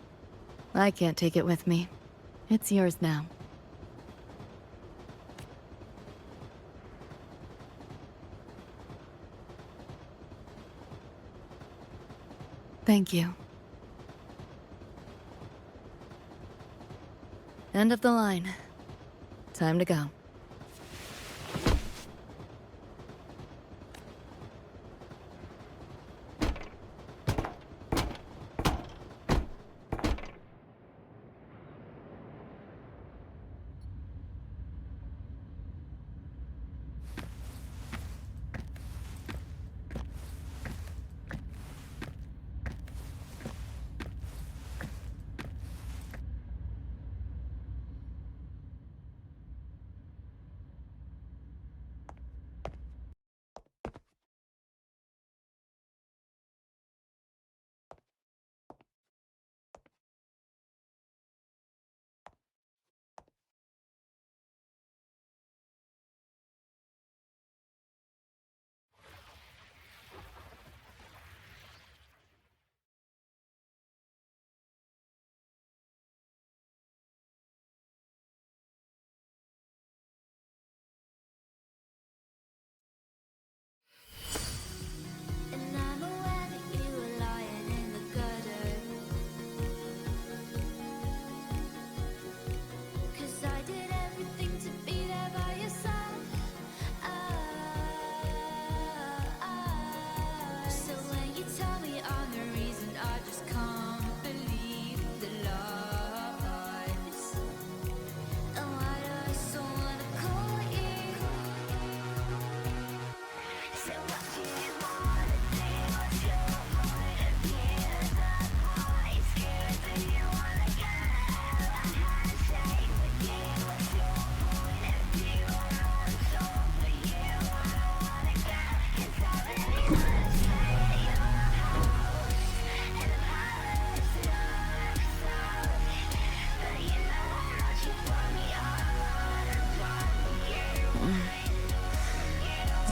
I can't take it with me. It's yours now. Thank you. End of the line. Time to go.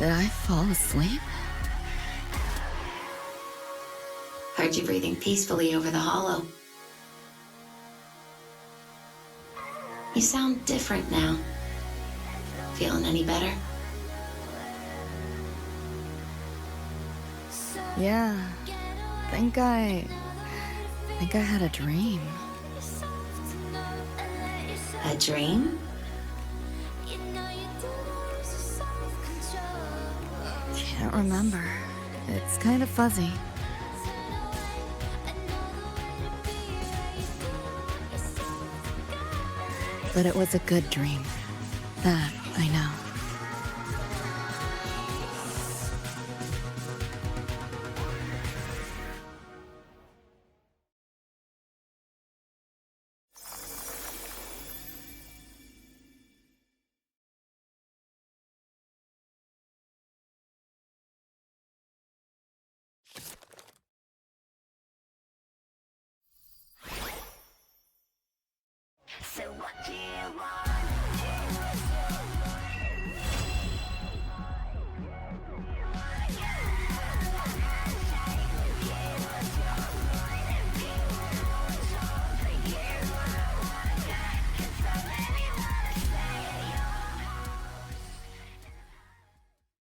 Did I fall asleep? Heard you breathing peacefully over the hollow. You sound different now. Feeling any better? Yeah. Think I had a dream. A dream? Can't remember. It's kind of fuzzy. But it was a good dream. That I know.